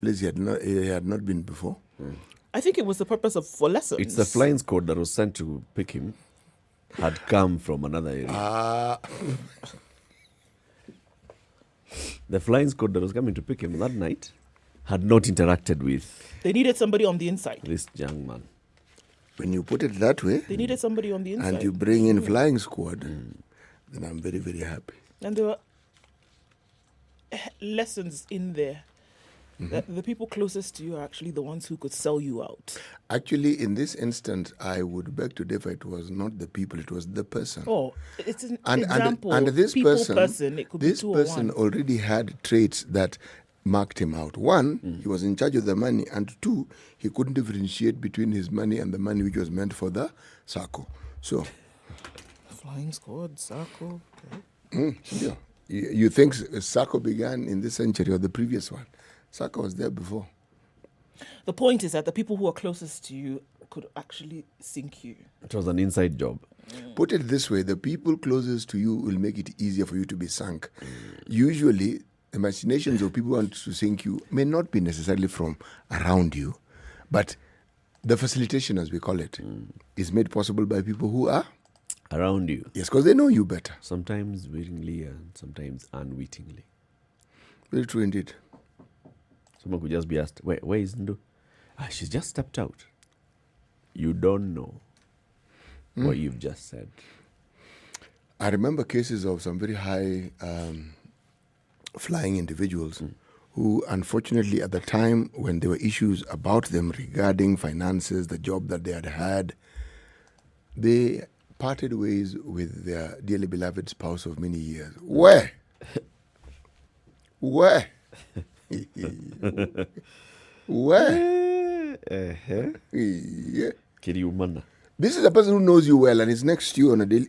He had not been before. I think it was the purpose for lessons. It's the flying squad that was sent to pick him had come from another area. The flying squad that was coming to pick him that night had not interacted with... They needed somebody on the inside. This young man. When you put it that way... They needed somebody on the inside. And you bring in flying squad, then I'm very, very happy. And there were lessons in there. That the people closest to you are actually the ones who could sell you out. Actually, in this instance, I would beg to differ. It was not the people, it was the person. Oh, it's an example. And this person, it could be two person already had traits that marked him out. One, he was in charge of the money, and two, he couldn't differentiate between his money and the money which was meant for the circle. So, flying squad, circle. Yeah. You think Sako began in this century or the previous one? Sako was there before. The point is that the people who are closest to you could actually sink you. It was an inside job. Put it this way, the people closest to you will make it easier for you to be sunk. Usually, imaginations of people who want to sink you may not be necessarily from around you, but the facilitation, as we call it, is made possible by people who are around you. Yes, because they know you better. Sometimes wittingly and sometimes unwittingly. Very true indeed. Someone could just be asked, where is Ndu? She's just stepped out. You don't know what you've just said. I remember cases of some very high flying individuals who, unfortunately, at the time when there were issues about them regarding finances, the job that they had, they parted ways with their dearly beloved spouse of many years. Where? Where? Where? Yeah. This is a person who knows you well and is next to you on a daily...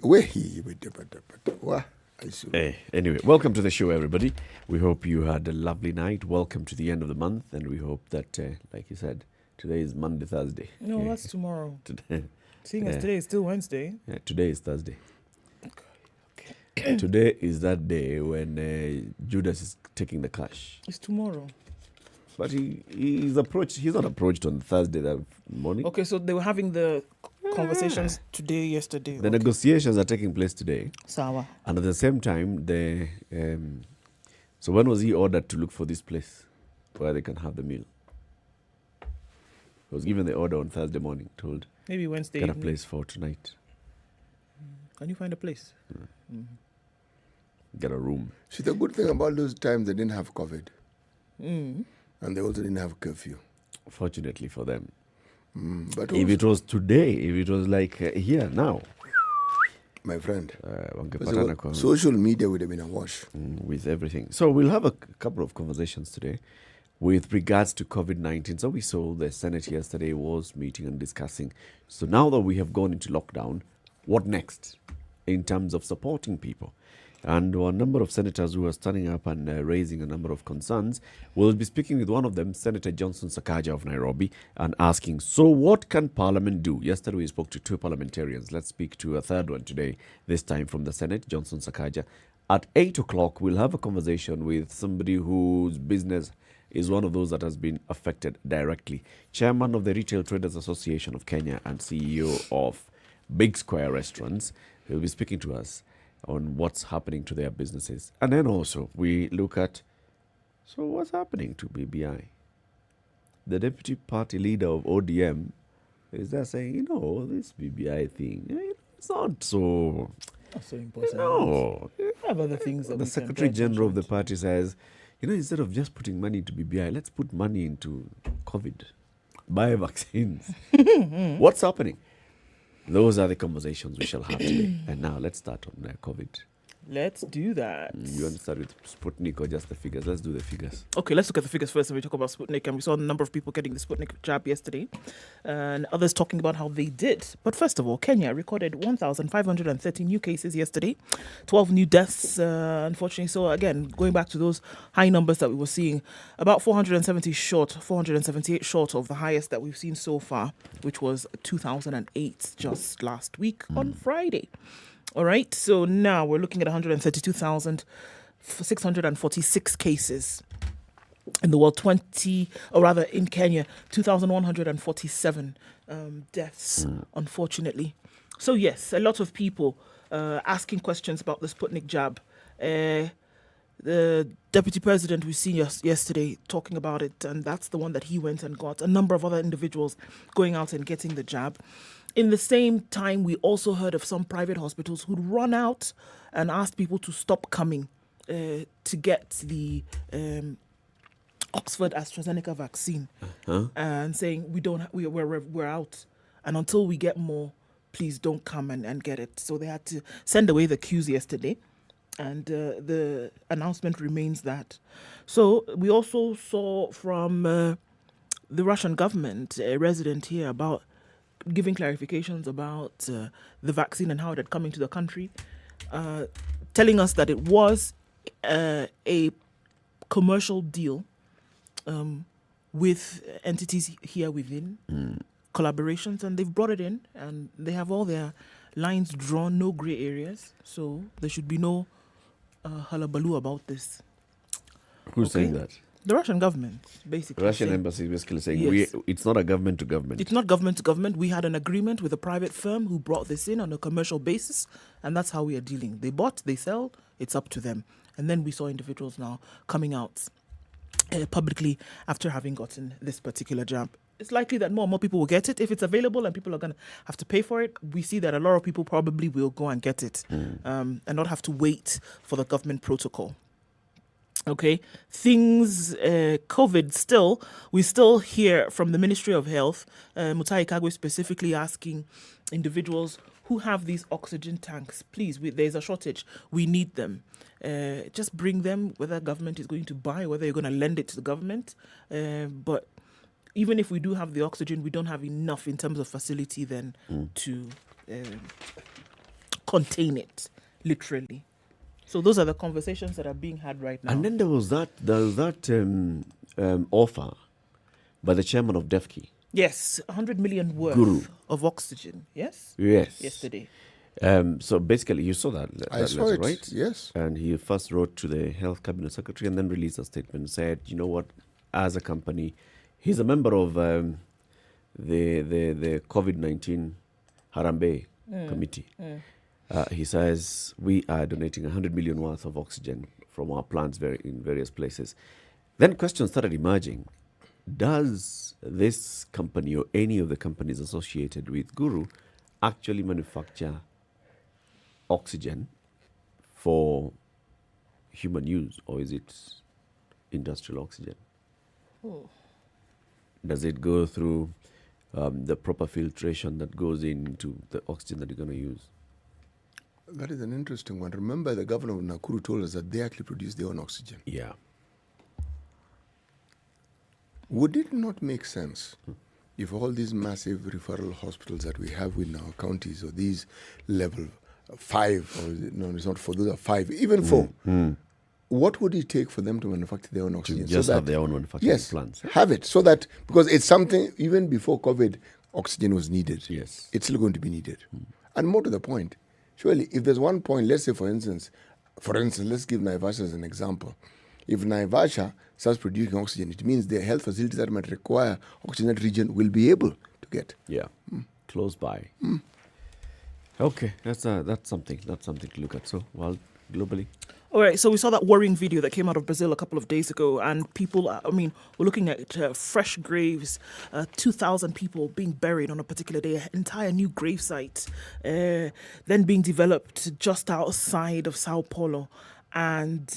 Anyway, welcome to the show, everybody. We hope you had a lovely night. Welcome to the end of the month, and we hope that, like you said, today is Monday, Thursday. No, that's tomorrow. Today. Seeing as today is still Wednesday. Yeah, today is Thursday. Okay. Today is that day when Judas is taking the cash. It's tomorrow. But he's not approached on Thursday that morning. Okay, so they were having the conversations today, yesterday. The negotiations are taking place today. Sawa. And at the same time, so when was he ordered to look for this place where they can have the meal? He was given the order on Thursday morning, told... Maybe Wednesday Get a place for tonight. Can you find a place? Get a room. See, the good thing about those times, they didn't have COVID. And they also didn't have curfew. Fortunately for them. But if it was today, if it was like here, now. My friend, social media would have been awash. With everything. So we'll have a couple of conversations today with regards to COVID-19. So we saw the Senate yesterday was meeting and discussing. So now that we have gone into lockdown, what next in terms of supporting people? And a number of senators who are standing up and raising a number of concerns. We'll be speaking with one of them, Senator Johnson Sakaja of Nairobi, and asking, so what can Parliament do? Yesterday we spoke to two parliamentarians. Let's speak to a third one today, this time from the Senate, Johnson Sakaja. At 8 o'clock, we'll have a conversation with somebody whose business is one of those that has been affected directly. Chairman of the Retail Traders Association of Kenya and CEO of Big Square Restaurants. He'll be speaking to us on what's happening to their businesses. And then also we look at, so what's happening to BBI? The deputy party leader of ODM is there saying, this BBI thing, it's not so important. No. I have other things that the Secretary General of the party says, instead of just putting money into BBI, let's put money into COVID. Buy vaccines. What's happening? Those are the conversations we shall have today. And now let's start on COVID. Let's do that. You want to start with Sputnik or just the figures? Let's do the figures. Okay, let's look at the figures first and we talk about Sputnik. And we saw a number of people getting the Sputnik jab yesterday and others talking about how they did. But first of all, Kenya recorded 1,530 new cases yesterday, 12 new deaths, unfortunately. So again, going back to those high numbers that we were seeing, about 478 short of the highest that we've seen so far, which was 2008 just last week on Friday. All right, so now we're looking at 132,646 cases in the world, in Kenya, 2,147 deaths, unfortunately. So yes, a lot of people asking questions about the Sputnik jab. The deputy president we've seen yesterday talking about it, and that's the one that he went and got. A number of other individuals going out and getting the jab. In the same time, we also heard of some private hospitals who'd run out and asked people to stop coming to get the Oxford AstraZeneca vaccine, and saying we're out, and until we get more, please don't come and get it. So they had to send away the queues yesterday. And the announcement remains that. So we also saw from the Russian government, a resident here, about giving clarifications about the vaccine and how it had come into the country, telling us that it was a commercial deal with entities here within, collaborations, and they've brought it in, and they have all their lines drawn, no gray areas. So there should be no hullabaloo about this. Who's saying that? The Russian government, basically. The Russian embassy is basically saying Yes. it's not a government to government. It's not government to government. We had an agreement with a private firm who brought this in on a commercial basis, and that's how we are dealing. They bought, they sell, it's up to them. And then we saw individuals now coming out publicly after having gotten this particular jab. It's likely that more and more people will get it if it's available and people are going to have to pay for it. We see that a lot of people probably will go and get it and not have to wait for the government protocol. Okay, things, COVID we still hear from the Ministry of Health, Mutahi Kagwe specifically asking individuals who have these oxygen tanks, please, there's a shortage, we need them. Just bring them, whether government is going to buy, whether you're going to lend it to the government. But even if we do have the oxygen, we don't have enough in terms of facility then to contain it, literally. So those are the conversations that are being had right now. And then there was that offer by the chairman of DEFCI. Yes, 100 million worth Guru. of oxygen. Yes? Yes. Yesterday. So basically, you saw that I saw letter, it, right? yes. And he first wrote to the health cabinet secretary and then released a statement and said, you know what, as a company, he's a member of the COVID-19 Harambee committee. He says, we are donating 100 million worth of oxygen from our plants in various places. Then questions started emerging. Does this company or any of the companies associated with Guru actually manufacture oxygen for human use, or is it industrial oxygen? Does it go through the proper filtration that goes into the oxygen that you're going to use? That is an interesting one. Remember, the governor of Nakuru told us that they actually produce their own oxygen. Yeah. Would it not make sense if all these massive referral hospitals that we have in our counties, or these level 5, or no, it's not 4, those are 5, even 4, what would it take for them to manufacture their own oxygen? Just have their own manufacturing plants. Have it, so that, because it's something, even before COVID, oxygen was needed. Yes. It's still going to be needed. And more to the point, surely, if there's one point, let's say, for instance, let's give Naivasha as an example. If Naivasha starts producing oxygen, it means the health facilities that might require oxygen in that region will be able to get. Yeah. Close by. Okay, that's something to look at. So, well, globally. All right, so we saw that worrying video that came out of Brazil a couple of days ago, and people, we're looking at fresh graves, 2,000 people being buried on a particular day, an entire new grave site, then being developed just outside of Sao Paulo. And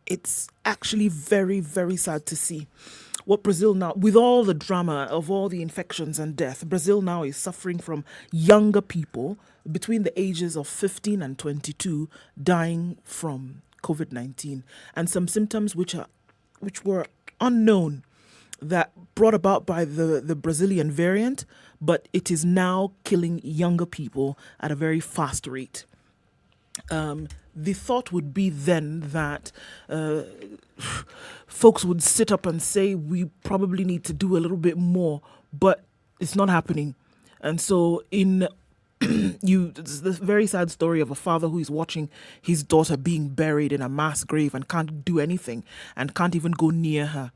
it's actually very, very sad to see what Brazil now, with all the drama of all the infections and death, Brazil now is suffering from younger people between the ages of 15 and 22 dying from COVID-19, and some symptoms which were unknown, that brought about by the Brazilian variant, but it is now killing younger people at a very fast rate. The thought would be then that folks would sit up and say, we probably need to do a little bit more, but it's not happening. And so in it's the very sad story of a father who is watching his daughter being buried in a mass grave and can't do anything and can't even go near her.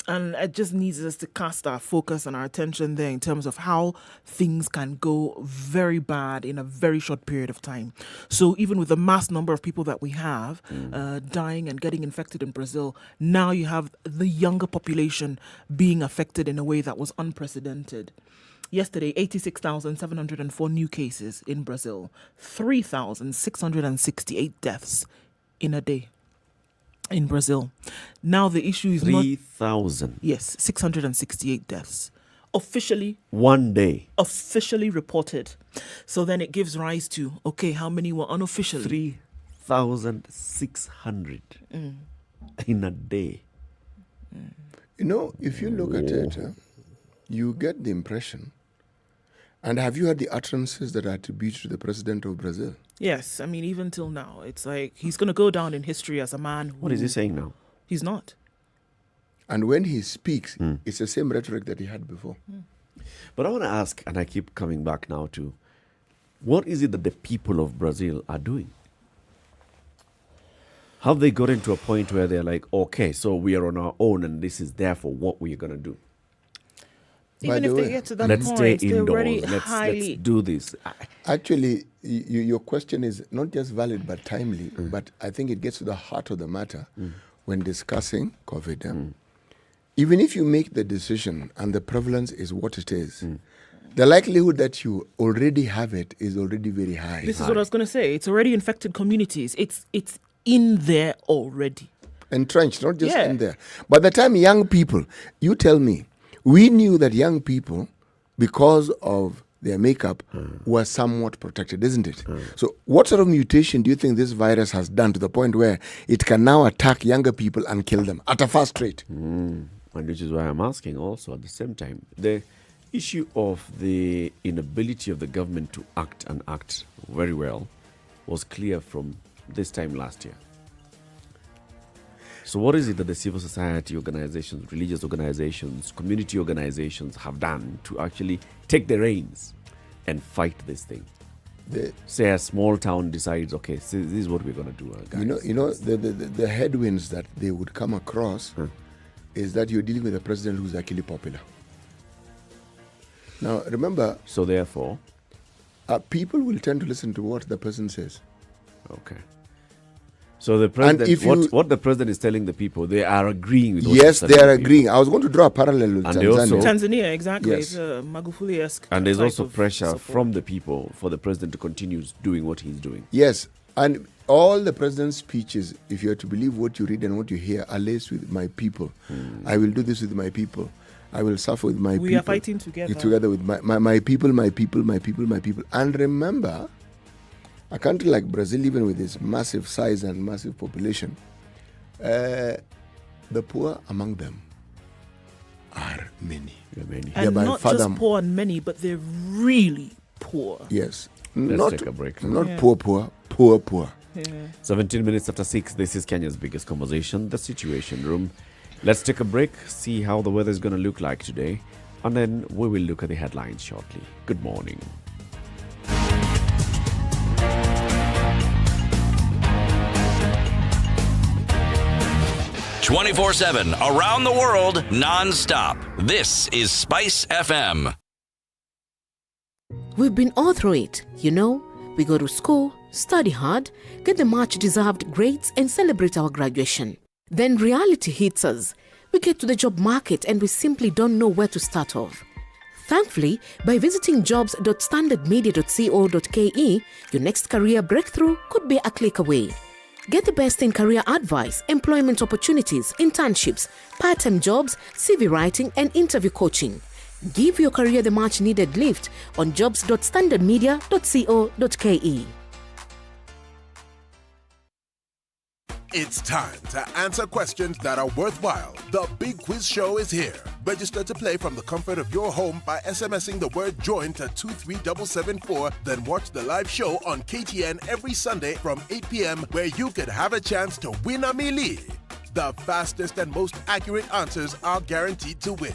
And it just needs us to cast our focus and our attention there in terms of how things can go very bad in a very short period of time. So even with the mass number of people that we have dying and getting infected in Brazil, now you have the younger population being affected in a way that was unprecedented. Yesterday, 86,704 new cases in Brazil, 3,668 deaths in a day. In Brazil. Now the issue is 3,000. Yes, 668 deaths. Officially. One day. Officially reported. So then it gives rise to, okay, how many were unofficially? 3,600 in a day. You know, if you look at it, you get the impression. And have you heard the utterances that are attributed to the president of Brazil? Yes, I mean, even till now, it's like he's going to go down in history as a man who... What is he saying now? He's not. And when he speaks, it's the same rhetoric that he had before. But I want to ask, and I keep coming back now to, what is it that the people of Brazil are doing? Have they gotten to a point where they're like, okay, so we are on our own and this is therefore what we are going to do? Even if they get to that let's point, stay they're indoors. already Let's highly... do this. Actually, your question is not just valid but timely, but I think it gets to the heart of the matter when discussing COVID. Even if you make the decision and the prevalence is what it is, the likelihood that you already have it is already very high. This is what I was going to say. It's already infected communities. It's in there already. Entrenched, not just in there. By the time young people, you tell me, we knew that young people, because of their makeup, were somewhat protected, isn't it? So what sort of mutation do you think this virus has done to the point where it can now attack younger people and kill them at a fast rate? And which is why I'm asking also at the same time, the issue of the inability of the government to act and act very well was clear from this time last year. So what is it that the civil society organizations, religious organizations, community organizations have done to actually take the reins and fight this thing? Say a small town decides, okay, this is what we're going to do, guys. You know, the headwinds that they would come across is that you're dealing with a president who's actually popular. Now, remember... So therefore... people will tend to listen to what the person says. Okay. So the president, what the president is telling the people, they are agreeing with what yes, they are the agreeing. I was going to draw a parallel with Tanzania. Tanzania, exactly. Yes. It's a Magufuli-esque. And there's also pressure support from the people for the president to continue doing what he's doing. Yes, and all the president's speeches, if you are to believe what you read and what you hear, are laced with my people. I will do this with my people. I will suffer with my people. We are fighting together. Together with my people, my people, my people, my people. And remember, a country like Brazil, even with its massive size and massive population, the poor among them are many. And not just poor and many, but they're really poor. Yes. Let's take a break. Not poor. Yeah. 17 minutes after 6, this is Kenya's biggest conversation, the Situation Room. Let's take a break, see how the weather is going to look like today, and then we will look at the headlines shortly. Good morning. "24/7 around the world, non-stop. This is SpiceFM. We've been all through it, you know. We go to school, study hard, get the much-deserved grades and celebrate our graduation. Then reality hits us. We get to the job market and we simply don't know where to start off. Thankfully, by visiting jobs.standardmedia.co.ke, your next career breakthrough could be a click away. Get the best in career advice, employment opportunities, internships, part-time jobs, CV writing and interview coaching. Give your career the much-needed lift on jobs.standardmedia.co.ke. It's time to answer questions that are worthwhile. The Big Quiz Show is here. Register to play from the comfort of your home by SMSing the word JOIN to 23774. Then watch the live show on KTN every Sunday from 8 p.m. where you could have a chance to win a melee. The fastest and most accurate answers are guaranteed to win.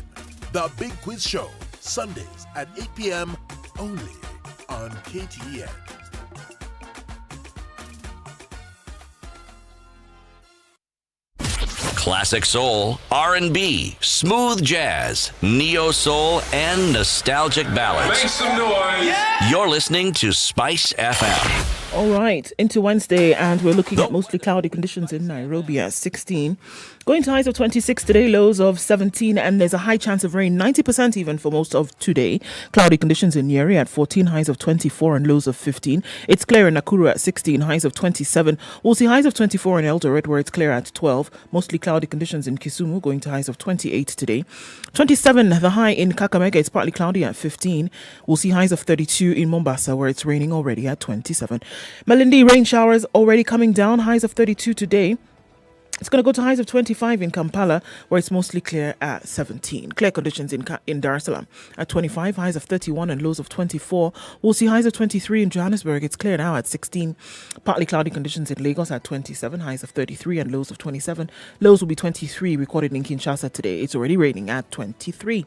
The Big Quiz Show, Sundays at 8 p.m. only on KTN. Classic soul, R&B, smooth jazz, neo soul, and nostalgic ballads. Make some noise. Yeah. You're listening to Spice FM. All right, into Wednesday, and we're looking at mostly cloudy conditions in Nairobi at 16. Going to highs of 26 today, lows of 17, and there's a high chance of rain, 90% even for most of today. Cloudy conditions in Nyeri at 14, highs of 24 and lows of 15. It's clear in Nakuru at 16, highs of 27. We'll see highs of 24 in Eldoret, where it's clear at 12. Mostly cloudy conditions in Kisumu, going to highs of 28 today. 27, the high in Kakamega, it's partly cloudy at 15. We'll see highs of 32 in Mombasa, where it's raining already at 27. Malindi, rain showers already coming down, highs of 32 today. It's going to go to highs of 25 in Kampala, where it's mostly clear at 17. Clear conditions in Dar es Salaam at 25, highs of 31 and lows of 24. We'll see highs of 23 in Johannesburg. It's clear now at 16. Partly cloudy conditions in Lagos at 27, highs of 33 and lows of 27. Lows will be 23 recorded in Kinshasa today. It's already raining at 23.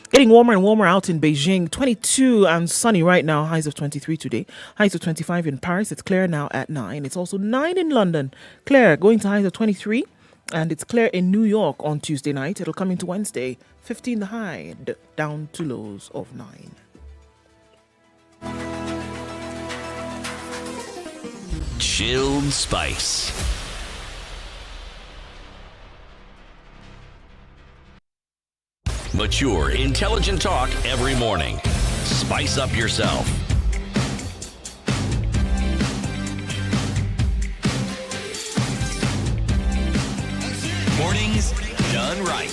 Getting warmer and warmer out in Beijing, 22 and sunny right now, highs of 23 today. Highs of 25 in Paris, it's clear now at 9. It's also 9 in London, clear, going to highs of 23. And it's clear in New York on Tuesday night. It'll come into Wednesday, 15 the high, down to lows of 9. Chilled Spice. Mature, intelligent talk every morning. Spice up yourself. Mornings done right.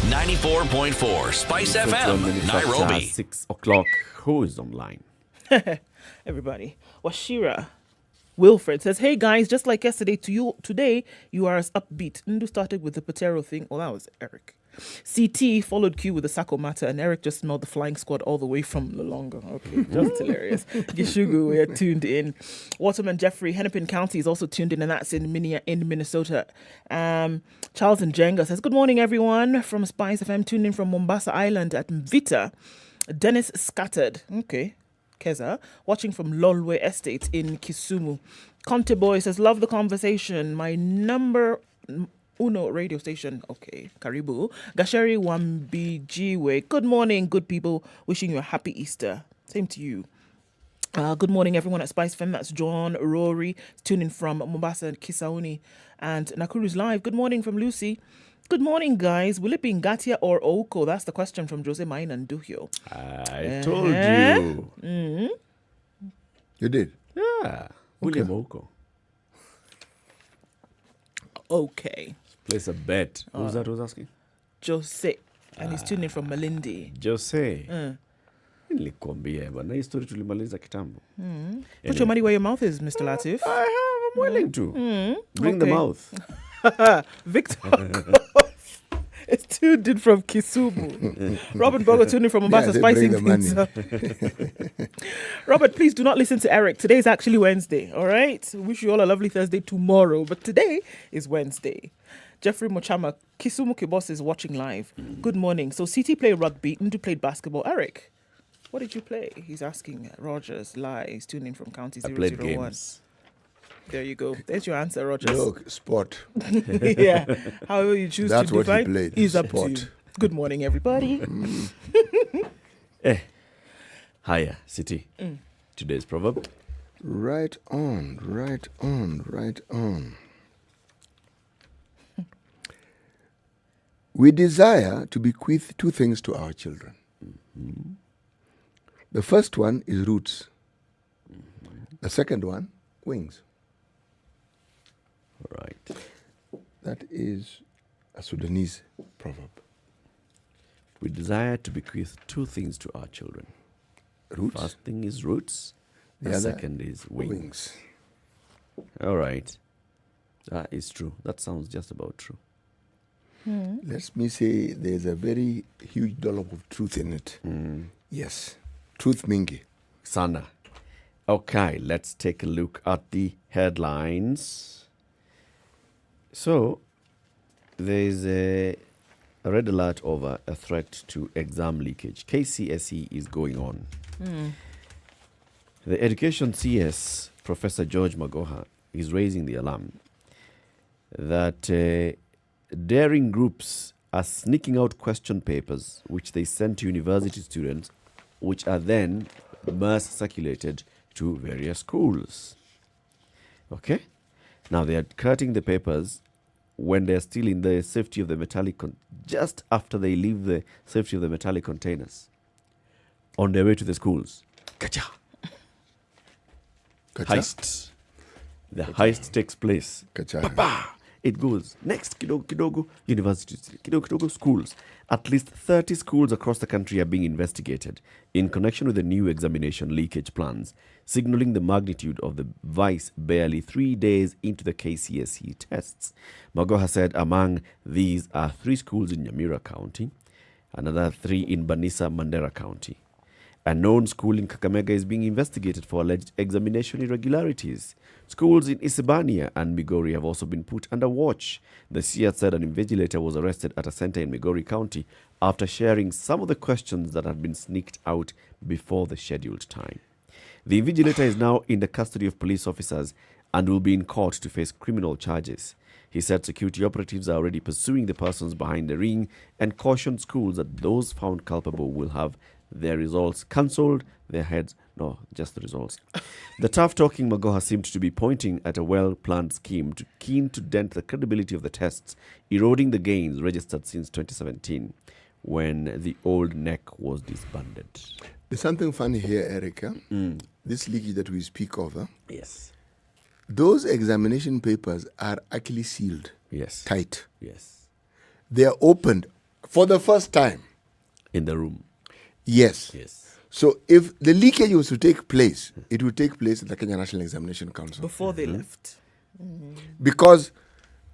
94.4 Spice FM, Nairobi. 6 o'clock. Who is online? Everybody. Washira Wilfred says, hey guys, just like yesterday to you, today you are as upbeat. Ndu started with the Patero thing. Oh, that was Eric. CT followed Q with the Sako matter, and Eric just smelled the flying squad all the way from Lolonga. Okay, just hilarious. Gishugu, we're tuned in. Waterman Jeffrey, Hennepin County is also tuned in, and that's in Minnesota. Charles and Jenga says, good morning, everyone from Spice FM, tuned in from Mombasa Island at Mvita. Dennis Scattered, okay, Keza, watching from Lolwe Estate in Kisumu. Conte Boy says, love the conversation. My number Uno radio station. Okay, Karibu. Gasheri Wambijiwe. Good morning, good people. Wishing you a happy Easter. Same to you. Good morning, everyone at SpiceFM. That's John Rory, tuning from Mombasa and Kisauni. And Nakuru's live. Good morning from Lucy. Good morning, guys. Will it be Ngatia or Oko? That's the question from Jose Main and Duhio. I told you. Mm-hmm. You did? Yeah. William Oko. Okay. Place a bet. Who's that? Who's asking? Jose. And he's tuning from Malindi. Jose. Nilikwambia bana, hii story tulimaliza kitambo. Put your money where your mouth is, Mr. Latif. I'm willing to. Bring the mouth. Victor. It's tuned in from Kisumu. Robert Bogo tuning from Mombasa, spicing things up. Robert, please do not listen to Eric. Today is actually Wednesday, all right? Wish you all a lovely Thursday tomorrow, but today is Wednesday. Jeffrey Mochama, Kisumu Kibos is watching live. Good morning. So CT played rugby, Ndu played basketball. Eric, what did you play? He's asking. Rogers, He's tuning in from County 001. I played games. There you go. There's your answer, Rogers. Look, sport. Yeah. However you choose That's to what define he played. is up Sport. to you. Good morning, everybody. Hiya, City. Today's proverb. Right on, right on, right on. We desire to bequeath two things to our children. The first one is roots. The second one, wings. All right. That is a Sudanese proverb. We desire to bequeath two things to our children. Roots. First thing is roots. The other second is wings. Wings. All right. That is true. That sounds just about true. Let me say there's a very huge dollop of truth in it. Yes. Truth mingi. Sana. Okay, let's take a look at the headlines. So, there's a red alert over a threat to exam leakage. KCSE is going on. The Education CS, Professor George Magoha, is raising the alarm that daring groups are sneaking out question papers which they send to university students, which are then mass circulated to various schools. Okay? Now they are cutting the papers when they are still in the safety of the metallic, just after they leave the safety of the metallic containers, on their way to the schools. Kacha! Heist. The heist takes place. Papa! It goes. Next, kidogo, universities, kidogo, schools. At least 30 schools across the country are being investigated in connection with the new examination leakage plans, signaling the magnitude of the vice barely 3 days into the KCSE tests. Magoha said among these are 3 schools in Nyamira County, another 3 in Banisa, Mandera County. A known school in Kakamega is being investigated for alleged examination irregularities. Schools in Isebania and Migori have also been put under watch. The CS said an invigilator was arrested at a center in Migori County after sharing some of the questions that had been sneaked out before the scheduled time. The invigilator is now in the custody of police officers and will be in court to face criminal charges. He said security operatives are already pursuing the persons behind the ring and cautioned schools that those found culpable will have their results cancelled, their heads, no, just the results. The tough-talking Magoha seemed to be pointing at a well-planned scheme keen to dent the credibility of the tests, eroding the gains registered since 2017, when the old NEC was disbanded. There's something funny here, Erica. This leakage that we speak of, Yes. those examination papers are actually sealed. Yes. Tight. Yes. They are opened for the first time. In the room. Yes. Yes. So if the leakage was to take place, it would take place at the Kenya National Examination Council. Before they left. Because,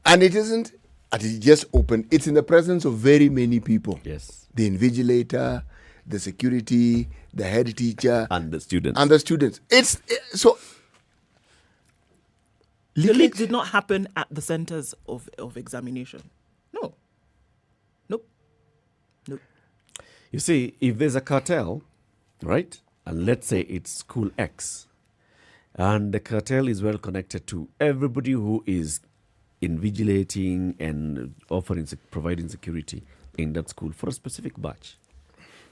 and it isn't, and it just open, it's in the presence of very many people. Yes. The invigilator, the security, the head teacher. And the students. And the students. So... The leak did not happen at the centers of examination. No. Nope. You see, if there's a cartel, right, and let's say it's school X, and the cartel is well connected to everybody who is invigilating and providing security in that school for a specific batch.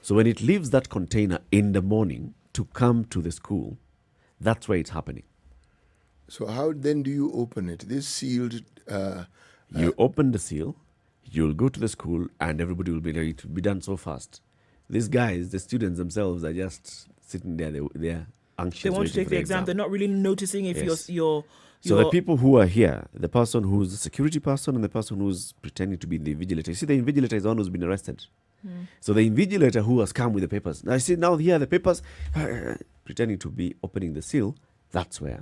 So when it leaves that container in the morning to come to the school, that's where it's happening. So how then do you open it? This sealed... you open the seal, you'll go to the school, and everybody will be ready to be done so fast. These guys, the students themselves, are just sitting there. They're anxious. They want to take the exam. They're not really noticing if you're So the people who are here, the person who's the security person and the person who's pretending to be the invigilator. You see, the invigilator is the one who's been arrested. So the invigilator who has come with the papers. Now, you see, now here the papers, pretending to be opening the seal, that's where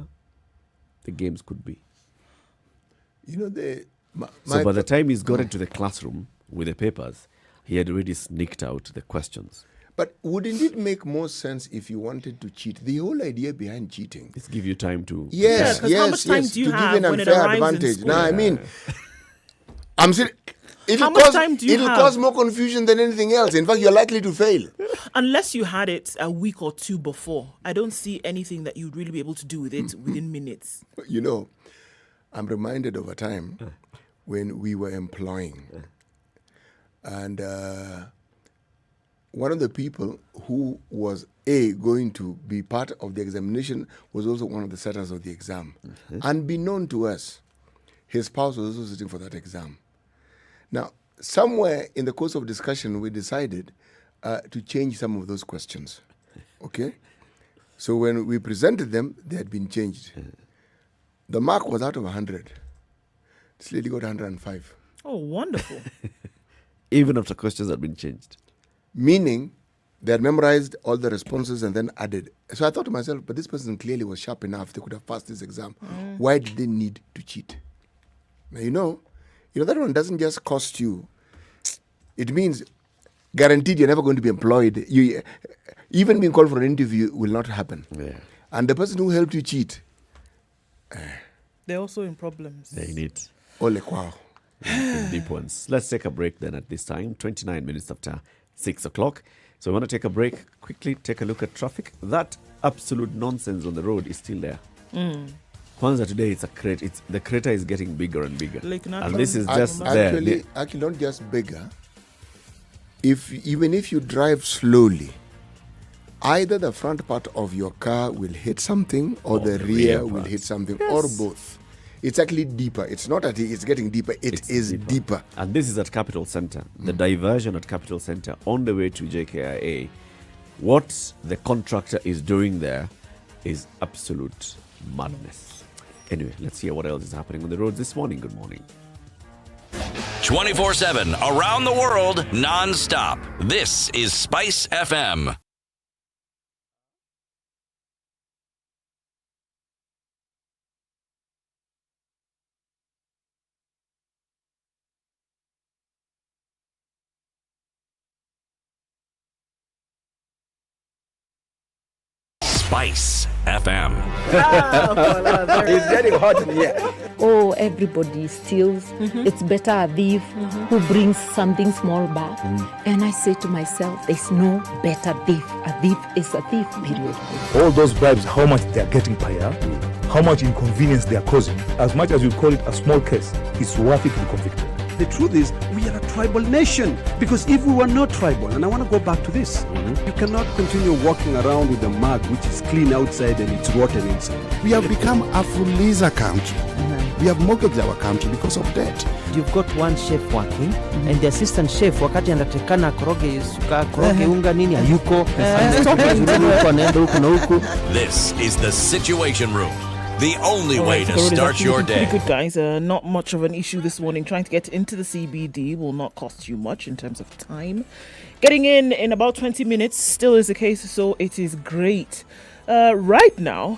the games could be. You know, So by the time he's got into the classroom with the papers, he had already sneaked out the questions. But wouldn't it make more sense if you wanted to cheat? The whole idea behind cheating. Let's give you time to... Yes, because how much time do you to have give an when it unfair arrives in advantage. school? Now, I mean, I'm saying... How much time do you It'll have? cause more confusion than anything else. In fact, you're likely to fail. Unless you had it a week or two before, I don't see anything that you'd really be able to do with it within minutes. You know, I'm reminded of a time when we were employing. And one of the people who was going to be part of the examination was also one of the setters of the exam. Unbeknown to us, his spouse was also sitting for that exam. Now, somewhere in the course of discussion, we decided to change some of those questions. Okay? So when we presented them, they had been changed. The mark was out of 100. This lady got 105. Oh, wonderful. Even after questions had been changed. Meaning, they had memorized all the responses and then added. So I thought to myself, but this person clearly was sharp enough. They could have passed this exam. Why did they need to cheat? Now, you know, that one doesn't just cost you. It means guaranteed you're never going to be employed. You, even being called for an interview will not happen. Yeah. And the person who helped you cheat, They're also in problems. They need ole kwao. deep ones. Let's take a break then at this time. 29 minutes after 6 o'clock. So we want to take a break, quickly take a look at traffic. That absolute nonsense on the road is still there. Kwanza today, it's a crater. The crater is getting bigger and bigger. And this is just there. Actually, not just bigger. Even if you drive slowly, either the front part of your car will hit something or the rear will hit something, or both. It's actually deeper. It's not that it's getting deeper. It's deeper. And this is at Capital Center. The diversion at Capital Center on the way to JKIA. What the contractor is doing there is absolute madness. Anyway, let's hear what else is happening on the roads this morning. Good morning. 24/7 around the world, non-stop. This is Spice FM. Spice FM. It's getting hot in here. Oh, everybody steals. It's better a thief who brings something small back. And I say to myself, there's no better thief. A thief is a thief, period. All those bribes, how much they're getting per year, how much inconvenience they're causing, as much as you call it a small case, it's worth it to be convicted. The truth is, we are a tribal nation. Because if we were not tribal, and I want to go back to this, you cannot continue walking around with a mug which is clean outside and it's rotten inside. We have become a fuliza country. We have mortgaged our country because of debt. You've got one chef working and the assistant chef wakati anatakana koroge unga nini hayuko. This is the Situation Room. The only way to start your day. Pretty good, guys. Not much of an issue this morning. Trying to get into the CBD will not cost you much in terms of time. Getting in about 20 minutes still is the case, so it is great. Right now,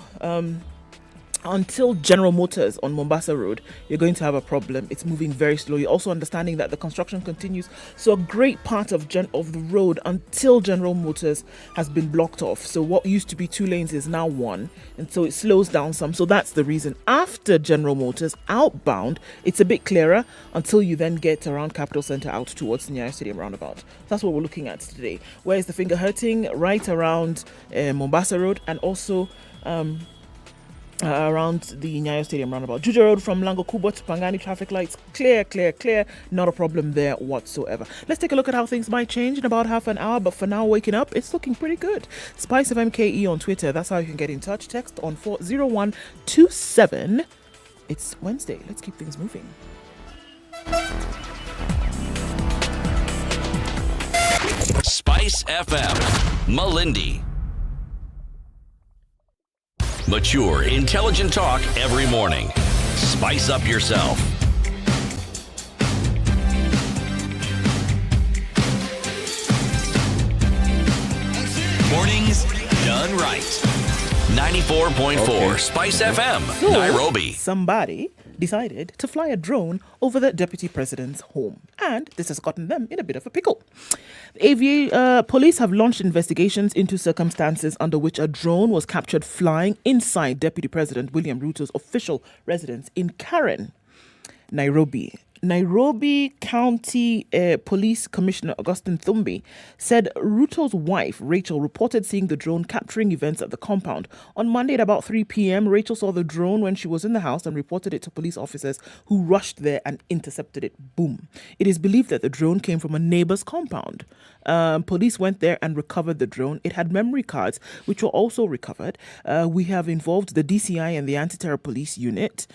until General Motors on Mombasa Road, you're going to have a problem. It's moving very slowly. Also understanding that the construction continues, so a great part of the road until General Motors has been blocked off. So what used to be 2 lanes is now 1, and so it slows down some. So that's the reason. After General Motors, outbound, it's a bit clearer until you then get around Capital Center out towards Nyeri Stadium roundabout. That's what we're looking at today. Where is the finger hurting? Right around Mombasa Road, and also around the Nyayo Stadium roundabout. Juja Road from Lango Kubwa to Pangani, traffic lights clear. Not a problem there whatsoever. Let's take a look at how things might change in about half an hour, but for now, waking up, it's looking pretty good. Spice of MKE on Twitter, that's how you can get in touch. Text on 40127. It's Wednesday. Let's keep things moving. Spice FM, Malindi. Mature, intelligent talk every morning. Spice up yourself. Mornings done right. 94.4 Spice FM, So, Nairobi. Somebody decided to fly a drone over the deputy president's home, and this has gotten them in a bit of a pickle. Police have launched investigations into circumstances under which a drone was captured flying inside Deputy President William Ruto's official residence in Karen, Nairobi. Nairobi County Police Commissioner Augustine Thumbi said Ruto's wife, Rachel, reported seeing the drone capturing events at the compound. On Monday at about 3 p.m., Rachel saw the drone when she was in the house and reported it to police officers who rushed there and intercepted it. Boom. It is believed that the drone came from a neighbor's compound. Police went there and recovered the drone. It had memory cards, which were also recovered. We have involved the DCI and the Anti-Terror Police Unit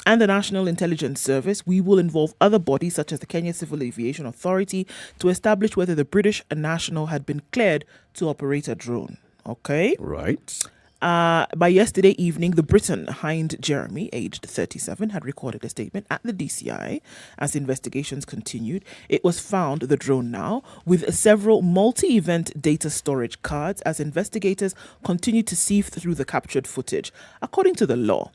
and the National Intelligence Service. We will involve other bodies such as the Kenya Civil Aviation Authority to establish whether the British national had been cleared to operate a drone. Okay? Right. By yesterday evening, the Briton Hind Jeremy, aged 37, had recorded a statement at the DCI as investigations continued. It was found, the drone now, with several multi-event data storage cards as investigators continue to sift through the captured footage. According to the law,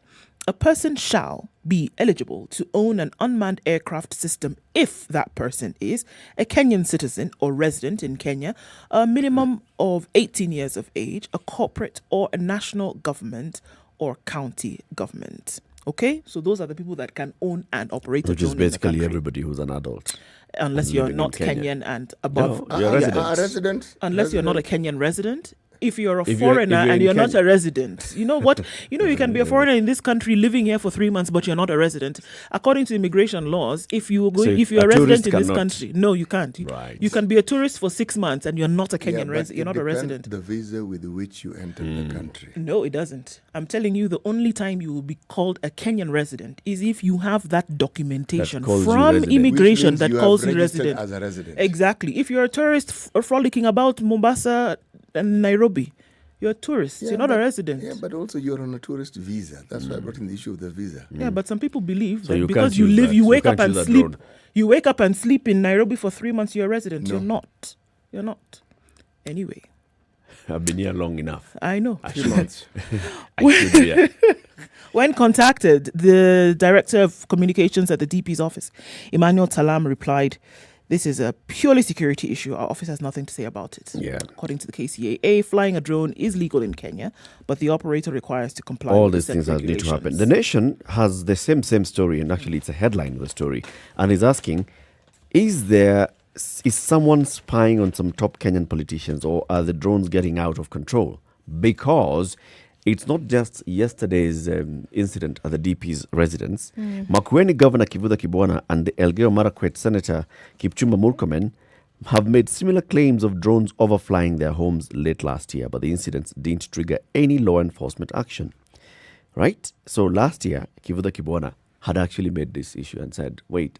a person shall be eligible to own an unmanned aircraft system if that person is a Kenyan citizen or resident in Kenya, a minimum of 18 years of age, a corporate or a national government or county government. Okay, so those are the people that can own and operate a drone. Which is basically in the country. everybody who's an adult. unless And you're living in not Kenya. Kenyan and above. No, you're a resident. Resident. Unless you're not a Kenyan resident. If you're a If you're- foreigner if you're and in you're not Kenya- a resident, you know what? You can be a foreigner in this country living here for 3 months, but you're not a resident. According to immigration laws, if you're So a a resident tourist in this cannot- country, no, you can't. Right. You can be a tourist for 6 months and you're not a Kenyan but resident. You're it not a depends resident. the visa with which you enter the country. No, it doesn't. I'm telling you, the only time you will be called a Kenyan resident is if you have that documentation That calls you from resident. immigration Which means that you calls have you registered resident. as a resident. Exactly. If you're a tourist frolicking about Mombasa and Nairobi, you're a tourist. Yeah, you're not a but- resident. Yeah, but also you're on a tourist visa. That's why I brought in the issue of the visa. Yeah, but some people believe So that you because can't you use live, that. you You wake up can't and use that sleep. drone. You wake up and sleep in Nairobi for 3 months. You're a resident. No. You're not. You're not. Anyway, I've been here long enough. I know. I 3 should, months. I should be here. When contacted, the director of communications at the DP's office, Emmanuel Talam, replied, "This is a purely security issue. Our office has nothing to say about it." Yeah. According to the KCAA, flying a drone is legal in Kenya, but the operator requires to comply All with these the things set that need to happen. regulations. The Nation has the same story, and actually it's a headline of the story, and is asking, is someone spying on some top Kenyan politicians, or are the drones getting out of control? Because it's not just yesterday's incident at the DP's residence. Makueni Governor Kivutha Kibwana and the Elgeyo Marakwet Senator Kipchumba Murkomen have made similar claims of drones overflying their homes late last year, but the incidents didn't trigger any law enforcement action. Right? So last year, Kivutha Kibwana had actually made this issue and said, wait,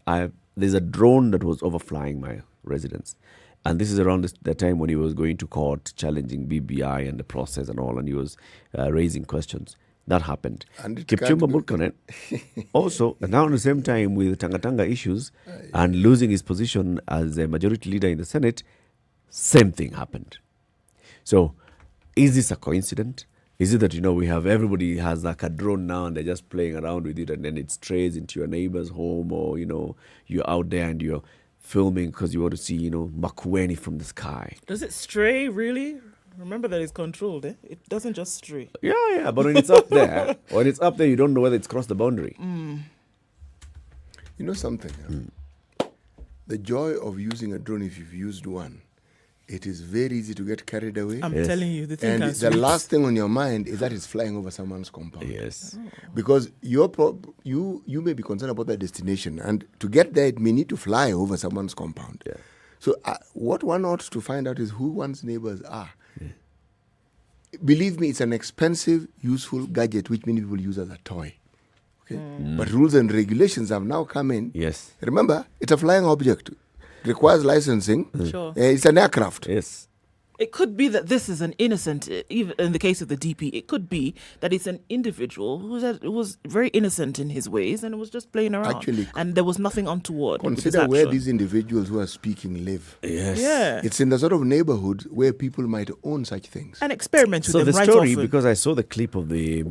there's a drone that was overflying my residence. And this is around the time when he was going to court, challenging BBI and the process and all, and he was raising questions. That happened. And it Kipchumba can't Murkomen also, now at the same time with Tanga issues and losing his position as a majority leader in the Senate, same thing happened. So, is this a coincidence? Is it that, we have everybody has like a drone now and they're just playing around with it and then it strays into your neighbor's home, or, you're out there and you're filming because you want to see, Makueni from the sky. Does it stray, really? Remember that it's controlled, eh? It doesn't just stray. Yeah, but when it's up there, you don't know whether it's crossed the boundary. You know something? The joy of using a drone, if you've used one, it is very easy to get carried away. I'm telling you, the thing And can the switch. last thing on your mind is that it's flying over someone's compound. Yes. Because you may be concerned about the destination, and to get there, it may need to fly over someone's compound. Yeah. So what one ought to find out is who one's neighbors are. Believe me, it's an expensive, useful gadget which many people use as a toy. Okay? But rules and regulations have now come in. Yes. Remember, it's a flying object. Requires licensing. Sure. It's an aircraft. Yes. It could be that this is an innocent, even in the case of the DP, it could be that it's an individual who was very innocent in his ways and was just playing around. Actually, and there was nothing untoward with his Consider where action. these individuals who are speaking live. Yes. Yeah. It's in the sort of neighborhood where people might own such things. And experiment with So them the right story, often. because I saw the clip of the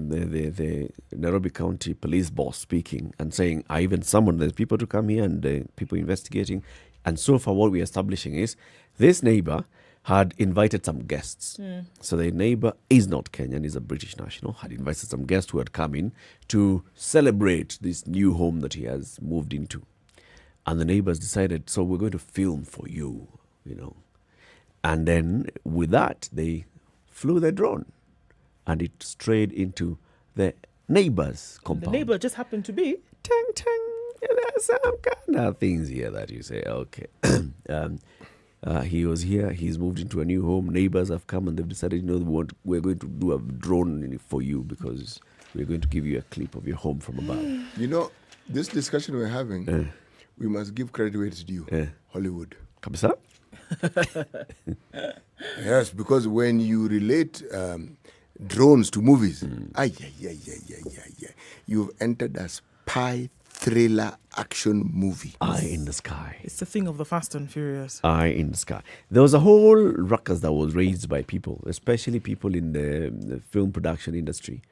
Nairobi County police boss speaking and saying, I even summoned the people to come here and people investigating. And so far what we're establishing is this neighbor had invited some guests. So the neighbor is not Kenyan, is a British national, had invited some guests who had come in to celebrate this new home that he has moved into. And the neighbors decided, so we're going to film for you, And then with that, they flew their drone and it strayed into the neighbor's the compound. neighbor just happened to be. Tang, tang. There's some kind of things here that you say, okay. He was here, he's moved into a new home, neighbors have come and they've decided, we're going to do a drone for you because we're going to give you a clip of your home from above. This discussion we're having, we must give credit where it's due. Hollywood. Kabisa? Yes, because when you relate drones to movies, you've entered a spy thriller action movie. Eye in the sky. It's the thing of the Fast and Furious. Eye in the sky. There was a whole ruckus that was raised by people, especially people in the film production industry,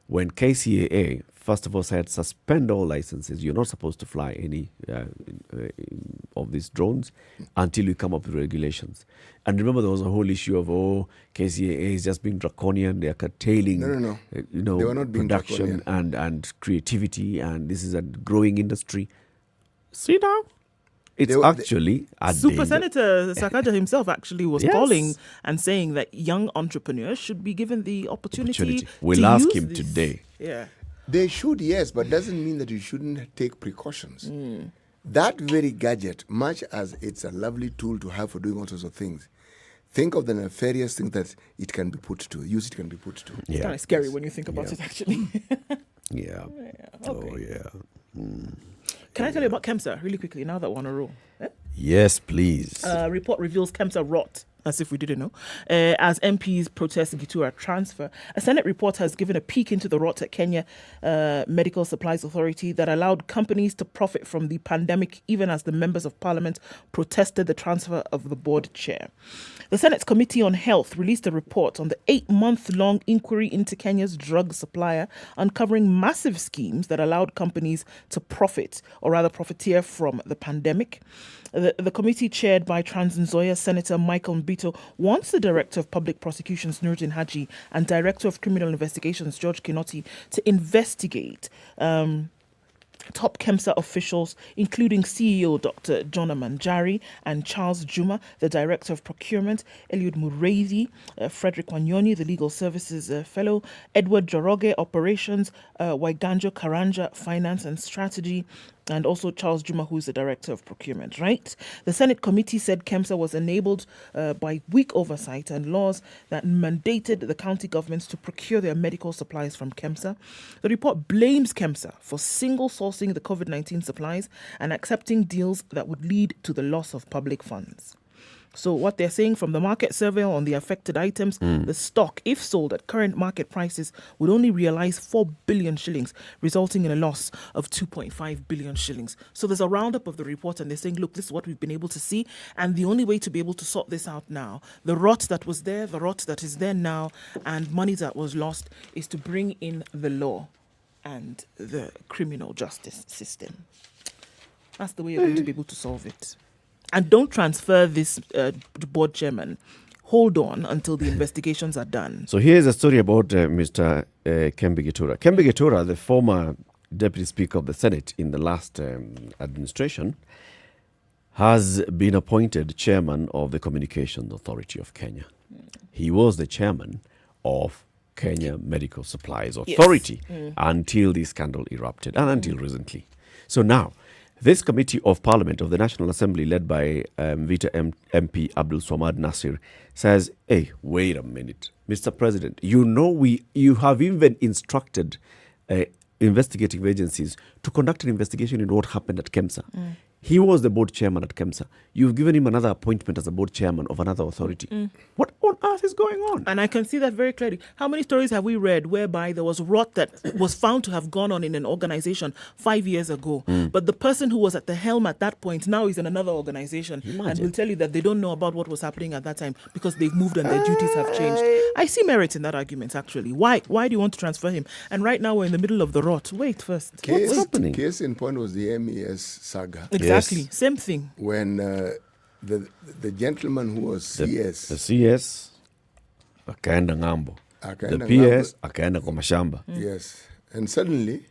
when KCAA, first of all, said suspend all licenses. You're not supposed to fly any of these drones until you come up with regulations. And remember, there was a whole issue of, KCAA is just being draconian. They are curtailing, No. They were not being production and creativity, and this is a growing industry. See now? It's actually a danger. Senator Sakaja himself actually was Yes. calling and saying that young entrepreneurs should be given the opportunity. We'll to ask use him this. today. Yeah. They should, yes, but doesn't mean that you shouldn't take precautions. That very gadget, much as it's a lovely tool to have for doing all sorts of things, think of the nefarious things that it can be put to. It can be put to. It's kind of scary when you think about it, actually. Yeah. Okay. Oh, yeah. Can I tell you about KEMSA really quickly now that we're on a roll? Yes, please. Report reveals KEMSA rot, as if we didn't know, as MPs protest Gittura transfer. A Senate report has given a peek into the rot at Kenya Medical Supplies Authority that allowed companies to profit from the pandemic, even as the members of parliament protested the transfer of the board chair. The Senate's Committee on Health released a report on the 8-month-long inquiry into Kenya's drug supplier, uncovering massive schemes that allowed companies to profit, or rather profiteer from the pandemic. The committee, chaired by Trans Nzoia Senator Michael Mbito, wants the Director of Public Prosecutions, Nurdin Haji, and Director of Criminal Investigations, George Kinoti, to investigate top KEMSA officials, including CEO Dr. John Manjari and Charles Juma, the Director of Procurement, Eliud Murezi, Frederick Wanyoni, the Legal Services Fellow, Edward Joroge, Operations, Waiganjo Karanja, Finance and Strategy, and also Charles Juma, who is the Director of Procurement, right? The Senate committee said KEMSA was enabled by weak oversight and laws that mandated the county governments to procure their medical supplies from KEMSA. The report blames KEMSA for single sourcing the COVID-19 supplies and accepting deals that would lead to the loss of public funds. So what they're saying from the market survey on the affected items, the stock, if sold at current market prices, would only realize 4 billion shillings, resulting in a loss of 2.5 billion shillings. So there's a roundup of the report, and they're saying, look, this is what we've been able to see, and the only way to be able to sort this out now, the rot that was there, the rot that is there now, and money that was lost, is to bring in the law and the criminal justice system. That's the way you're going to be able to solve it. And don't transfer this board chairman. Hold on until the investigations are done. So here's a story about Mr. Kembe Gittura. Kembe Gittura, the former Deputy Speaker of the Senate in the last administration, has been appointed chairman of the Communications Authority of Kenya. He was the chairman of Kenya Medical Supplies Authority until the scandal erupted and until recently. So now, this Committee of Parliament of the National Assembly, led by Vita MP Abdul Swamad Nasir, says, hey, wait a minute, Mr. President, you have even instructed investigating agencies to conduct an investigation into what happened at KEMSA. He was the board chairman at KEMSA. You've given him another appointment as a board chairman of another authority. What on earth is going on? And I can see that very clearly. How many stories have we read whereby there was rot that was found to have gone on in an organization 5 years ago, but the person who was at the helm at that point now is in another organization and will tell you that they don't know about what was happening at that time because they've moved and their duties have changed. I see merit in that argument, actually. Why do you want to transfer him? And right now we're in the middle of the rot. Wait first. What's happening? Case in point was the MES saga. Exactly. Same thing. When the gentleman who was CS... The CS, akaenda ngambo. The PS, akaenda kwa mashamba. Yes. And suddenly...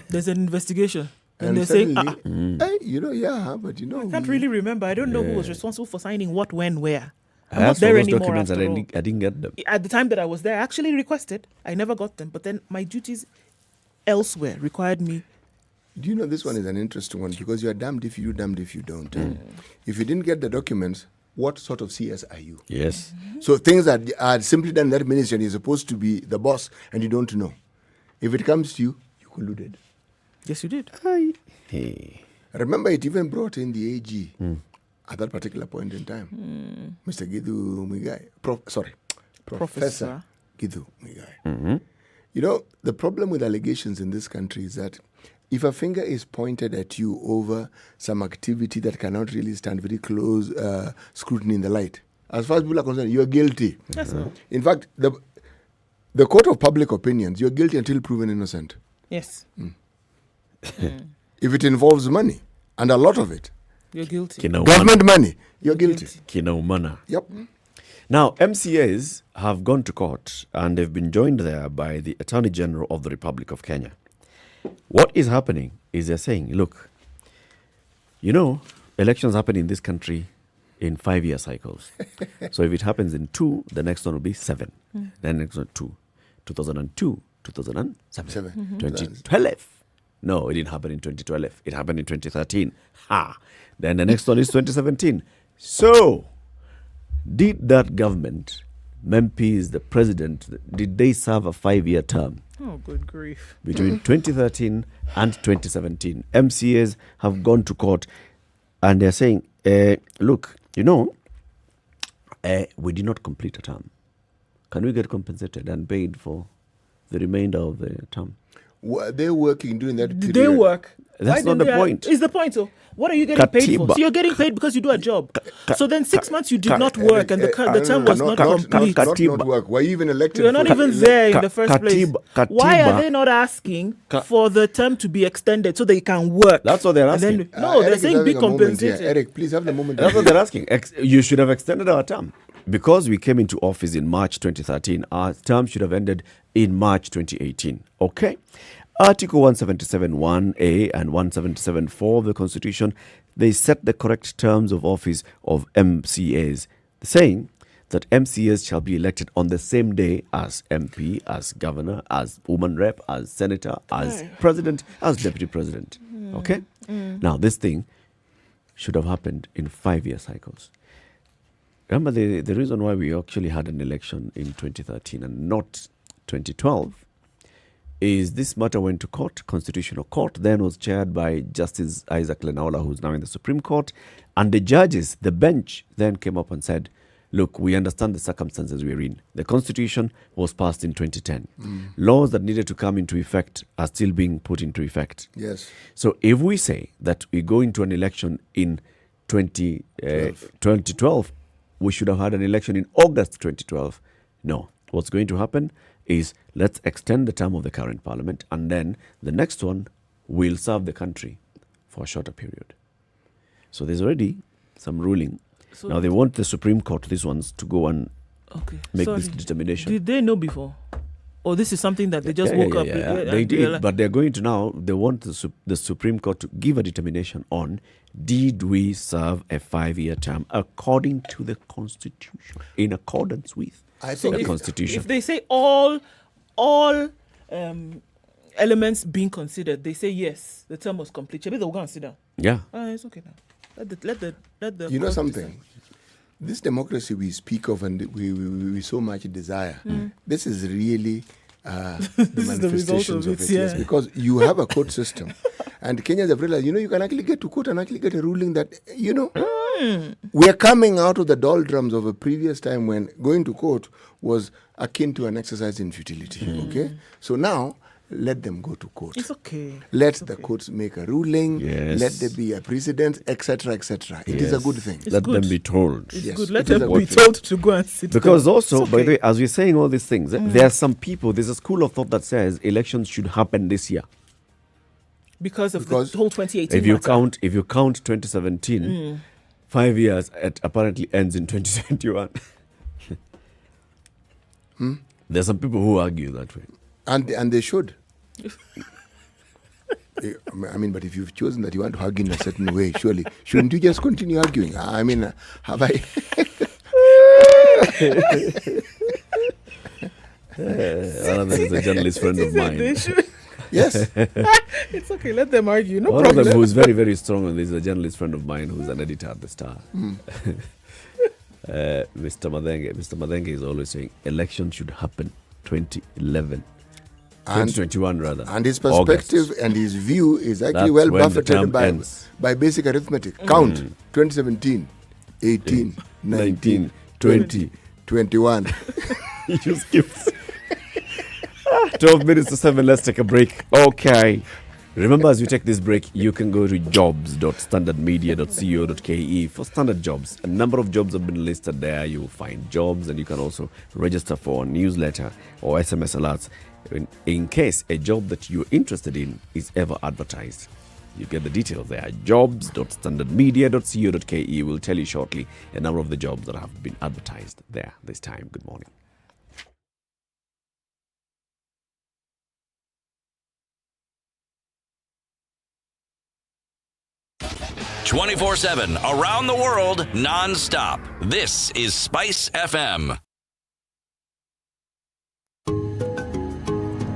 There's an investigation. And they're suddenly, saying, hey, but I can't really remember. I don't know who was responsible for signing what, when, where. I'm not there anymore. Documents and I didn't get them. At the time that I was there, I actually requested. I never got them. But then my duties elsewhere required me. Do you know this one is an interesting one because you're damned if you do, damned if you don't. If you didn't get the documents, what sort of CS are you? Yes. So things that are simply done in that ministry and you're supposed to be the boss and you don't know. If it comes to you, you colluded. Yes, you did. Hey. Remember, it even brought in the AG at that particular point in time. Mr. Githu Muigai. Professor Githu Muigai. You know, the problem with allegations in this country is that if a finger is pointed at you over some activity that cannot really stand very close scrutiny in the light, as far as people are concerned, you are guilty. Yes, sir. In fact, the court of public opinions, you're guilty until proven innocent. Yes. If it involves money, and a lot of it, you're guilty. Government money, you're guilty. Yep. Now, MCAs have gone to court and they've been joined there by the Attorney General of the Republic of Kenya. What is happening is they're saying, look, elections happen in this country in 5-year cycles. So if it happens in 2, the next one will be 7. Then next one 2, 2002, 2007, 2012. No, it didn't happen in 2012. It happened in 2013. Then the next one is 2017. So, did that government, MPs, the president, did they serve a 5-year term? Oh, good grief. Between 2013 and 2017. MCAs have gone to court and they're saying, look, we did not complete a term. Can we get compensated and paid for the remainder of the term? Were they working during that period? Did they work? That's not the point. Is the point. So what are you getting paid for? So you're getting paid because you do a job. So then 6 months you did not work and the term was not complete. Not work. Were you even elected? You're not even there in the first place. Why are they not asking for the term to be extended so they can work? That's what they're asking. No, they're saying be compensated. Eric, please have the moment. That's what they're asking. You should have extended our term. Because we came into office in March 2013, our term should have ended in March 2018. Okay? Article 177(1)(a) and 177(4) of the Constitution, they set the correct terms of office of MCAs, saying that MCAs shall be elected on the same day as MP, as governor, as woman rep, as senator, as president, as deputy president. Okay? Now, this thing should have happened in 5-year cycles. Remember, the reason why we actually had an election in 2013 and not 2012 is this matter went to court, Constitutional Court, then was chaired by Justice Isaac Lenaola, who's now in the Supreme Court. And the judges, the bench, then came up and said, look, we understand the circumstances we're in. The Constitution was passed in 2010. Laws that needed to come into effect are still being put into effect. Yes. So if we say that we go into an election in 2012, we should have had an election in August 2012. No. What's going to happen is let's extend the term of the current parliament and then the next one will serve the country for a shorter period. So there's already some ruling. So now they want the Supreme Court, these ones, to go and make this determination. Did they know before? Or this is something that they just woke up? They did, but they're going to now, they want the Supreme Court to give a determination on did we serve a 5-year term according to the Constitution, in accordance with the Constitution. If they say all elements being considered, they say yes, the term was complete. Maybe they'll go and sit down. Yeah. It's okay now. Let the you know something? Decide. This democracy we speak of and we so much desire, this is really the manifestations of it. Yes, because you have a court system. And Kenyans have realized, you can actually get to court and actually get a ruling that, we are coming out of the doldrums of a previous time when going to court was akin to an exercise in futility. Okay? So now, let them go to court. It's okay. Let the courts make a ruling. Yes. Let there be a precedent, etc., etc. It is a good thing. Let them be told. It's good. Let them be told to go and sit down. Because also, by the way, as we're saying all these things, there are some people, there's a school of thought that says elections should happen this year. Because the whole 2018 if you count 2017, 5 years, it apparently ends in 2021. There's some people who argue that way. And they should. I mean, but if you've chosen that you want to argue in a certain way, surely, shouldn't you just continue arguing? I mean, have I... One of them is a journalist friend of mine. Yes. It's okay, let them argue, no One problem. of them who's very, very strong on this is a journalist friend of mine who's an editor at The Star. Mr. Madenge is always saying election should happen 2011. 2021 rather. And his perspective August. And his view is actually well buffeted by basic arithmetic. Count 2017, 18, 19, 20, 21. You skipped. 12 minutes to 7, let's take a break. Okay. Remember, as you take this break, you can go to jobs.standardmedia.co.ke for standard jobs. A number of jobs have been listed there. You will find jobs and you can also register for a newsletter or SMS alerts in case a job that you're interested in is ever advertised. You get the details there. Jobs.standardmedia.co.ke will tell you shortly a number of the jobs that have been advertised there this time. Good morning. 24/7 around the world, non-stop. This is SpiceFM.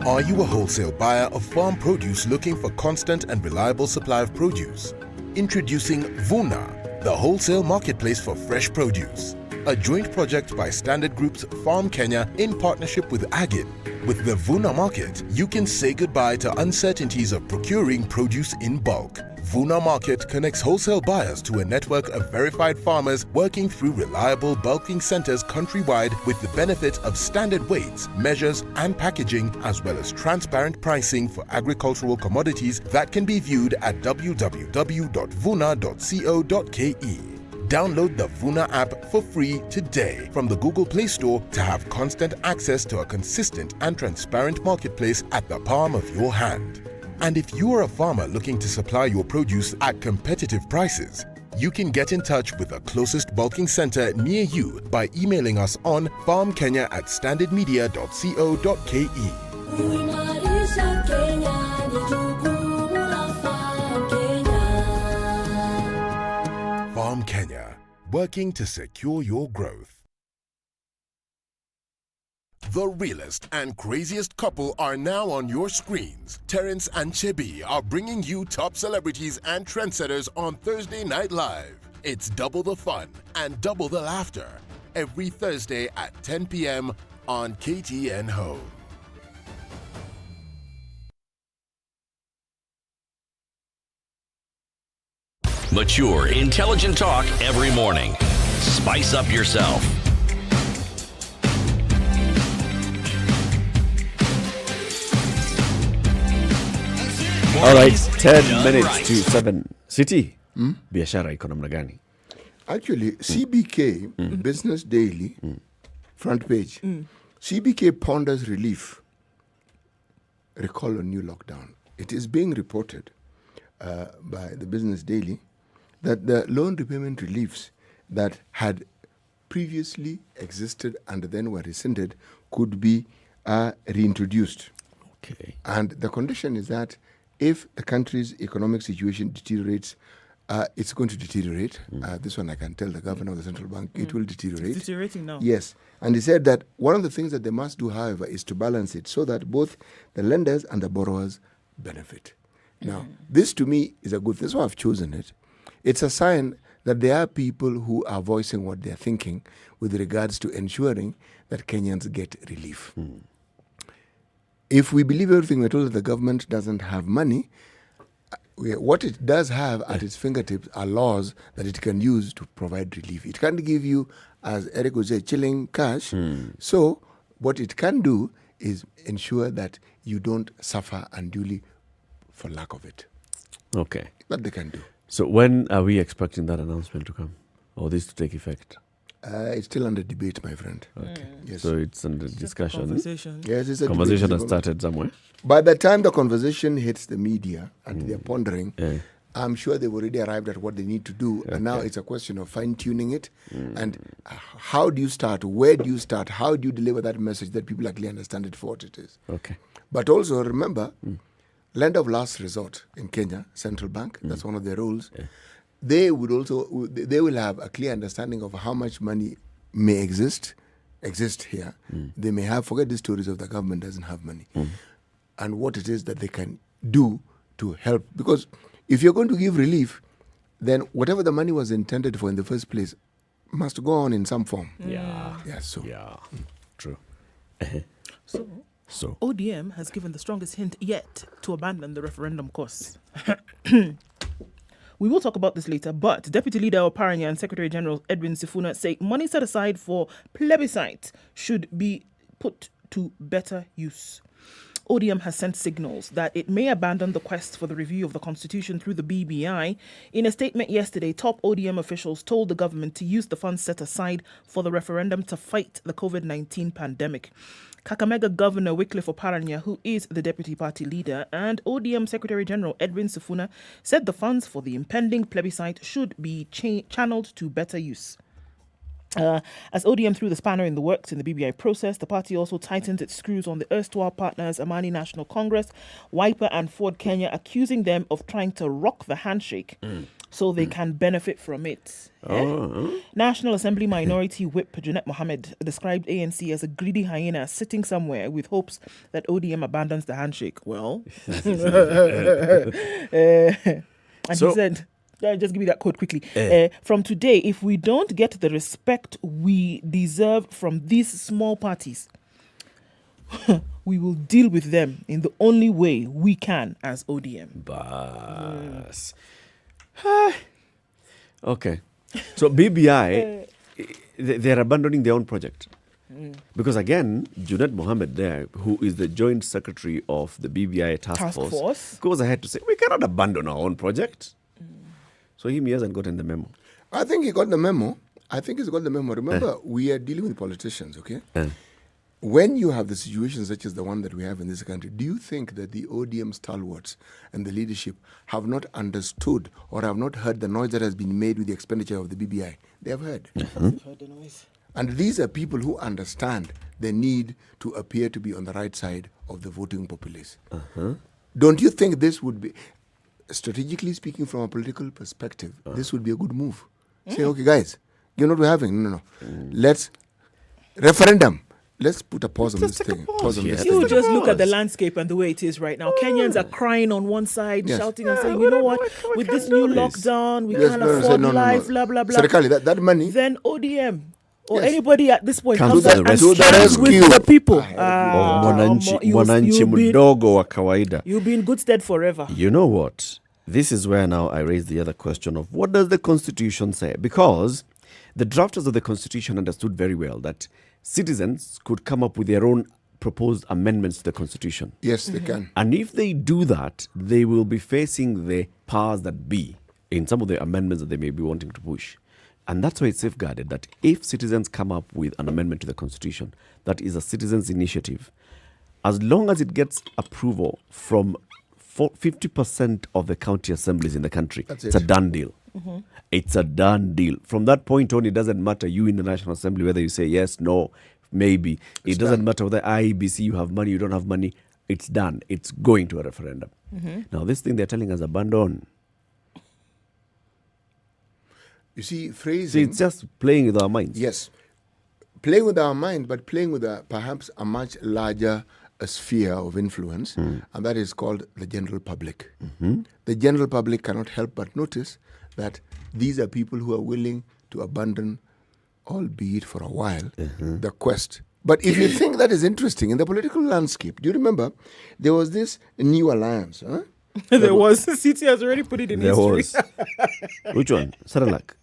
Are you a wholesale buyer of farm produce looking for constant and reliable supply of produce? Introducing Vuna, the wholesale marketplace for fresh produce. A joint project by Standard Group's Farm Kenya in partnership with Agit. With the Vuna Market, you can say goodbye to uncertainties of procuring produce in bulk. Vuna Market connects wholesale buyers to a network of verified farmers working through reliable bulking centers countrywide with the benefit of standard weights, measures, and packaging, as well as transparent pricing for agricultural commodities that can be viewed at www.vuna.co.ke. Download the Vuna app for free today from the Google Play Store to have constant access to a consistent and transparent marketplace at the palm of your hand. And if you are a farmer looking to supply your produce at competitive prices, you can get in touch with the closest bulking center near you by emailing us on farmkenya@standardmedia.co.ke. Farm Kenya, working to secure your growth. The realest and craziest couple are now on your screens. Terrence and Chebi are bringing you top celebrities and trendsetters on Thursday Night Live. It's double the fun and double the laughter every Thursday at 10 p.m. on KTN Home. Mature, intelligent talk every morning. Spice up yourself. All right, 10 minutes to 7. City, biashara iko namna gani? Actually, CBK, Business Daily, front page. CBK ponders relief. Recall a new lockdown. It is being reported by the Business Daily that the loan repayment reliefs that had previously existed and then were rescinded could be reintroduced. Okay. And the condition is that if the country's economic situation deteriorates, it's going to deteriorate. This one I can tell the governor of the central bank, it will deteriorate. It's deteriorating now. Yes. And he said that one of the things that they must do, however, is to balance it so that both the lenders and the borrowers benefit. Now, this to me is a good thing. That's why I've chosen it. It's a sign that there are people who are voicing what they're thinking with regards to ensuring that Kenyans get relief. If we believe everything we're told that the government doesn't have money, what it does have at its fingertips are laws that it can use to provide relief. It can't give you, as Eric would say, chilling cash. So what it can do is ensure that you don't suffer unduly for lack of it. Okay. That they can do. So when are we expecting that announcement to come? Or this to take effect? It's still under debate, my friend. Okay. Yes. So it's under discussion. Conversation. Yes, it's a Conversation debate. has started somewhere. By the time the conversation hits the media and they're pondering, I'm sure they've already arrived at what they need to do. And now it's a question of fine-tuning it. And how do you start? Where do you start? How do you deliver that message that people actually understand it for what it is? Okay. But also remember, lender of last resort in Kenya, central bank, that's one of their roles. They will have a clear understanding of how much money may exist here. They may have, forget the stories of the government doesn't have money. And what it is that they can do to help. Because if you're going to give relief, then whatever the money was intended for in the first place must go on in some form. Yeah. Yeah, so. Yeah. True. So, ODM has given the strongest hint yet to abandon the referendum course. We will talk about this later, but Deputy Leader Oparanya and Secretary General Edwin Sifuna say money set aside for plebiscite should be put to better use. ODM has sent signals that it may abandon the quest for the review of the constitution through the BBI. In a statement yesterday, top ODM officials told the government to use the funds set aside for the referendum to fight the COVID-19 pandemic. Kakamega Governor Wycliffe Oparanya, who is the deputy party leader, and ODM Secretary General Edwin Sifuna said the funds for the impending plebiscite should be channeled to better use. As ODM threw the spanner in the works in the BBI process, the party also tightened its screws on the erstwhile partners Amani National Congress, Wiper and Ford Kenya, accusing them of trying to rock the handshake. so they can benefit from it. National Assembly Minority Whip Junet Mohammed described ANC as a greedy hyena sitting somewhere with hopes that ODM abandons the handshake. Well, and he said, just give me that quote quickly. From today, if we don't get the respect we deserve from these small parties, we will deal with them in the only way we can as ODM. Bas. Okay. So BBI, they're abandoning their own project. Because again, Junaid Mohammed there, who is the joint secretary of the BBI task force, goes ahead to say, we cannot abandon our own project. So he hasn't gotten the memo. I think he got the memo. Remember, we are dealing with politicians, okay? When you have the situation such as the one that we have in this country, do you think that the ODM stalwarts and the leadership have not understood or have not heard the noise that has been made with the expenditure of the BBI? They have heard. They've heard the noise. And these are people who understand the need to appear to be on the right side of the voting populace. Don't you think this would be, strategically speaking from a political perspective, this would be a good move? Say, okay, guys, you know what we're having? No. Let's, referendum. Let's put a pause on this thing. You just look at the landscape and the way it is right now. Kenyans are crying on one side, shouting and saying, you know what, with this new lockdown, we can't afford life, blah, blah, blah. Serikali, that money. Then ODM or anybody at this point comes and stands with the people. Mwananchi mdogo wa kawaida. You'll be in good stead forever. You know what? This is where now I raise the other question of what does the Constitution say? Because the drafters of the Constitution understood very well that citizens could come up with their own proposed amendments to the Constitution. Yes, they can. And if they do that, they will be facing the powers that be in some of the amendments that they may be wanting to push. And that's why it's safeguarded that if citizens come up with an amendment to the Constitution, that is a citizens' initiative, as long as it gets approval from 50% of the county assemblies in the country, it's a done deal. It's a done deal. From that point on, it doesn't matter you in the National Assembly, whether you say yes, no, maybe. It doesn't matter whether IEBC, you have money, you don't have money. It's done. It's going to a referendum. Now, this thing they're telling us abandon. You see, phrasing... See, it's just playing with our minds. Yes. Playing with our mind, but playing with perhaps a much larger sphere of influence, and that is called the general public. The general public cannot help but notice that these are people who are willing to abandon, albeit for a while, the quest. But if you think that is interesting, in the political landscape, do you remember there was this new alliance? There was. CT has already put it in history. Was. Which one? Saralak.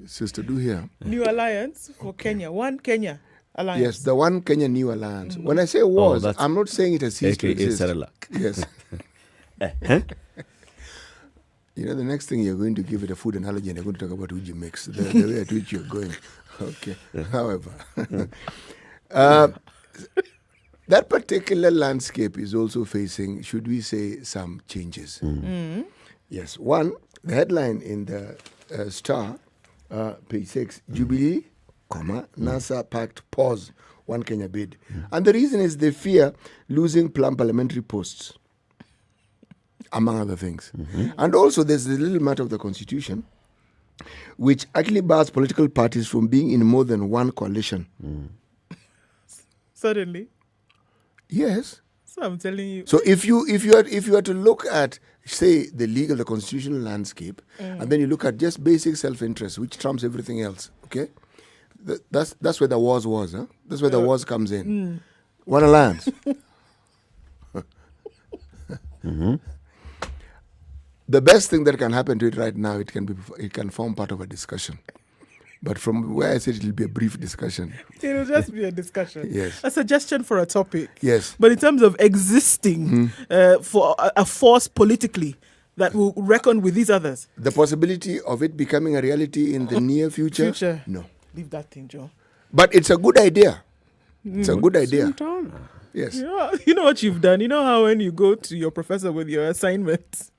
Sister, do here. New alliance for Kenya. One Kenya alliance. Yes, the One Kenya New Alliance. When I say was, I'm not saying it has ceased to exist. Yes. You know, the next thing you're going to give it a food analogy and you're going to talk about Uji mix, the way at which you're going. Okay. However, that particular landscape is also facing, should we say, some changes. Yes. One, the headline in the Star, page 6, Jubilee, NASA pact pause, One Kenya bid. And the reason is they fear losing plum parliamentary posts, among other things. And also there's the little matter of the Constitution, which actually bars political parties from being in more than one coalition. Suddenly? Yes. So I'm telling you. So if you are to look at, say, the legal, the constitutional landscape, and then you look at just basic self-interest, which trumps everything else, okay? That's where the wars was, huh? That's where the wars comes in. One alliance. The best thing that can happen to it right now, it can form part of a discussion. But from where I said it'll be a brief discussion. It'll just be a discussion. Yes. A suggestion for a topic. Yes. But in terms of existing for a force politically that will reckon with these others. The possibility of it becoming a reality in the near future? No. Leave that thing, Joe. But it's a good idea. It's a good idea. Yes. You know what you've done? You know how when you go to your professor with your assignments,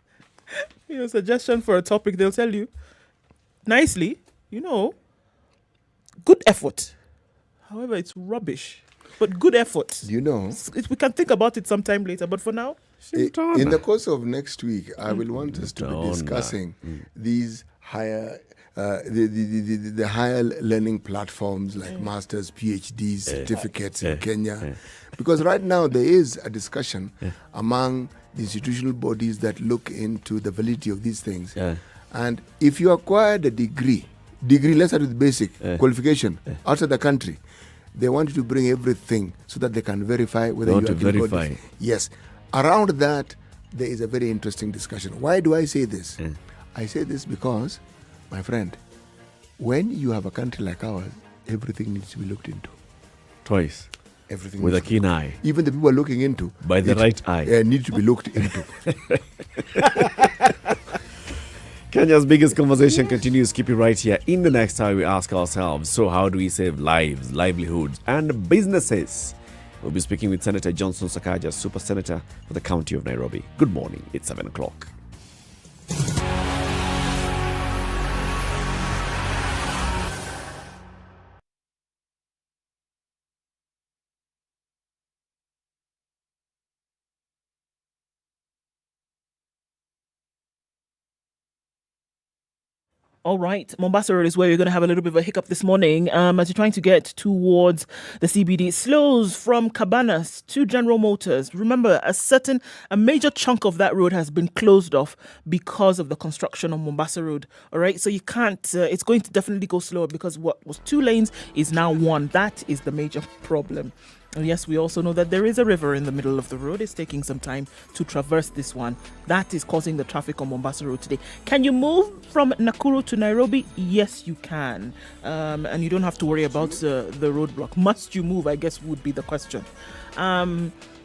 suggestion for a topic, they'll tell you nicely, good effort. However, it's rubbish. But good effort. We can think about it sometime later. But for now, In the course of next week, I will want us to be discussing these higher, the higher learning platforms like masters, PhDs, certificates in Kenya, because right now there is a discussion among the institutional bodies that look into the validity of these things. And if you acquired a degree, let's start with basic qualification outside the country, they want you to bring everything so that they can verify whether you actually got this. Yes. Around that, there is a very interesting discussion. Why do I say this? I say this because, my friend, when you have a country like ours, everything needs to be looked into. Twice. Everything with a keen eye. Even the people are looking into. By the right eye. Need to be looked into. Kenya's biggest conversation continues. Keep it right here. In the next hour, we ask ourselves, so how do we save lives, livelihoods, and businesses? We'll be speaking with Senator Johnson Sakaja, Super Senator for the County of Nairobi. Good morning. It's 7 o'clock. All right, Mombasa Road is where you're going to have a little bit of a hiccup this morning as you're trying to get towards the CBD. It slows from Cabanas to General Motors. Remember, a major chunk of that road has been closed off because of the construction on Mombasa Road. All right, so you can't, it's going to definitely go slower because what was 2 lanes is now 1. That is the major problem. And yes, we also know that there is a river in the middle of the road. It's taking some time to traverse this one. That is causing the traffic on Mombasa Road today. Can you move from Nakuru to Nairobi? Yes, you can. And you don't have to worry about the roadblock. Must you move, I guess, would be the question.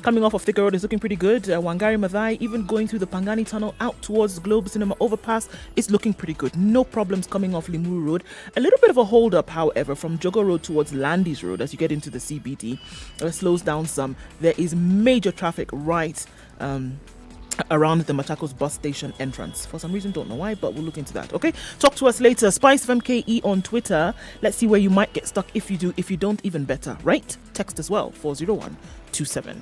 Coming off of Thika Road is looking pretty good. Wangari Maathai, even going through the Pangani Tunnel out towards Globe Cinema Overpass, is looking pretty good. No problems coming off Limuru Road. A little bit of a hold up, however, from Jogo Road towards Landis Road as you get into the CBD. It slows down some. There is major traffic right around the Machakos bus station entrance. For some reason, don't know why, but we'll look into that. Okay, talk to us later. SpiceFM KE on Twitter. Let's see where you might get stuck. If you do, if you don't, even better, right? Text as well, 40127.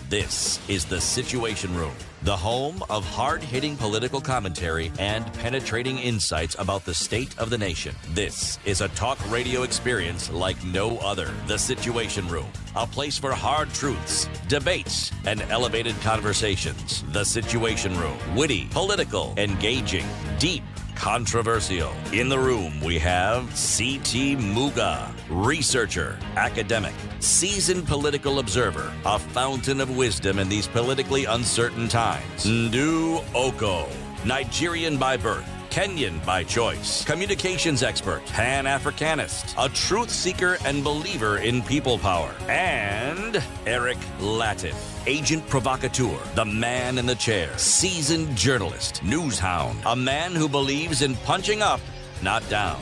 This is The Situation Room, the home of hard-hitting political commentary and penetrating insights about the state of the nation. This is a talk radio experience like no other. The Situation Room, a place for hard truths, debates, and elevated conversations. The Situation Room, witty, political, engaging, deep, controversial. In the room, we have C.T. Muga, researcher, academic, seasoned political observer, a fountain of wisdom in these politically uncertain times. Ndu Oko, Nigerian by birth, Kenyan by choice, communications expert, Pan-Africanist, a truth seeker and believer in people power, and Eric Latif, agent provocateur, the man in the chair, seasoned journalist, news hound, a man who believes in punching up, not down.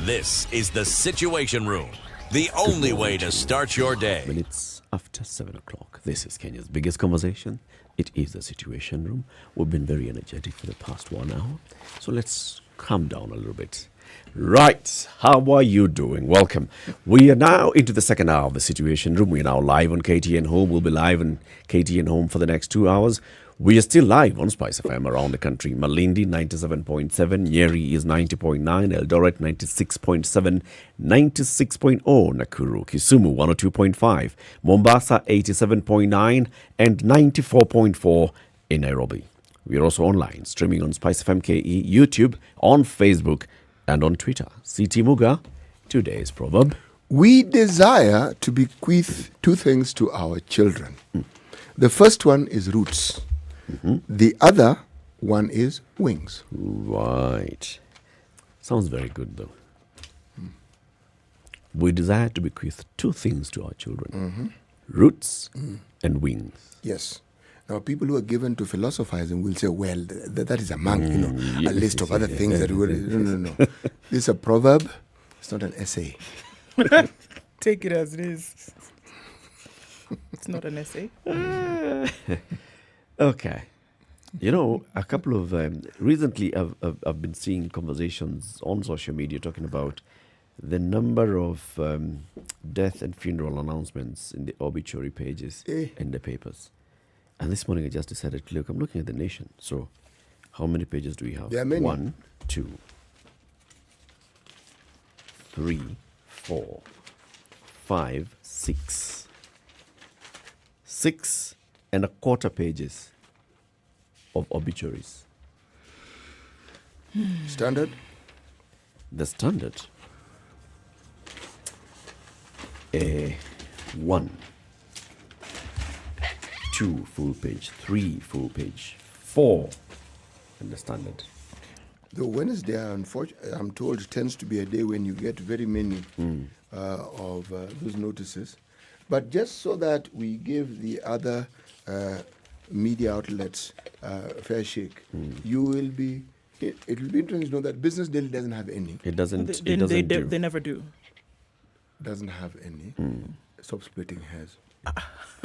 This is The Situation Room, the only way to start your day. Minutes after 7 o'clock. This is Kenya's biggest conversation. It is The Situation Room. We've been very energetic for the past 1 hour. So let's calm down a little bit. Right. How are you doing? Welcome. We are now into the second hour of The Situation Room. We are now live on KTN Home. We'll be live on KTN Home for the next 2 hours. We are still live on SpiceFM around the country. Malindi 97.7, Nyeri is 90.9, Eldoret 96.7, 96.0, Nakuru, Kisumu 102.5, Mombasa 87.9, and 94.4 in Nairobi. We are also online, streaming on SpiceFM KE, YouTube, on Facebook, and on Twitter. C.T. Muga, today's proverb. We desire to bequeath 2 things to our children. The first one is roots. The other one is wings. Right. Sounds very good, though. We desire to bequeath 2 things to our children. Roots and wings. Yes. Now, people who are given to philosophizing will say, well, that is among, a list of other things that we... No. This is a proverb. It's not an essay. Take it as it is. It's not an essay. Okay. You know, a couple of recently, I've been seeing conversations on social media talking about the number of death and funeral announcements in the obituary pages in the papers. And this morning I just decided, look, I'm looking at the Nation. So, how many pages do we have? There are many. 1, 2, 3, 4, 5, 6. 6 and a quarter pages of obituaries. Standard? The Standard. 1, 2 full page, 3 full page, 4 in the Standard. The Wednesday, I'm told, tends to be a day when you get very many of those notices. But just so that we give the other media outlets fair shake, you will be. It will be interesting to know that Business Daily doesn't have any. It doesn't. They never do. Doesn't have any. Stop splitting hairs.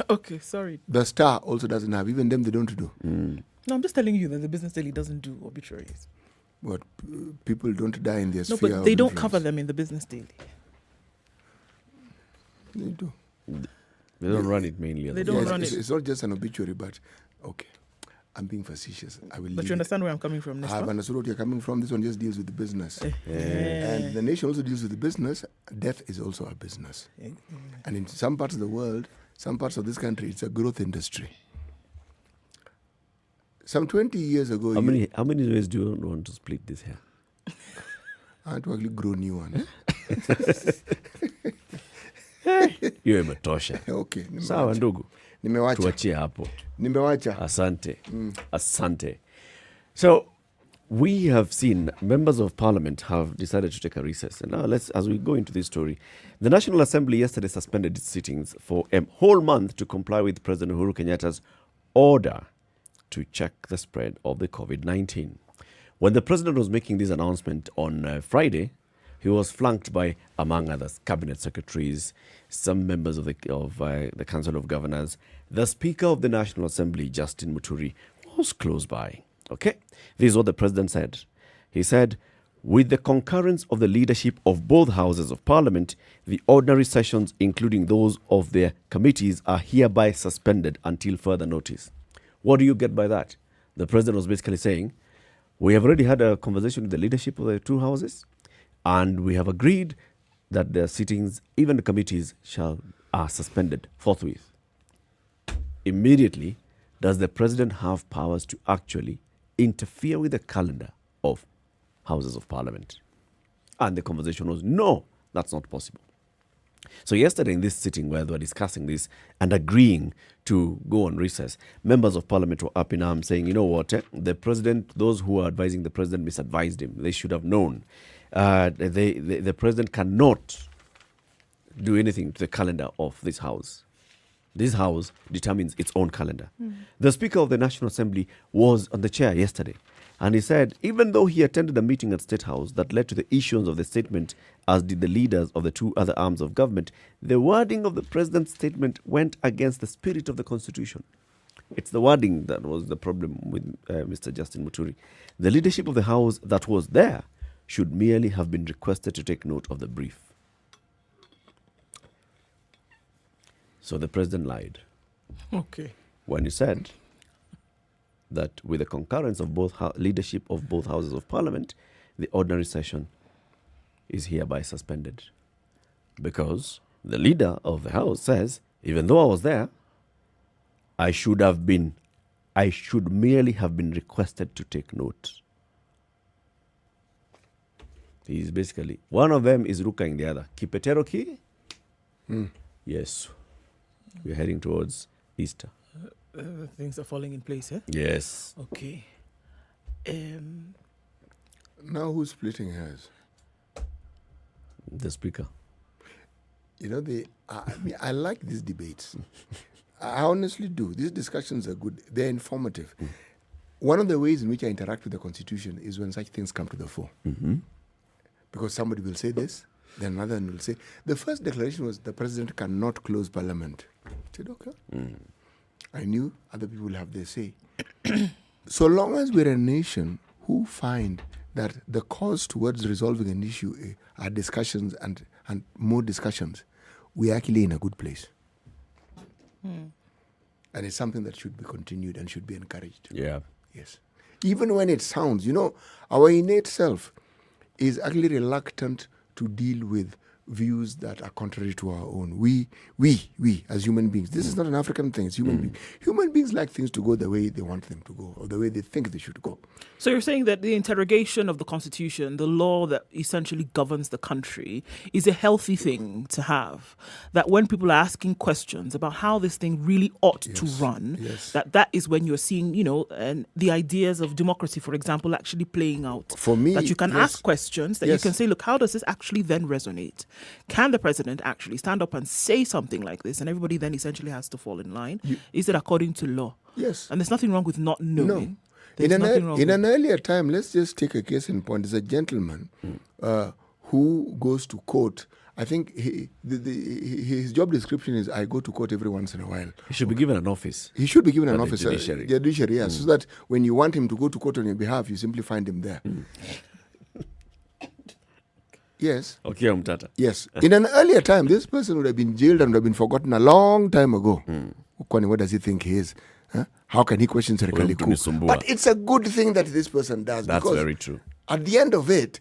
Okay, sorry. The Star also doesn't have. Even them, they don't do. No, I'm just telling you that the Business Daily doesn't do obituaries. But people don't die in their No, sphere but they of don't influence. cover them in the Business Daily. They do. They don't run it mainly. They don't run it. It's not just an obituary, but okay. I'm being facetious. I will. But you understand where I'm coming from, I Nestor? have understood what you're coming from. This one just deals with the business. And the Nation also deals with the business. Death is also a business. And in some parts of the world, some parts of this country, it's a growth industry. Some 20 years ago... How many ways do you want to split this hair? I want to actually grow new ones. You're a matosha. Okay. Sawa ndugu. Nimewacha. Tuachie hapo. Nimewacha. Asante. Asante. So, we have seen members of parliament have decided to take a recess. And now as we go into this story, the National Assembly yesterday suspended its sittings for a whole month to comply with President Uhuru Kenyatta's order to check the spread of the COVID-19. When the president was making this announcement on Friday, he was flanked by, among others, cabinet secretaries, some members of the Council of Governors. The Speaker of the National Assembly, Justin Muturi, was close by. Okay, this is what the president said. He said, with the concurrence of the leadership of both houses of parliament, the ordinary sessions, including those of their committees, are hereby suspended until further notice. What do you get by that? The president was basically saying, we have already had a conversation with the leadership of the two houses, and we have agreed that their sittings, even the committees, are suspended forthwith. Immediately, does the president have powers to actually interfere with the calendar of houses of parliament? And the conversation was, no, that's not possible. So yesterday in this sitting where they were discussing this and agreeing to go on recess, members of parliament were up in arms saying, you know what, the president, those who are advising the president misadvised him. They should have known. The president cannot do anything to the calendar of this house. This house determines its own calendar. The Speaker of the National Assembly was on the chair yesterday, and he said, even though he attended a meeting at State House that led to the issuance of the statement, as did the leaders of the two other arms of government, the wording of the president's statement went against the spirit of the Constitution. It's the wording that was the problem with Mr. Justin Muturi. The leadership of the House that was there should merely have been requested to take note of the brief. So the president lied. Okay. When he said that with the concurrence of both leadership of both houses of parliament, the ordinary session is hereby suspended. Because the leader of the house says, even though I was there, I should merely have been requested to take note. He's basically, one of them is rukaing the other. Kipetero ki? Yes. We're heading towards Easter. Things are falling in place, eh? Yes. Okay. Now who's splitting hairs? The speaker. You know, I like these debates. I honestly do. These discussions are good. They're informative. One of the ways in which I interact with the Constitution is when such things come to the fore. Because somebody will say this, then another one will say. The first declaration was the president cannot close parliament. I said, okay. I knew other people will have their say. So long as we're a nation who find that the cause towards resolving an issue are discussions and more discussions, we're actually in a good place. And it's something that should be continued and should be encouraged. Yeah. Yes. Even when it sounds, our innate self is actually reluctant to deal with views that are contrary to our own. We as human beings, this is not an African thing, it's human beings. Human beings like things to go the way they want them to go, or the way they think they should go. So you're saying that the interrogation of the Constitution, the law that essentially governs the country, is a healthy thing to have. That when people are asking questions about how this thing really ought to run, that is when you're seeing, and the ideas of democracy, for example, actually playing out. For me, that you can ask questions, that you can say, look, how does this actually then resonate? Can the president actually stand up and say something like this, and everybody then essentially has to fall in line? Is it according to law? Yes. And there's nothing wrong with not knowing. No. In an earlier time, let's just take a case in point. There's a gentleman who goes to court. I think his job description is, I go to court every once in a while. He should be given an office. He should be given an office. Judiciary. The judiciary, yes. So that when you want him to go to court on your behalf, you simply find him there. Yes. Okay, Mtata. Yes. In an earlier time, this person would have been jailed and would have been forgotten a long time ago. Kwani, what does he think he is? Huh? How can he question Serikali Kuu? But it's a good thing that this person does. That's because very true. At the end of it,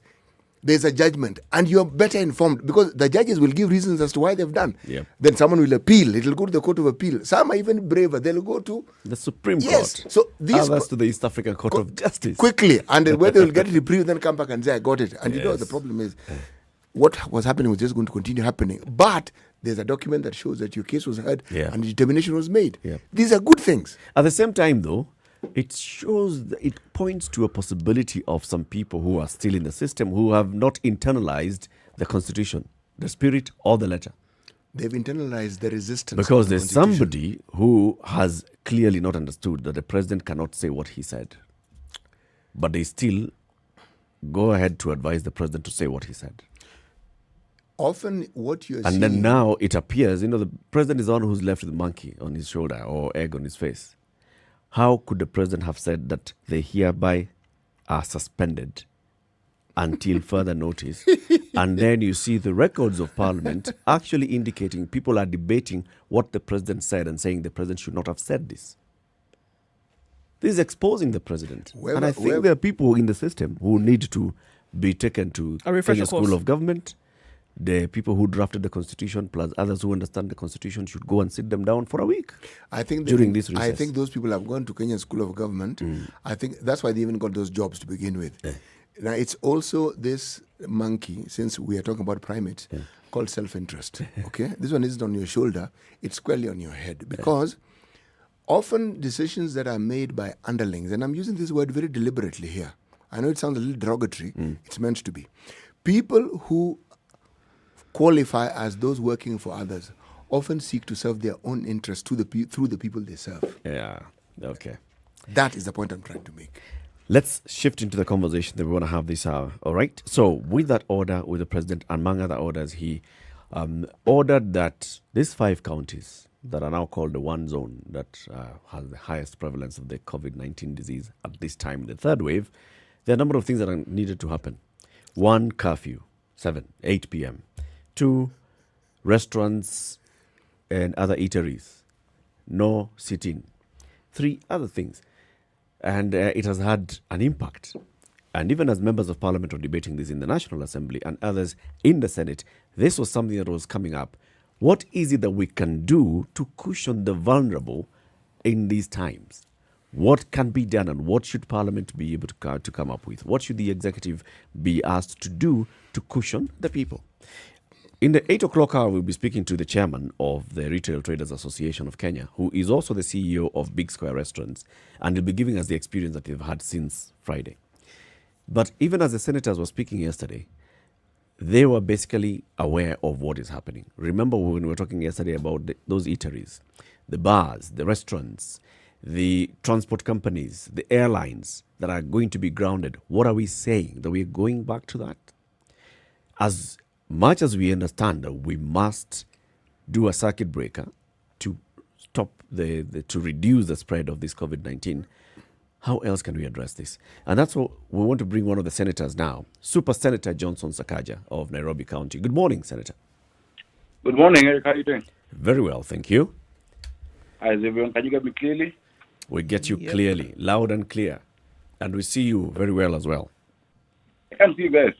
there's a judgment and you're better informed because the judges will give reasons as to why they've done. Yep. Then someone will appeal. It'll go to the Court of Appeal. Some are even braver. They'll go to the Supreme Court. Court. So these others to the East African Court of Justice. Quickly. And where they will get it reprieve, then come back and say, I got it. And the problem is, what was happening was just going to continue happening. But there's a document that shows that your case was heard and the determination was made. Yeah. These are good things. At the same time, though, it points to a possibility of some people who are still in the system who have not internalized the Constitution, the spirit or the letter. They've internalized the resistance. Because there's somebody who has clearly not understood that the president cannot say what he said. But they still go ahead to advise the president to say what he said. Often what you're seeing... And then now it appears, the president is the one who's left with the monkey on his shoulder or egg on his face. How could the president have said that they hereby are suspended until further notice? And then you see the records of parliament actually indicating people are debating what the president said and saying the president should not have said this. This is exposing the president. And I think there are people in the system who need to be taken to Kenya School of Government. The people who drafted the Constitution plus others who understand the Constitution should go and sit them down for a week. I think during this recess. I think those people have gone to Kenya School of Government. I think that's why they even got those jobs to begin with. Now, it's also this monkey, since we are talking about primates, called self-interest. Okay? This one isn't on your shoulder. It's squarely on your head. Because often decisions that are made by underlings, and I'm using this word very deliberately here. I know it sounds a little derogatory. It's meant to be. People who qualify as those working for others often seek to serve their own interests through the people they serve. Yeah, okay. That is the point I'm trying to make. Let's shift into the conversation that we want to have this hour, all right? So with that order, with the president, among other orders, he ordered that these 5 counties that are now called the one zone that has the highest prevalence of the COVID-19 disease at this time, the third wave, there are a number of things that are needed to happen. 1, curfew, 8 p.m. 2, restaurants and other eateries, no sitting. 3, other things. And it has had an impact. And even as members of parliament were debating this in the National Assembly and others in the Senate, this was something that was coming up. What is it that we can do to cushion the vulnerable in these times? What can be done and what should parliament be able to come up with? What should the executive be asked to do to cushion the people? In the 8 o'clock hour, we'll be speaking to the chairman of the Retail Traders Association of Kenya, who is also the CEO of Big Square Restaurants, and he'll be giving us the experience that they've had since Friday. But even as the senators were speaking yesterday, they were basically aware of what is happening. Remember when we were talking yesterday about those eateries, the bars, the restaurants, the transport companies, the airlines that are going to be grounded. What are we saying? That we're going back to that? As much as we understand that we must do a circuit breaker to stop to reduce the spread of this COVID-19, How else can we address this? And that's what we want to bring one of the senators now, Super Senator Johnson Sakaja of Nairobi County. Good morning, Senator. Good morning, Eric. How are you doing? Very well, thank you. Hi, everyone. Can you get me clearly? We get you clearly, loud and clear. And we see you very well as well. I can't see you guys.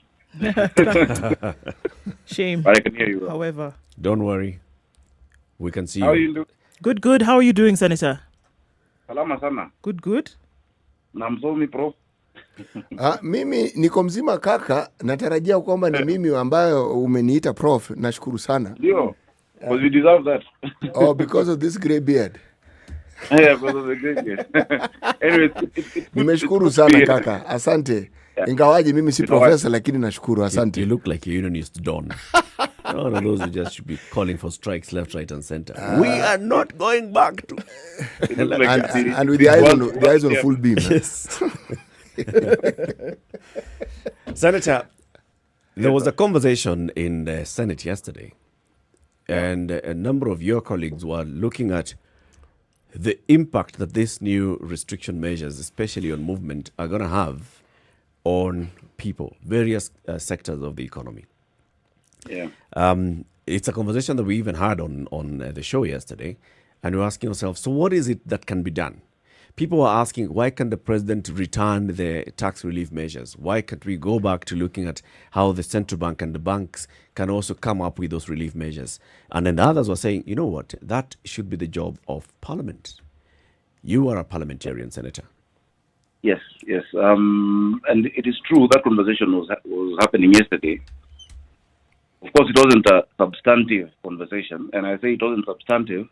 Shame. But I can hear you well. However. Don't worry. We can see How are you. you doing? Good, good. How are you doing, Senator? Salama sana. Good, good. Namsomi prof. Mimi niko mzima kaka, natarajia kwamba ni mimi ambayo umeniita prof. Nashukuru sana. Ndio. Because you deserve that. Oh, because of this grey beard. Yeah, because of the great year. Anyway, Nimeshukuru sana kaka. Asante. Ingawaje mimi si professor lakini nashukuru. Asante. You look like a unionist don. One of those who just should be calling for strikes left, right, and center. We are not going back to. and with the eyes on full beam. Yes. Senator, there was a conversation in the Senate yesterday, and a number of your colleagues were looking at the impact that these new restriction measures, especially on movement, are going to have on people, various sectors of the economy. Yeah. It's a conversation that we even had on the show yesterday, and we're asking ourselves, so what is it that can be done? People are asking, why can't the president return the tax relief measures? Why can't we go back to looking at how the central bank and the banks can also come up with those relief measures? And then others were saying, you know what, that should be the job of Parliament. You are a parliamentarian, Senator. Yes, yes. And it is true that conversation was happening yesterday. Of course, it wasn't a substantive conversation. And I say it wasn't substantive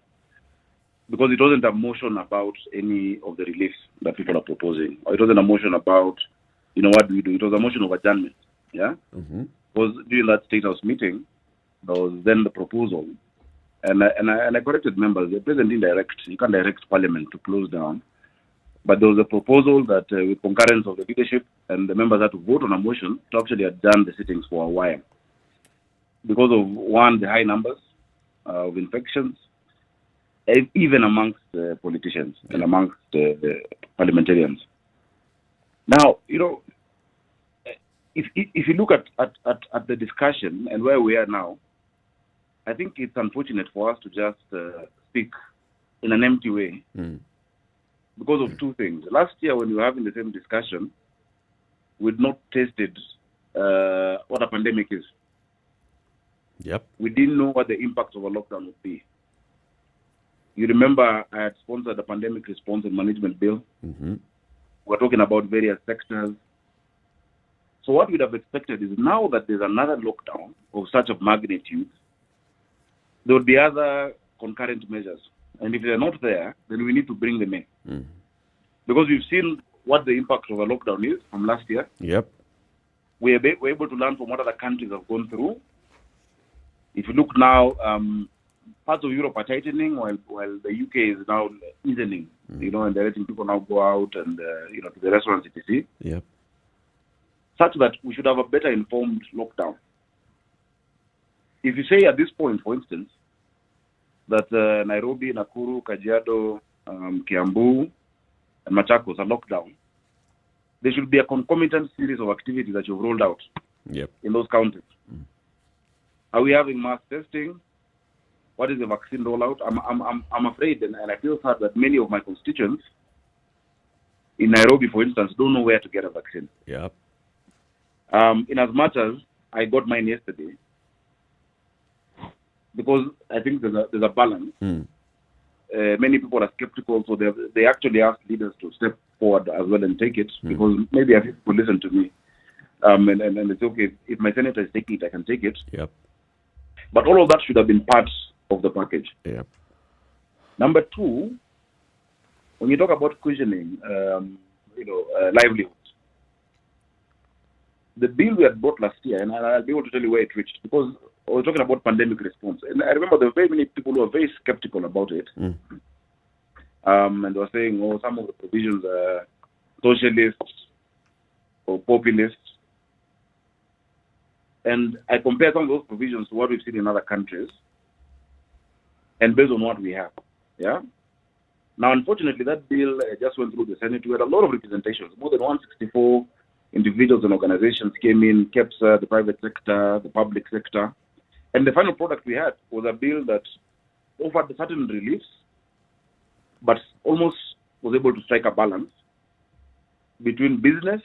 because it wasn't a motion about any of the reliefs that people are proposing. Or it wasn't a motion about, what do we do? It was a motion of adjournment. Yeah? Mm-hmm. Because during that State House meeting, there was then the proposal. And I corrected members. The president didn't direct. You can't direct Parliament to close down. But there was a proposal that with concurrence of the leadership and the members had to vote on a motion to actually adjourn the sittings for a while. Because of, one, the high numbers of infections, even amongst politicians and amongst parliamentarians. Now, if you look at the discussion and where we are now, I think it's unfortunate for us to just speak in an empty way because of two things. Last year, when we were having the same discussion, we'd not tasted what a pandemic is. Yep. We didn't know what the impact of a lockdown would be. You remember I had sponsored the pandemic response and management bill. Mm-hmm. We're talking about various sectors. So what we'd have expected is now that there's another lockdown of such a magnitude, there would be other concurrent measures. And if they're not there, then we need to bring them in. Mm. Because we've seen what the impact of a lockdown is from last year. Yep. We're able to learn from what other countries have gone through. If you look now, parts of Europe are tightening while the UK is now easing, and they're letting people now go out and, to the restaurants, etc. Yep. Such that we should have a better informed lockdown. If you say at this point, for instance, that Nairobi, Nakuru, Kajiado, Kiambu, and Machakos are locked down, there should be a concomitant series of activities that you've rolled out in those counties. Are we having mass testing? What is the vaccine rollout? I'm afraid, and I feel sad that many of my constituents in Nairobi, for instance, don't know where to get a vaccine. Yep. In as much as I got mine yesterday, because I think there's a balance. Many people are skeptical, so they actually ask leaders to step forward as well and take it, because maybe I think people listen to me. And it's okay, if my senator is taking it, I can take it. Yep. But all of that should have been part of the package. Yep. Number two, when you talk about cushioning, livelihoods, the bill we had brought last year, and I'll be able to tell you where it reached, because we're talking about pandemic response. And I remember there were very many people who were very skeptical about it. And they were saying, some of the provisions are socialist or populist. And I compared some of those provisions to what we've seen in other countries, and based on what we have, Now, unfortunately, that bill just went through the Senate. We had a lot of representations. More than 164 individuals and organizations came in, KEMSA, the private sector, the public sector. And the final product we had was a bill that offered certain reliefs, but almost was able to strike a balance between business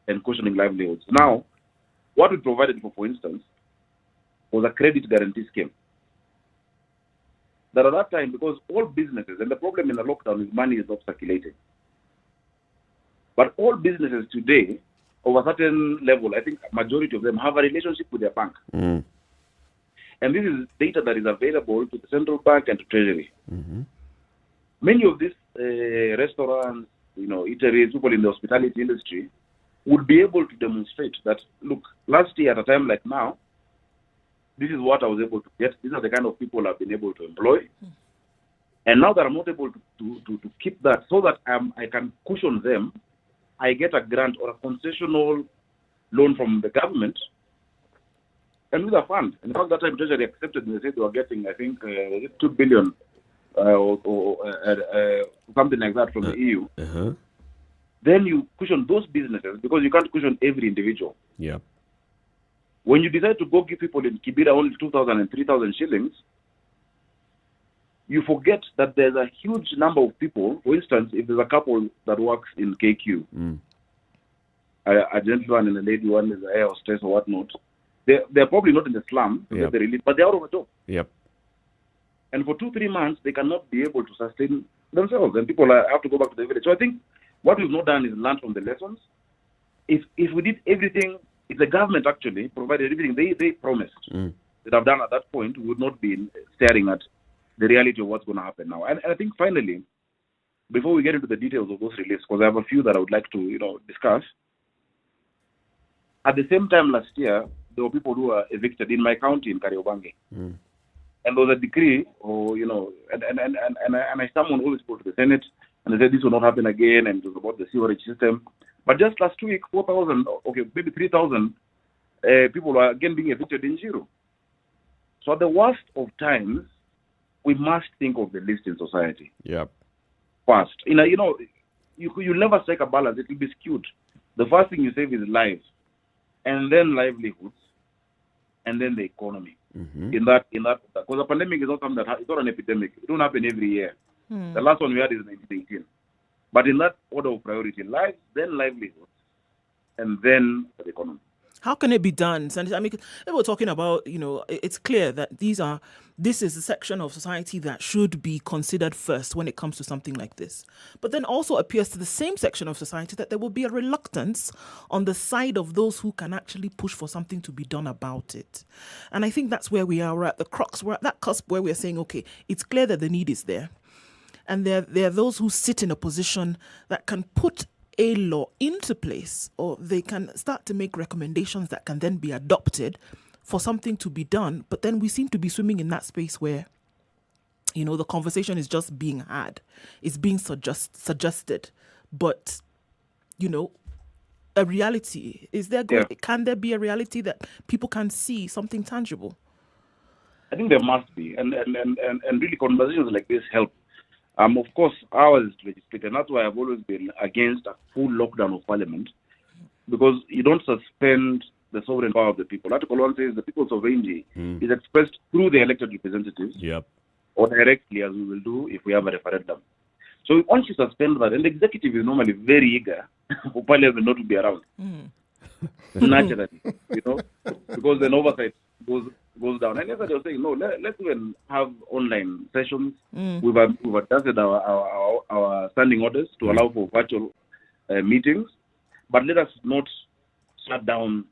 and cushioning livelihoods. Now, what we provided for instance, was a credit guarantee scheme. That at that time, because all businesses, and the problem in the lockdown is money is not circulating. But all businesses today, of a certain level, I think majority of them have a relationship with their bank. Mm. And this is data that is available to the central bank and to Treasury. Mm-hmm. Many of these restaurants, eateries, people in the hospitality industry would be able to demonstrate that, look, last year at a time like now, this is what I was able to get. These are the kind of people I've been able to employ. And now that I'm not able to keep that so that I can cushion them, I get a grant or a concessional loan from the government and with a fund. In fact, that time Treasury accepted and they said they were getting, I think, 2 billion or something like that from the EU. Uh-huh. Then you cushion those businesses because you can't cushion every individual. Yeah. When you decide to go give people in Kibera only 2,000 and 3,000 shillings, you forget that there's a huge number of people. For instance, if there's a couple that works in KQ, a gentleman and a lady, one is an air hostess or whatnot, they're probably not in the slum, Yep. but they're out of a job. Yep. And for 2-3 months, they cannot be able to sustain themselves, and people have to go back to the village. So I think what we've not done is learn from the lessons. If we did everything, if the government actually provided everything they promised that have done at that point, we would not be staring at the reality of what's going to happen now. And I think finally, before we get into the details of those reliefs, because I have a few that I would like to discuss. At the same time last year, there were people who were evicted in my county in Kariobangi. And there was a decree, and I summoned all these people to the Senate, and they said this will not happen again, and it was about the sewerage system. But just last week, 4,000, maybe 3,000 people were again being evicted in Zero. So at the worst of times, we must think of the least in society. Yep. First, you never strike a balance; it will be skewed. The first thing you save is lives, and then livelihoods, and then the economy. Mm-hmm. In that, because a pandemic is not something it's not an epidemic. It don't happen every year. The last one we had is 1918. But in that order of priority, lives, then livelihoods, and then the economy. How can it be done? I mean, they were talking about, it's clear that this is a section of society that should be considered first when it comes to something like this. But then also appears to the same section of society that there will be a reluctance on the side of those who can actually push for something to be done about it. And I think that's where we are. We're at the crux. We're at that cusp where we're saying, okay, it's clear that the need is there. And there are those who sit in a position that can put a law into place, or they can start to make recommendations that can then be adopted for something to be done. But then we seem to be swimming in that space where, the conversation is just being had. It's being suggested. But, a reality, can there be a reality that people can see something tangible? I think there must be. And really conversations like this help. Of course, ours is legislated, and that's why I've always been against a full lockdown of Parliament, because you don't suspend the sovereign power of the people. Article 1 says the people's sovereignty is expressed through the elected representatives, or directly, as we will do if we have a referendum. So once you suspend that, and the executive is normally very eager for Parliament not to be around, naturally, because then oversight goes down. And yesterday I was saying, no, let's even have online sessions. We've adjusted our standing orders to allow for virtual meetings, but let us not shut down.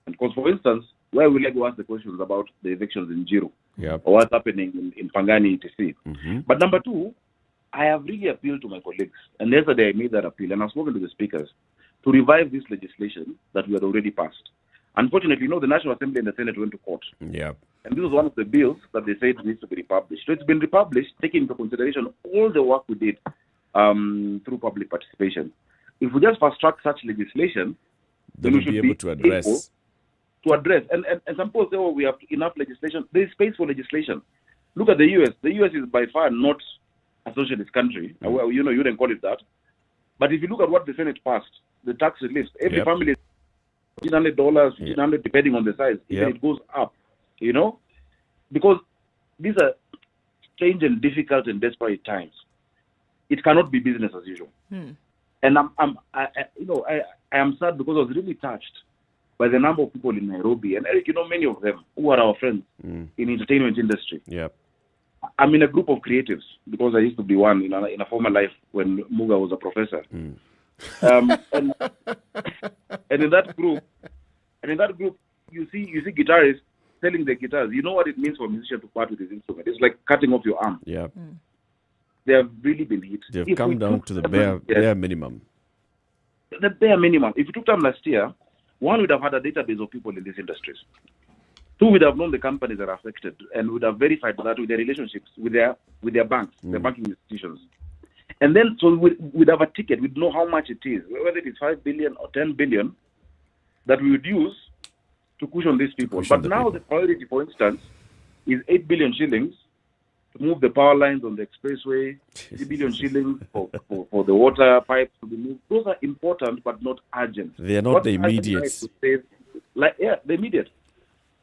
Because, for instance, where will I go ask the questions about the evictions in Jiro or what's happening in Pangani, etc. But number two, I have really appealed to my colleagues, and yesterday I made that appeal, and I've spoken to the speakers to revive this legislation that we had already passed. Unfortunately, the National Assembly and the Senate went to court. And this was one of the bills that they said needs to be republished. So it's been republished, taking into consideration all the work we did through public participation. If we just fast-track such legislation, then we should be able to address. And some people say, we have enough legislation. There is space for legislation. Look at the U.S. The U.S. is by far not a socialist country. Well, you didn't call it that. But if you look at what the Senate passed, the tax reliefs, every family is $1,500, $1,500, depending on the size. Even it goes up, because these are strange and difficult and desperate times. It cannot be business as usual. And I am sad because I was really touched by the number of people in Nairobi, and Eric, many of them who are our friends in entertainment industry. I'm in a group of creatives because I used to be one in a former life when Muga was a professor. And in that group, you see guitarists selling their guitars. You know what it means for a musician to part with his instrument? It's like cutting off your arm. They have really been hit. They've come down to the bare minimum. The bare minimum. If you took time last year, one would have had a database of people in these industries. Two would have known the companies that are affected and would have verified that with their relationships with their banks, their banking institutions. And then, so we'd have a ticket. We'd know how much it is, whether it is 5 billion or 10 billion, that we would use to cushion these people. But now the priority, for instance, is 8 billion shillings to move the power lines on the expressway, 3 billion shillings for the water pipes to be moved. Those are important but not urgent. They are not the immediate. The immediate.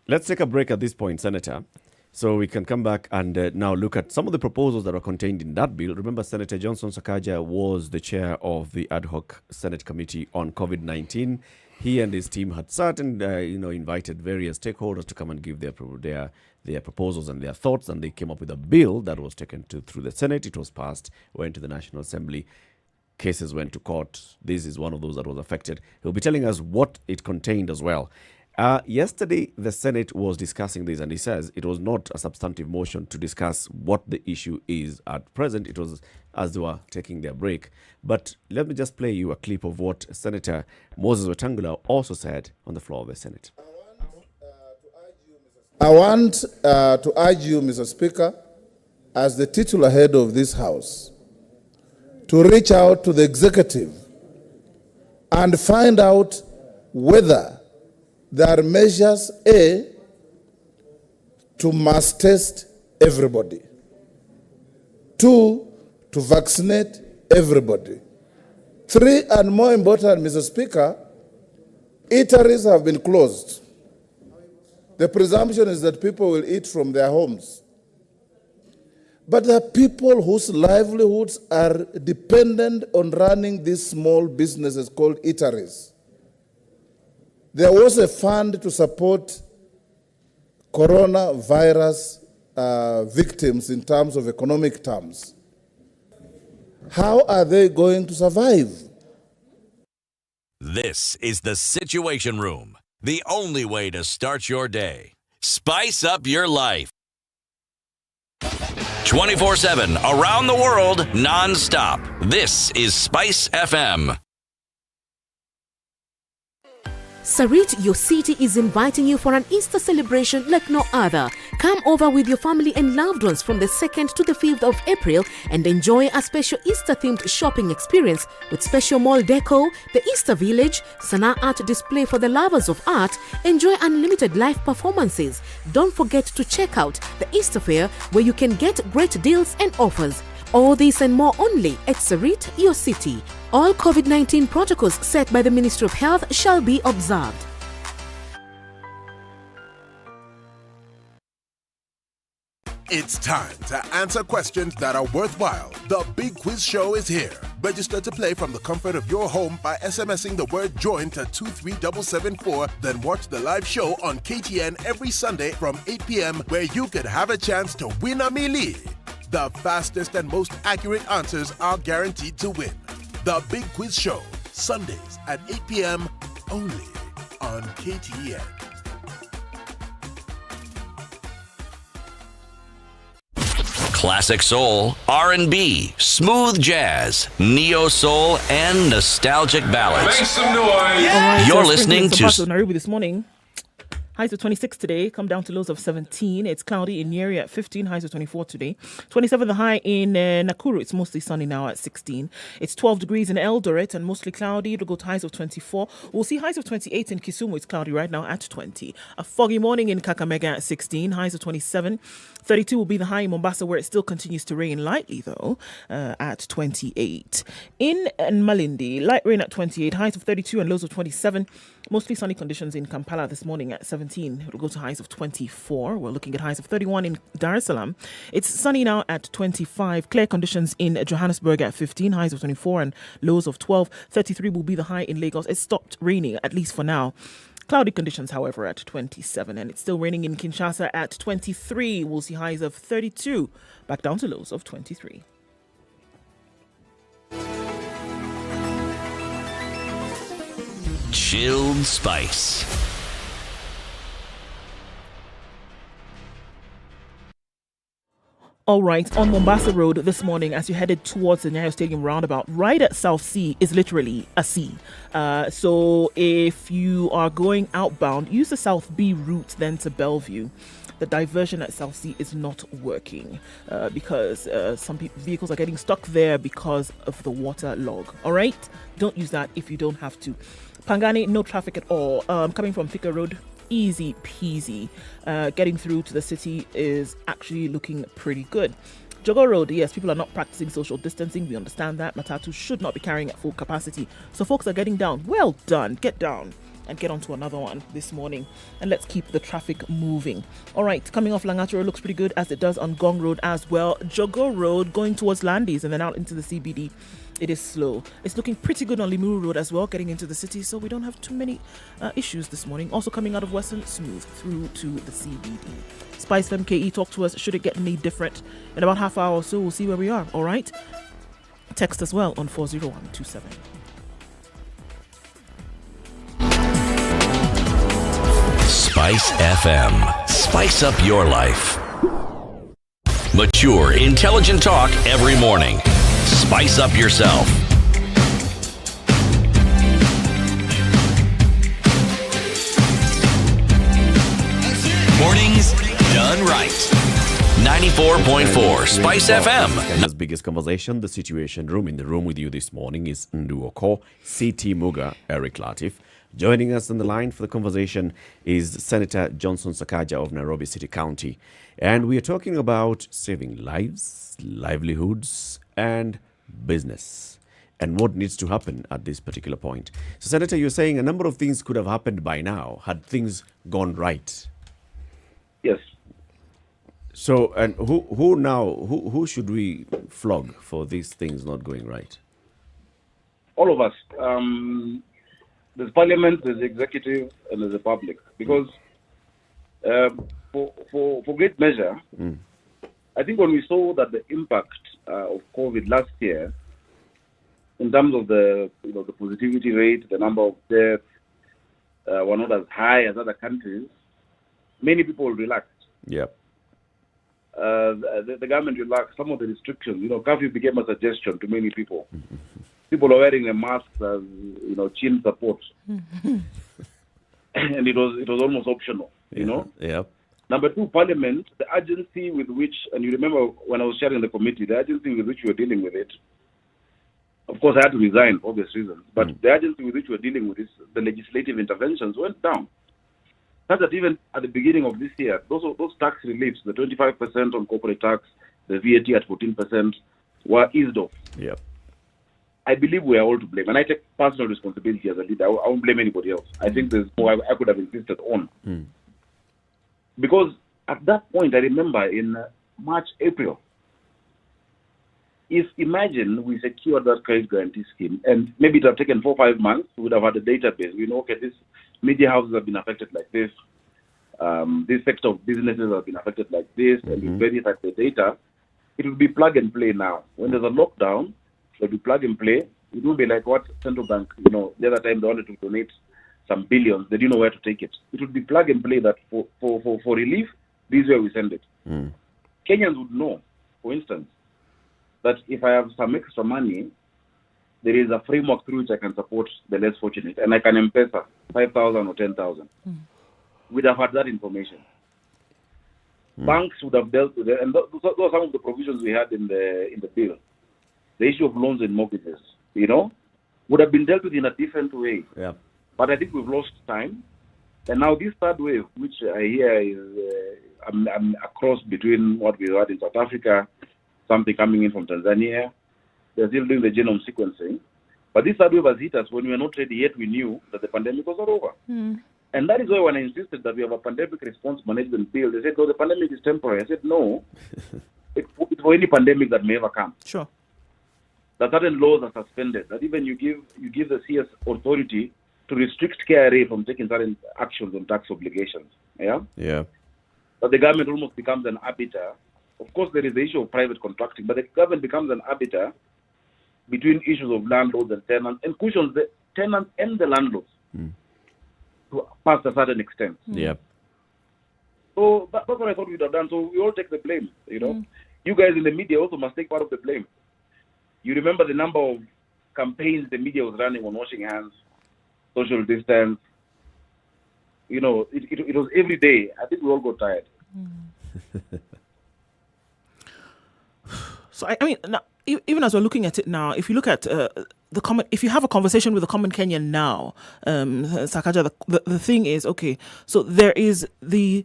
Let's take a break at this point, Senator, so we can come back and now look at some of the proposals that are contained in that bill. Remember, Senator Johnson Sakaja was the chair of the ad hoc Senate Committee on COVID-19. He and his team had sat and invited various stakeholders to come and give their proposals and their thoughts, and they came up with a bill that was taken through the Senate. It was passed, went to the National Assembly. Cases went to court. This is one of those that was affected. He'll be telling us what it contained as well. Yesterday, the Senate was discussing this, and he says it was not a substantive motion to discuss what the issue is at present. It was as they were taking their break. But let me just play you a clip of what Senator Moses Wetangula also said on the floor of the Senate. I want to urge you, Mr. Speaker, as the titular head of this House, to reach out to the executive and find out whether there are measures, A, to mass test everybody, 2, to vaccinate everybody, 3, and more important, Mr. Speaker, eateries have been closed. The presumption is that people will eat from their homes. But there are people whose livelihoods are dependent on running these small businesses called eateries. There was a fund to support coronavirus victims in terms of economic terms. How are they going to survive? This is the Situation Room, the only way to start your day. Spice up your life. 24/7, around the world, non-stop. This is SpiceFM. Sarit, your city, is inviting you for an Easter celebration like no other. Come over with your family and loved ones from the 2nd to the 5th of April and enjoy a special Easter-themed shopping experience with special mall deco, the Easter Village, Sana art display for the lovers of art. Enjoy unlimited live performances. Don't forget to check out the Easter Fair, where you can get great deals and offers. All this and more only at Sarit, your city. All COVID-19 protocols set by the Ministry of Health shall be observed. It's time to answer questions that are worthwhile. The Big Quiz Show is here. Register to play from the comfort of your home by SMSing the word JOIN to 23774. Then watch the live show on KTN every Sunday from 8 p.m. where you could have a chance to win a mealie. The fastest and most accurate answers are guaranteed to win. The Big Quiz Show, Sundays at 8 p.m. only on KTN. Classic soul, R&B, smooth jazz, neo soul, and nostalgic ballads. Make some noise. You're listening to Nairobi this morning. Highs of 26 today, come down to lows of 17. It's cloudy in Nyeri at 15, highs of 24 today. 27 the high in Nakuru, it's mostly sunny now at 16. It's 12 degrees in Eldoret and mostly cloudy. It'll go to highs of 24. We'll see highs of 28 in Kisumu, it's cloudy right now at 20. A foggy morning in Kakamega at 16, highs of 27. 32 will be the high in Mombasa, where it still continues to rain lightly, though, at 28. In Malindi, light rain at 28, highs of 32 and lows of 27. Mostly sunny conditions in Kampala this morning at 17. It'll go to highs of 24. We're looking at highs of 31 in Dar es Salaam. It's sunny now at 25. Clear conditions in Johannesburg at 15, highs of 24 and lows of 12. 33 will be the high in Lagos. It stopped raining, at least for now. Cloudy conditions, however, at 27, and it's still raining in Kinshasa at 23. We'll see highs of 32, back down to lows of 23. Chilled Spice. All right, on Mombasa Road this morning, as you headed towards the Nyayo Stadium roundabout, right at South Sea is literally a sea. So if you are going outbound, use the South B route then to Bellevue. The diversion at South Sea is not working because some vehicles are getting stuck there because of the water log. All right, don't use that if you don't have to. Pangani, no traffic at all. Coming from Thika Road, easy peasy. Getting through to the city is actually looking pretty good. Jogo Road, yes, people are not practicing social distancing. We understand that. Matatu should not be carrying at full capacity. So folks are getting down. Well done. Get down and get onto another one this morning. And let's keep the traffic moving. All right, coming off Langata Road looks pretty good, as it does on Gong Road as well. Jogo Road going towards Landis and then out into the CBD. It is slow. It's looking pretty good on Limuru Road as well, getting into the city, so we don't have too many issues this morning. Also coming out of Western, smooth through to the CBD. SpiceFM KE, talk to us. Should it get any different? In about half hour or so, we'll see where we are. All right? Text as well on 40127. Spice FM. Spice up your life. Mature, intelligent talk every morning. Spice up yourself. Mornings done right. 94.4 Spice FM. Kenya's biggest conversation, the Situation Room. In the room with you this morning is Nduoko, CT Muga, Eric Latif. Joining us on the line for the conversation is Senator Johnson Sakaja of Nairobi City County. And we are talking about saving lives, livelihoods, and business, and what needs to happen at this particular point. So, Senator, you're saying a number of things could have happened by now had things gone right. Yes. So, and who should we flog for these things not going right? All of us. There's Parliament, there's the Executive, and there's the public. Because for great measure, I think when we saw that the impact of COVID last year, in terms of the positivity rate, the number of deaths were not as high as other countries, many people relaxed. Yep. The government relaxed some of the restrictions. Curfew became a suggestion to many people. People are wearing a mask as chin support, and it was almost optional. Yeah. Number two, Parliament, the urgency with which, and you remember when I was chairing the committee, the urgency with which we were dealing with it. Of course, I had to resign for obvious reasons, but the urgency with which we were dealing with this, the legislative interventions went down. Such that even at the beginning of this year, those tax reliefs, the 25% on corporate tax, the VAT at 14%, were eased off. Yep. I believe we are all to blame, and I take personal responsibility as a leader. I won't blame anybody else. I think there's more I could have insisted on. Because at that point, I remember in March, April, imagine we secured that credit guarantee scheme, and maybe it would have taken 4 or 5 months, we would have had a database. We know, okay, this media houses have been affected like this, this sector of businesses have been affected like this, and we verify the data. It will be plug and play now. When there's a lockdown, it will be plug and play. It will be like what central bank, the other time they wanted to donate some billions, they didn't know where to take it. It would be plug and play that for relief, this is where we send it. Kenyans would know, for instance, that if I have some extra money, there is a framework through which I can support the less fortunate, and I can M-Pesa 5,000 or 10,000. we'd have had that information. Banks would have dealt with it, and those are some of the provisions we had in the bill. The issue of loans and mortgages, would have been dealt with in a different way. Yeah. But I think we've lost time. And now this third wave, which I hear is a cross between what we had in South Africa, something coming in from Tanzania. They're still doing the genome sequencing. But this third wave has hit us when we were not ready yet. We knew that the pandemic was not over. And that is why when I insisted that we have a pandemic response management bill, they said, no, the pandemic is temporary. I said, no, it's for any pandemic that may ever come. Sure. That certain laws are suspended, that even you give the CS authority to restrict KRA from taking certain actions on tax obligations. Yeah? Yeah. But the government almost becomes an arbiter. Of course, there is the issue of private contracting, but the government becomes an arbiter between issues of landlords and tenants, and cushions the tenants and the landlords to past a certain extent. Yeah. So that's what I thought we'd have done. So we all take the blame, You guys in the media also must take part of the blame. You remember the number of campaigns the media was running on washing hands, social distance. It was every day. I think we all got tired. So I mean, now, even as we're looking at it now, if you look at if you have a conversation with a common Kenyan now, Sakaja, the thing is, okay, so there is the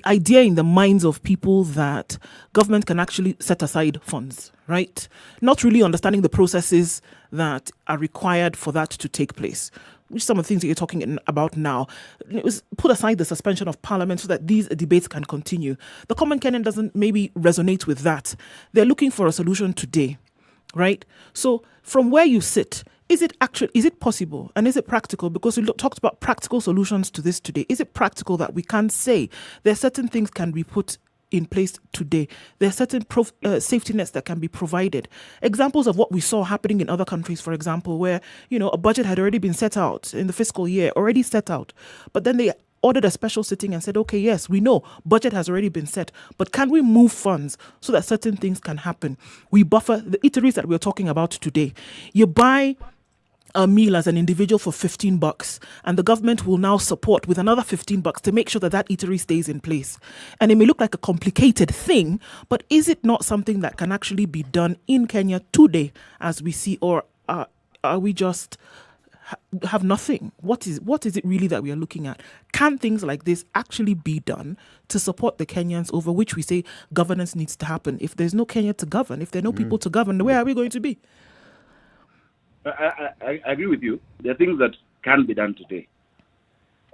idea in the minds of people that government can actually set aside funds, right? Not really understanding the processes that are required for that to take place, which some of the things that you're talking about now. It was put aside the suspension of parliament so that these debates can continue. The common Kenyan doesn't maybe resonate with that. They're looking for a solution today, right? So from where you sit, is it possible and is it practical? Because we talked about practical solutions to this today. Is it practical that we can say there are certain things can be put in place today? There are certain safety nets that can be provided. Examples of what we saw happening in other countries, for example, where, a budget had already been set out in the fiscal year, but then they ordered a special sitting and said, okay, yes, we know budget has already been set, but can we move funds so that certain things can happen? We buffer the eateries that we're talking about today. You buy a meal as an individual for $15, and the government will now support with another $15 to make sure that eatery stays in place. And it may look like a complicated thing, but is it not something that can actually be done in Kenya today as we see, or are we just have nothing? What is it really that we are looking at? Can things like this actually be done to support the Kenyans over which we say governance needs to happen? If there's no Kenya to govern, if there are no people to govern, where are we going to be? I agree with you. There are things that can be done today.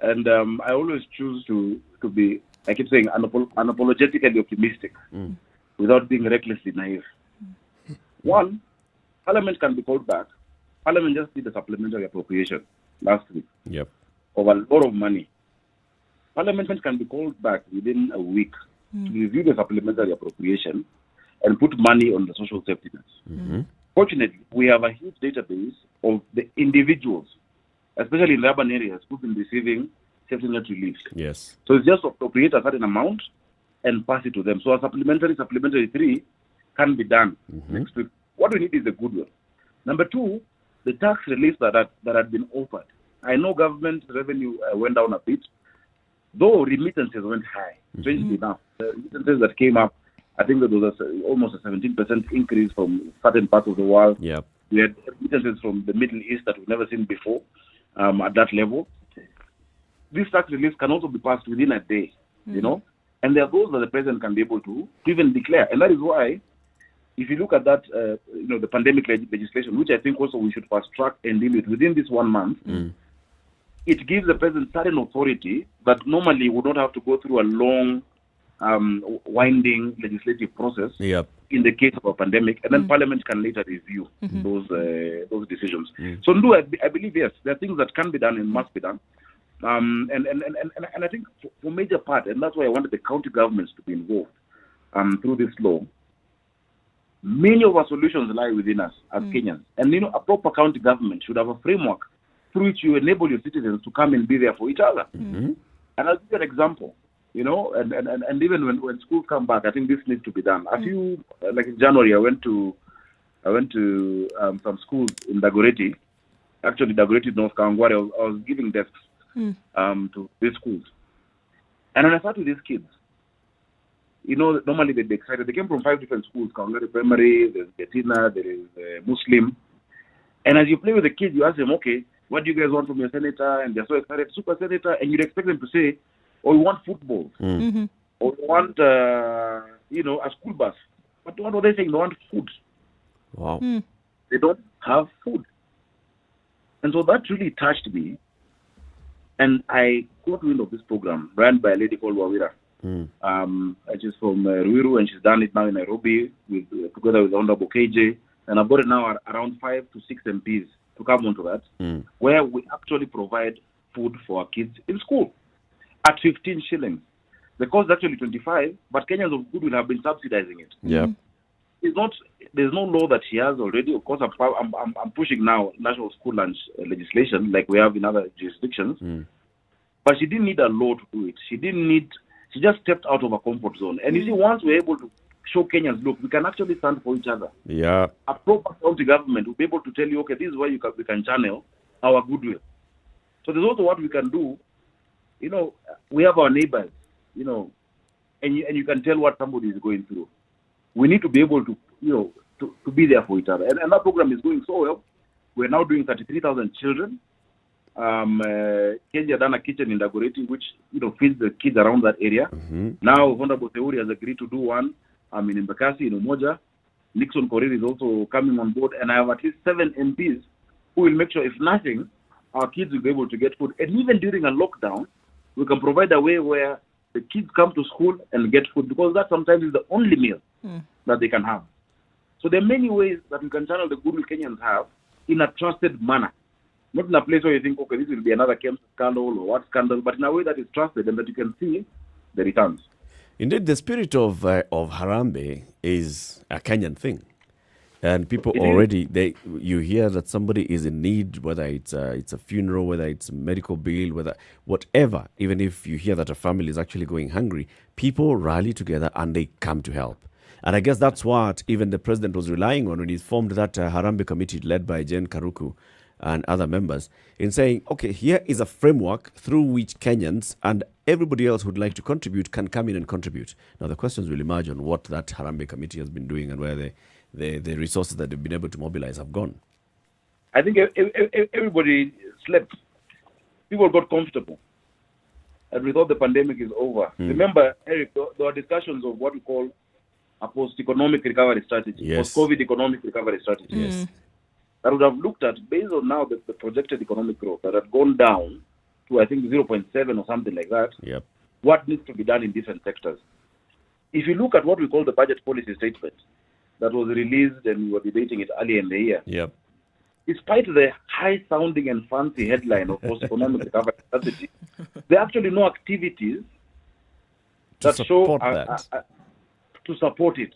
And I always choose to be, I keep saying, unapologetically optimistic without being recklessly naive. One, Parliament can be called back. Parliament just did a supplementary appropriation last week of a lot of money. Parliament can be called back within a week to review the supplementary appropriation and put money on the social safety nets. Fortunately, we have a huge database of the individuals, especially in urban areas, who've been receiving safety net relief. Yes. So it's just appropriate a certain amount and pass it to them. So a supplementary 3 can be done next week. What we need is the goodwill. Number two, the tax relief that had been offered. I know government revenue went down a bit, though remittances went high. Strangely enough, the remittances that came up, I think that there was almost a 17% increase from certain parts of the world. Yep. We had remittances from the Middle East that we've never seen before at that level. This tax relief can also be passed within a day, and there are those that the president can be able to even declare. And that is why, if you look at that, the pandemic legislation, which I think also we should fast track and deal with within this 1 month, it gives the president certain authority that normally would not have to go through a long, winding legislative process in the case of a pandemic, and then Parliament can later review those decisions. So, I believe, yes, there are things that can be done and must be done. And I think for major part, and that's why I wanted the county governments to be involved through this law. Many of our solutions lie within us as Kenyans. And, a proper county government should have a framework through which you enable your citizens to come and be there for each other. And I'll give you an example, and even when schools come back, I think this needs to be done. A few, like in January, I went to some schools in Dagoretti. Actually, Dagoretti, North Kangware. I was giving desks to these schools. And when I sat with these kids, normally they'd be excited. They came from 5 different schools, Kaungari Primary, there's Getina, there is Muslim. And as you play with the kids, you ask them, okay, what do you guys want from your senator? And they're so excited, super senator, and you'd expect them to say, oh, we want football. Mm-hmm. Or we want, a school bus. But what are they saying? They want food. Wow. They don't have food. And so that really touched me. And I got wind of this program run by a lady called Wawira. She's from Ruiru, and she's done it now in Nairobi together with Honorable KJ. And I've got it now at around 5 to 6 MPs to come onto that, where we actually provide food for our kids in school at 15 shillings. The cost is actually 25, but Kenyans of Goodwill have been subsidizing it. Yeah. There's no law that she has already. Of course, I'm pushing now national school lunch legislation like we have in other jurisdictions. But she didn't need a law to do it. She just stepped out of her comfort zone. And you see, once we're able to show Kenyans, look, we can actually stand for each other. Yeah. A proper county government will be able to tell you, okay, this is where we can channel our goodwill. So there's also what we can do. We have our neighbors, and you can tell what somebody is going through. We need to be able to, to be there for each other. And that program is going so well. We're now doing 33,000 children. Kenya done a kitchen in Dagoretti, which, feeds the kids around that area. Now, Honorable Theuri has agreed to do one. In Mbakasi, in Umoja. Nixon Korir is also coming on board. And I have at least 7 MPs who will make sure, if nothing, our kids will be able to get food. And even during a lockdown, we can provide a way where the kids come to school and get food, because that sometimes is the only meal that they can have. So there are many ways that we can channel the goodwill Kenyans have in a trusted manner. Not in a place where you think, okay, this will be another KEMSA scandal or what scandal, but in a way that is trusted and that you can see the returns. Indeed, the spirit of Harambee is a Kenyan thing. And people you hear that somebody is in need, whether it's a funeral, whether it's a medical bill, whatever, even if you hear that a family is actually going hungry, people rally together and they come to help. And I guess that's what even the president was relying on when he formed that Harambee committee led by Jane Karuku and other members, in saying, okay, here is a framework through which Kenyans and everybody else who'd like to contribute can come in and contribute. Now, the questions will emerge on what that Harambee committee has been doing and where the resources that they've been able to mobilize have gone. I think everybody slept. People got comfortable. And we thought the pandemic is over. Remember, Eric, there were discussions of what we call a post-economic recovery strategy, post-COVID economic recovery strategy. Yes. That would have looked at, based on now the projected economic growth that had gone down to, I think, 0.7 or something like that, what needs to be done in different sectors. If you look at what we call the budget policy statement that was released, and we were debating it earlier in the year, despite the high-sounding and fancy headline of post-economic recovery strategy, there are actually no activities that show to support it,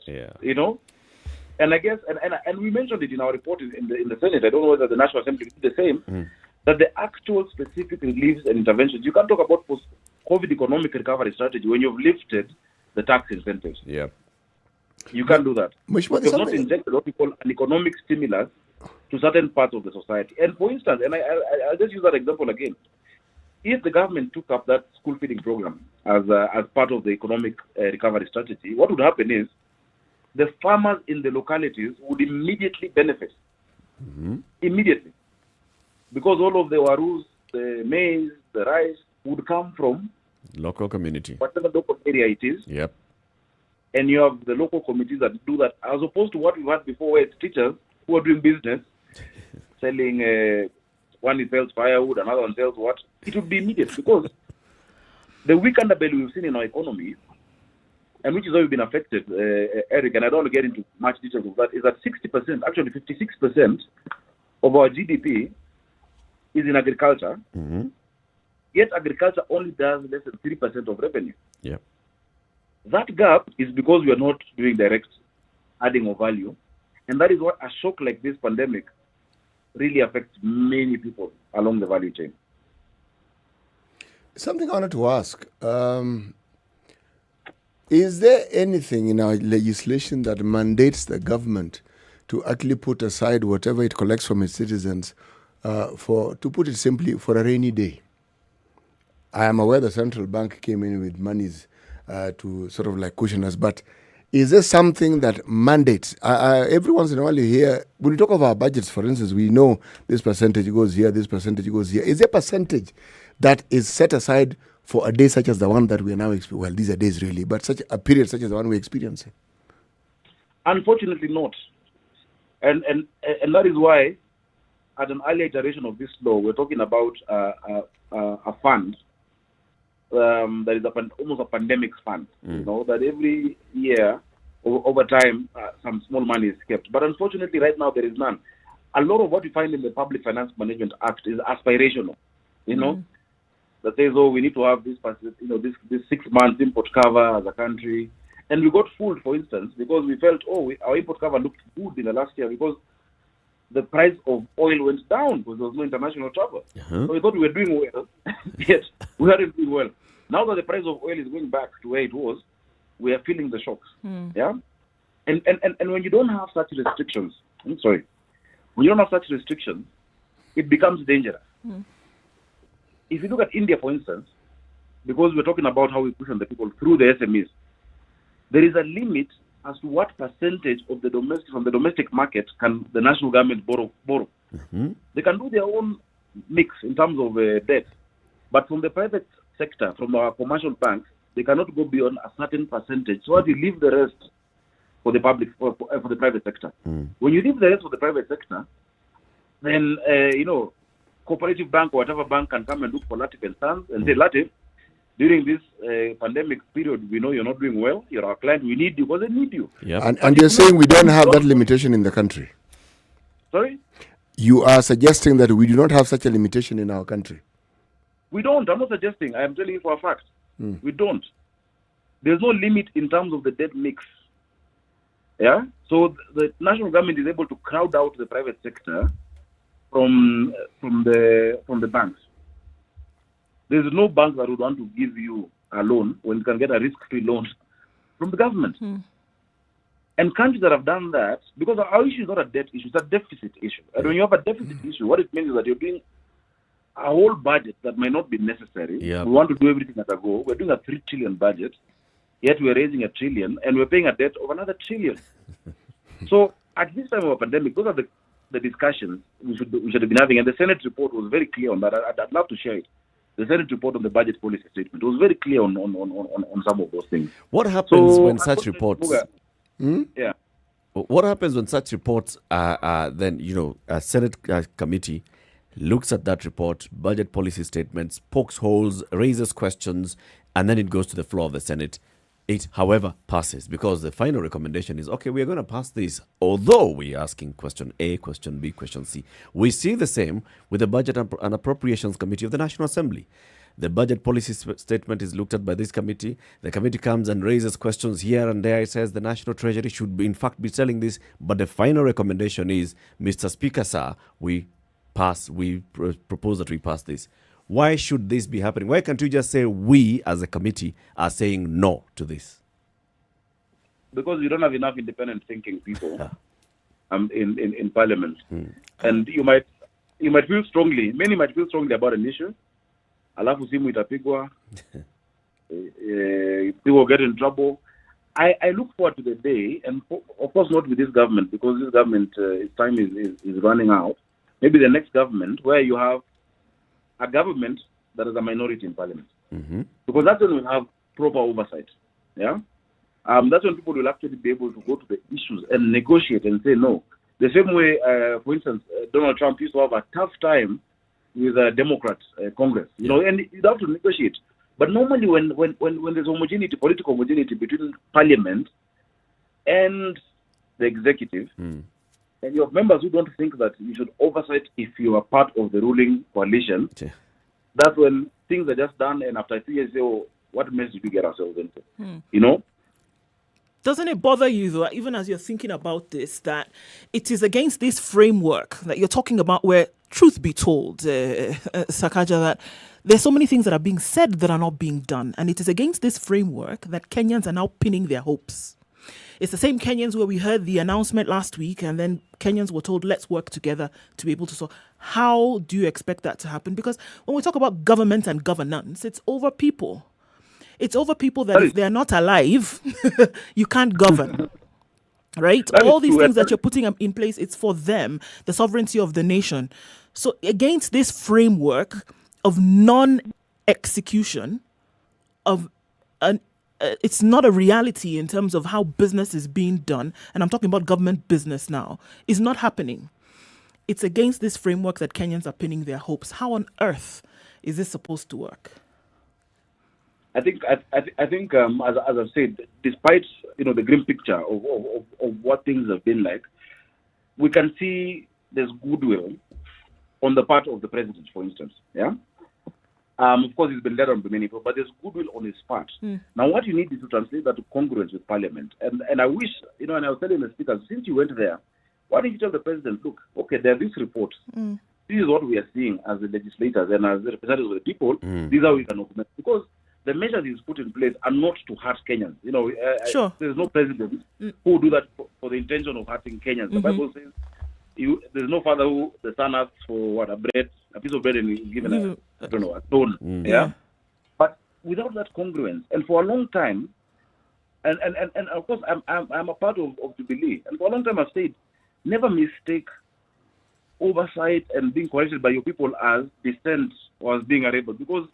And I guess, and we mentioned it in our report in the Senate. I don't know whether the National Assembly did the same. That the actual specific reliefs and interventions, you can't talk about post-COVID economic recovery strategy when you've lifted the tax incentives. Yeah, you can't do that. You've not injected what we call an economic stimulus to certain parts of the society. And for instance, and I'll just use that example again. If the government took up that school feeding program as part of the economic recovery strategy, what would happen is the farmers in the localities would immediately benefit. Immediately. Because all of the warus, the maize, the rice would come from local community, whatever local area it is. Yep. And you have the local committees that do that, as opposed to what we had before, where it's teachers who are doing business, selling, one sells firewood, another one sells what? It would be immediate, because the weak underbelly we've seen in our economy, and which is how we've been affected, Eric, and I don't want to get into much details of that, is that 60%, actually 56% of our GDP is in agriculture, yet agriculture only does less than 3% of revenue. Yeah. That gap is because we are not doing direct adding of value, and that is what a shock like this pandemic really affects many people along the value chain. Something I wanted to ask. Is there anything in our legislation that mandates the government to actually put aside whatever it collects from its citizens to put it simply, for a rainy day? I am aware the central bank came in with monies to sort of like cushion us, but is there something that mandates? Every once in a while you hear, when we talk of our budgets, for instance, we know this percentage goes here, this percentage goes here. Is there a percentage that is set aside for a day such as the one that we are now experiencing? Well, these are days really, but such a period such as the one we're experiencing? Unfortunately not. And that is why, at an early iteration of this law, we're talking about a fund that is almost a pandemic fund. You know, that every year, over time, some small money is kept. But unfortunately, right now, there is none. A lot of what you find in the Public Finance Management Act is aspirational, you know, that says, oh, we need to have this 6 months import cover as a country. And we got fooled, for instance, because we felt, our import cover looked good in the last year because the price of oil went down because there was no international travel. So we thought we were doing well, yet we weren't doing well. Now that the price of oil is going back to where it was, we are feeling the shocks. Yeah, and when you don't have such restrictions, when you don't have such restrictions, it becomes dangerous. If you look at India, for instance, because we're talking about how we push on the people through the SMEs, there is a limit as to what percentage of the domestic market can the national government borrow. They can do their own mix in terms of debt, but from the private sector, from our commercial banks, they cannot go beyond a certain percentage. So you leave the rest for the public, for the private sector. When you leave the rest for the private sector, then cooperative bank or whatever bank can come and look for Latif and Sons and say, Latif, during this pandemic period, we know you're not doing well. You're our client. We need you because they need you. Yep. And you're saying we don't have that limitation in the country? Sorry? You are suggesting that we do not have such a limitation in our country? We don't. I'm not suggesting. I am telling you for a fact. We don't. There's no limit in terms of the debt mix. Yeah? So the national government is able to crowd out the private sector from the banks. There's no bank that would want to give you a loan when you can get a risk-free loan from the government. And countries that have done that, because our issue is not a debt issue, it's a deficit issue. And when you have a deficit issue, what it means is that you're doing a whole budget that might not be necessary. We want to do everything at a go. We're doing a 3 trillion budget, yet we're raising $1 trillion, and we're paying a debt of another $1 trillion. So at this time of a pandemic, those are the discussions we should have been having. And the Senate report was very clear on that. I'd love to share it. The Senate report on the budget policy statement was very clear on some of those things. What happens when such reports? Yeah. What happens when such reports are then, a Senate committee looks at that report, budget policy statements, pokes holes, raises questions, and then it goes to the floor of the Senate. It, however, passes because the final recommendation is, okay, we're going to pass this, although we're asking question A, question B, question C. We see the same with the Budget and Appropriations Committee of the National Assembly. The budget policy statement is looked at by this committee. The committee comes and raises questions here and there. It says the National Treasury should be, in fact, be telling this, but the final recommendation is, Mr. Speaker, sir, we propose that we pass this. Why should this be happening? Why can't you just say we as a committee are saying no to this? Because we don't have enough independent thinking people in Parliament. And you might feel strongly, many might feel strongly about an issue. Alafu simu itapigwa. People get in trouble. I look forward to the day, and of course not with this government, because this government, its time is running out. Maybe the next government where you have a government that is a minority in Parliament. Because that's when we have proper oversight. Yeah? That's when people will actually be able to go to the issues and negotiate and say no. The same way, for instance, Donald Trump used to have a tough time with a Democrat Congress, and you have to negotiate. But normally when there's homogeneity, political homogeneity between Parliament and the executive, and you have members who don't think that you should oversight if you are part of the ruling coalition, that's when things are just done, and after 3 years, you say, oh, what mess did we get ourselves into? Doesn't it bother you, though, even as you're thinking about this, that it is against this framework that you're talking about where, truth be told, Sakaja, that there's so many things that are being said that are not being done, and it is against this framework that Kenyans are now pinning their hopes. It's the same Kenyans where we heard the announcement last week and then Kenyans were told, let's work together to be able to solve. How do you expect that to happen? Because when we talk about government and governance, it's over people. It's over people that if they're not alive, you can't govern. Right? All these things that you're putting in place, it's for them, the sovereignty of the nation. So against this framework of non-execution, it's not a reality in terms of how business is being done, and I'm talking about government business now, is not happening. It's against this framework that Kenyans are pinning their hopes. How on earth is this supposed to work? I think, as I've said, despite the grim picture of what things have been like, we can see there's goodwill on the part of the president, for instance. Yeah. Of course, he's been led on by many people, but there's goodwill on his part. Now, what you need is to translate that to congruence with Parliament. And I wish, and I was telling the speaker, since you went there, why don't you tell the president, look, okay, there are these reports. This is what we are seeing as the legislators and as the representatives of the people. These are how we can implement. Because the measures he's put in place are not to hurt Kenyans. Sure. There's no president who will do that for the intention of hurting Kenyans. The Bible says there's no father who the son asks for a piece of bread, and he's given a stone. Yeah. But without that congruence, and for a long time, and of course I'm a part of Jubilee, and for a long time I've said, never mistake oversight and being corrected by your people as dissent or as being a rebel, because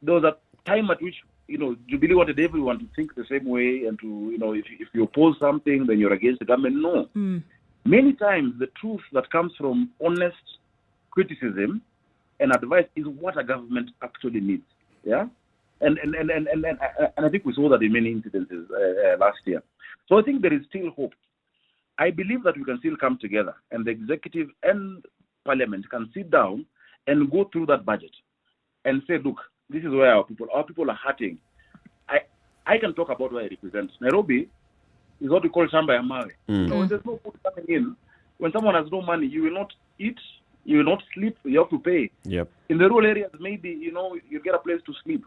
there was a time at which Jubilee wanted everyone to think the same way, and to if you oppose something, then you're against the government. No. Many times the truth that comes from honest criticism and advice is what a government actually needs. Yeah, and I think we saw that in many incidences last year. So I think there is still hope. I believe that we can still come together, and the executive and Parliament can sit down and go through that budget and say, look, this is where our people are hurting. I can talk about where I represent. Nairobi is what we call shamba ya mawe. When there's no food coming in, when someone has no money, you will not eat, you will not sleep, you have to pay. Yep. In the rural areas, maybe, you get a place to sleep.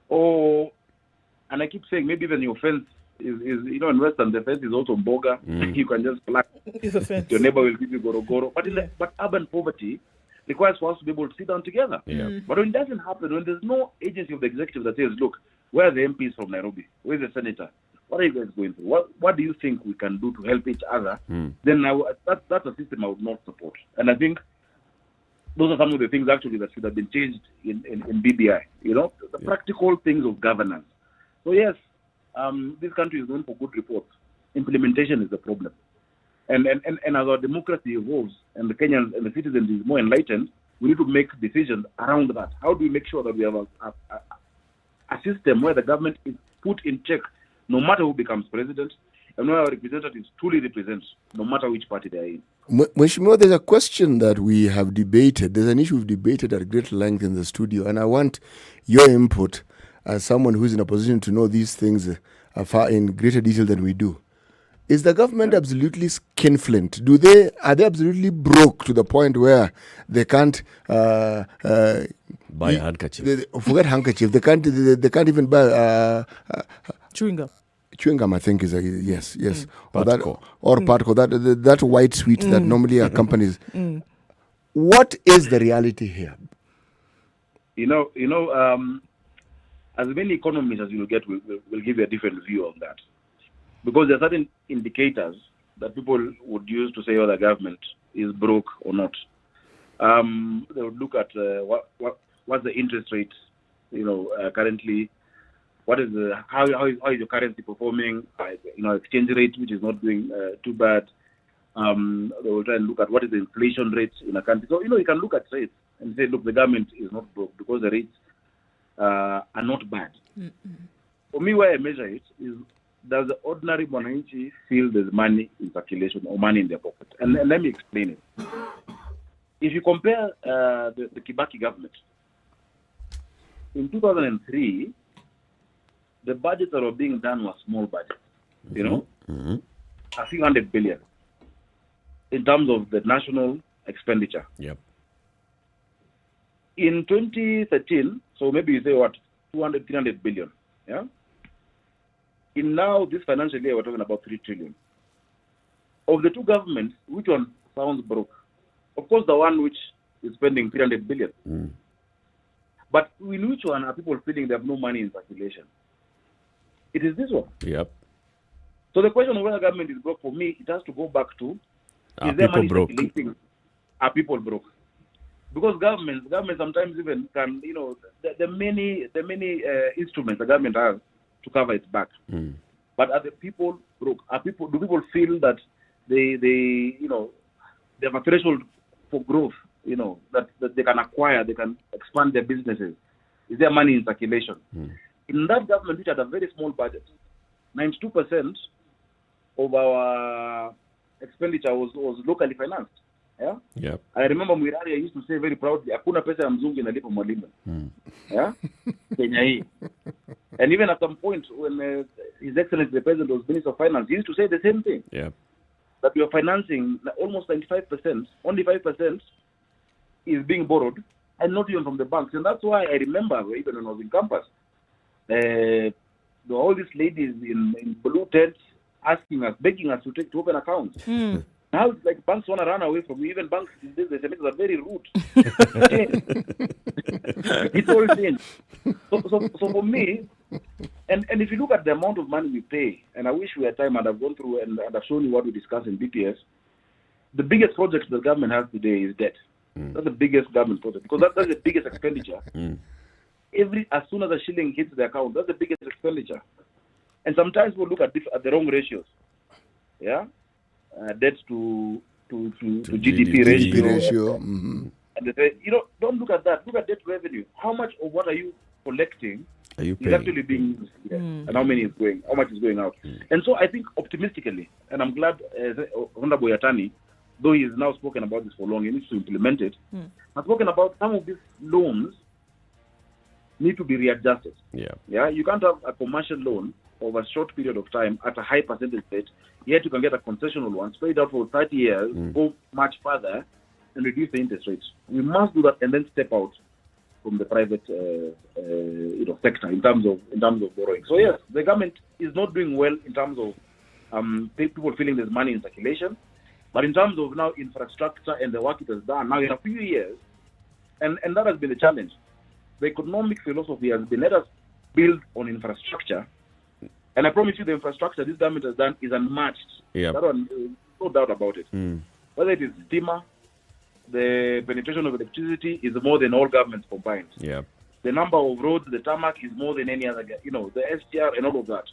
And I keep saying, maybe even your fence is in Western, the fence is also mboga. You can just plug. Your neighbor will give you goro. But urban poverty requires for us to be able to sit down together. Yeah. But when it doesn't happen, when there's no agency of the executive that says, look, where are the MPs from Nairobi? Where's the senator? What are you guys going through? What do you think we can do to help each other? Then that's a system I would not support. And I think those are some of the things actually that should have been changed in BBI. The practical things of governance. So yes, this country is known for good reports. Implementation is the problem. And as our democracy evolves and the Kenyans and the citizens is more enlightened, we need to make decisions around that. How do we make sure that we have a system where the government is put in check, no matter who becomes president, and where our representatives truly represent, no matter which party they are in? Mheshimiwa, there's a question that we have debated. There's an issue we've debated at great length in the studio, and I want your input as someone who's in a position to know these things far in greater detail than we do. Is the government absolutely skinflint? Are they absolutely broke to the point where they can't buy a handkerchief? Forget handkerchief. They can't even buy chewing gum. Chewing gum, I think, is a yes. Patco. Patco, that white sweet that normally accompanies. What is the reality here? As many economists as you will get will give you a different view on that. Because there are certain indicators that people would use to say whether the government is broke or not. They would look at what's the interest rate, currently. What is how is your currency performing? Exchange rate, which is not doing too bad. They will try and look at what is the inflation rate in a country. So you can look at rates and say, look, the government is not broke because the rates are not bad. For me, where I measure it is, does the ordinary mwananchi feel there's money in circulation or money in their pocket? And let me explain it. If you compare the Kibaki government, in 2003, the budgets that were being done were small budgets, a few $100 billion in terms of the national expenditure. Yep. In 2013, so maybe you say what, 200, 300 billion, yeah? in now this financial year, we're talking about 3 trillion. Of the two governments, which one sounds broke? Of course, the one which is spending 300 billion. But in which one are people feeling they have no money in circulation? It is this one. Yep. So the question of whether government is broke, for me, it has to go back to, Are is there people money broke? circulating? Are people broke? Because government sometimes even can, the many instruments the government has to cover its back. But are the people broke? Do people feel that they have a threshold for growth, that they can acquire, they can expand their businesses? Is there money in circulation? In that government, which had a very small budget, 92% of our expenditure was locally financed. Yeah? Yep. I remember Mwirari used to say very proudly, hakuna pesa ya mzungu inalipa mwalimu. Yeah? Kenya hii. And even at some point when His Excellency the President was Minister of Finance, he used to say the same thing. Yeah. That we are financing almost 95%, only 5% is being borrowed, and not even from the banks. And that's why I remember, even when I was in campus, there were all these ladies in blue tents asking us, begging us to open accounts. Now it's like banks want to run away from you. Even banks, the senators are very rude. It's all changed. So for me, and if you look at the amount of money we pay, and I wish we had time and I've gone through and I've shown you what we discussed in BPS, the biggest project the government has today is debt. That's the biggest government project, because that's the biggest expenditure. As soon as a shilling hits the account, that's the biggest expenditure. And sometimes we'll look at the wrong ratios. Yeah? Debt to GDP ratio. And they say, don't look at that. Look at debt revenue. How much of what are you collecting is actually being used, and how much is going out? And so I think optimistically, and I'm glad Honorable Yatani, though he has now spoken about this for long, he needs to implement it, has spoken about some of these loans need to be readjusted. Yeah, you can't have a commercial loan over a short period of time at a high percentage rate, yet you can get a concessional one, spread out for 30 years, go much further, and reduce the interest rates. We must do that and then step out from the private sector in terms of borrowing. So yes, the government is not doing well in terms of people feeling there's money in circulation, but in terms of now infrastructure and the work it has done now in a few years, and that has been the challenge. The economic philosophy has been, let us build on infrastructure. And I promise you, the infrastructure this government has done is unmatched. That one, no doubt about it. Whether it is steamer, the penetration of electricity is more than all governments combined. The number of roads, the tarmac is more than any other, the SGR and all of that.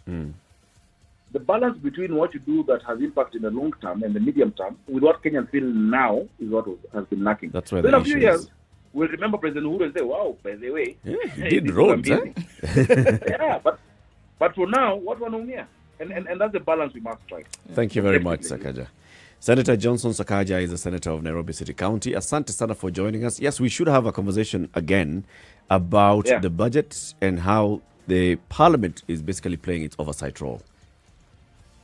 The balance between what you do that has impact in the long term and the medium term with what Kenyans feel now is what has been lacking. That's why in a few years, we'll remember President Uhuru and say, wow, by the way, he did roads, yeah, but for now, what one on here? And that's the balance we must strike. Thank you very much, Sakaja. Senator Johnson Sakaja is the Senator of Nairobi City County. Asante sana for joining us. Yes, we should have a conversation again about the budget and how the Parliament is basically playing its oversight role.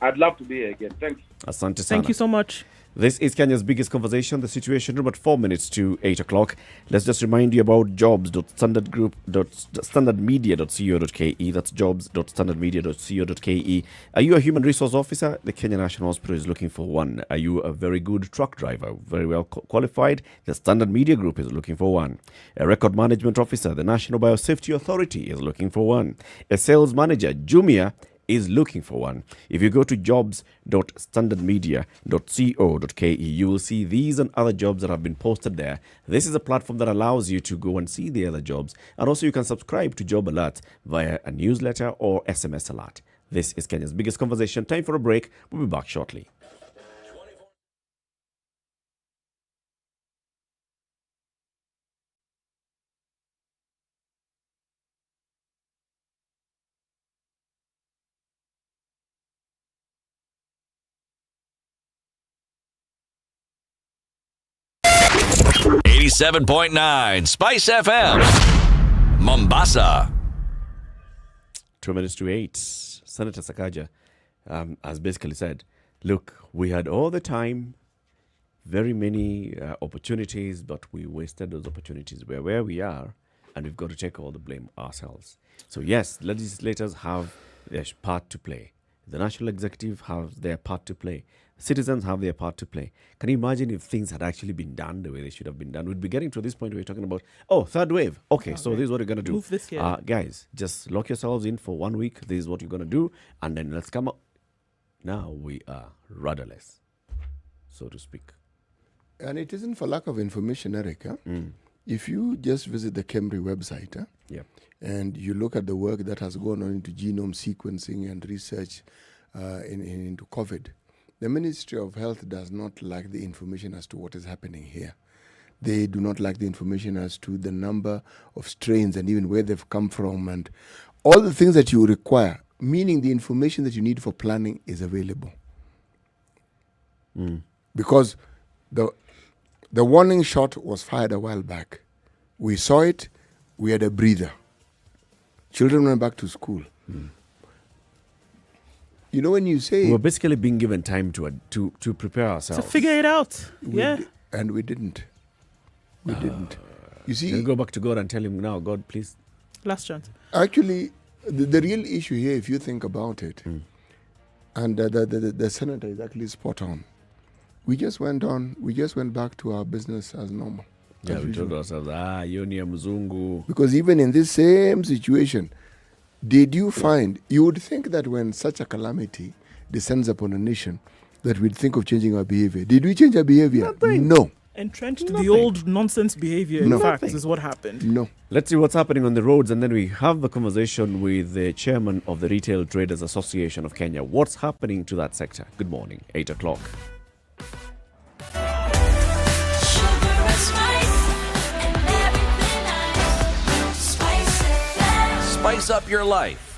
I'd love to be here again. Thanks. Asante sana. Thank you so much. This is Kenya's biggest conversation, the Situation Room, at 4 minutes to 8 o'clock. Let's just remind you about jobs.standardmedia.co.ke. That's jobs.standardmedia.co.ke. Are you a human resource officer? The Kenya National Hospital is looking for one. Are you a very good truck driver, very well qualified? The Standard Media Group is looking for one. A record management officer, the National Biosafety Authority is looking for one. A sales manager, Jumia, is looking for one. If you go to jobs.standardmedia.co.ke, you will see these and other jobs that have been posted there. This is a platform that allows you to go and see the other jobs, and also you can subscribe to Job Alert via a newsletter or SMS alert. This is Kenya's biggest conversation. Time for a break. We'll be back shortly. .9 SpiceFM, Mombasa. 2 minutes to 8. Senator Sakaja has basically said, look, we had all the time, very many opportunities, but we wasted those opportunities. We're where we are, and we've got to take all the blame ourselves. So yes, legislators have their part to play. The national executive has their part to play. Citizens have their part to play. Can you imagine if things had actually been done the way they should have been done? We'd be getting to this point where we're talking about, third wave. Okay, so this is what we're going to do. Move this here. Guys, just lock yourselves in for 1 week. This is what you're going to do. And then let's come out. Now we are rudderless, so to speak. And it isn't for lack of information, Eric. If you just visit the KEMRI website and you look at the work that has gone on into genome sequencing and research into COVID, the Ministry of Health does not lack the information as to what is happening here. They do not lack the information as to the number of strains and even where they've come from and all the things that you require, meaning the information that you need for planning is available. Because the warning shot was fired a while back. We saw it, we had a breather. Children went back to school. You know, when you say... We're basically being given time to prepare ourselves. To figure it out. And we didn't. We didn't. You see... Then go back to God and tell him, now, God, please. Last chance. Actually, the real issue here, if you think about it, and the senator is actually spot on. We just went back to our business as normal. Yeah, we told ourselves, yoni ya mzungu. Because even in this same situation, did you find, you would think that when such a calamity descends upon a nation, that we'd think of changing our behavior. Did we change our behavior? Nothing. No. Entrenched the old nonsense behavior, in fact, is what happened. No. Let's see what's happening on the roads, and then we have the conversation with the chairman of the Retail Traders Association of Kenya. What's happening to that sector? Good morning, 8 o'clock. Spice up your life.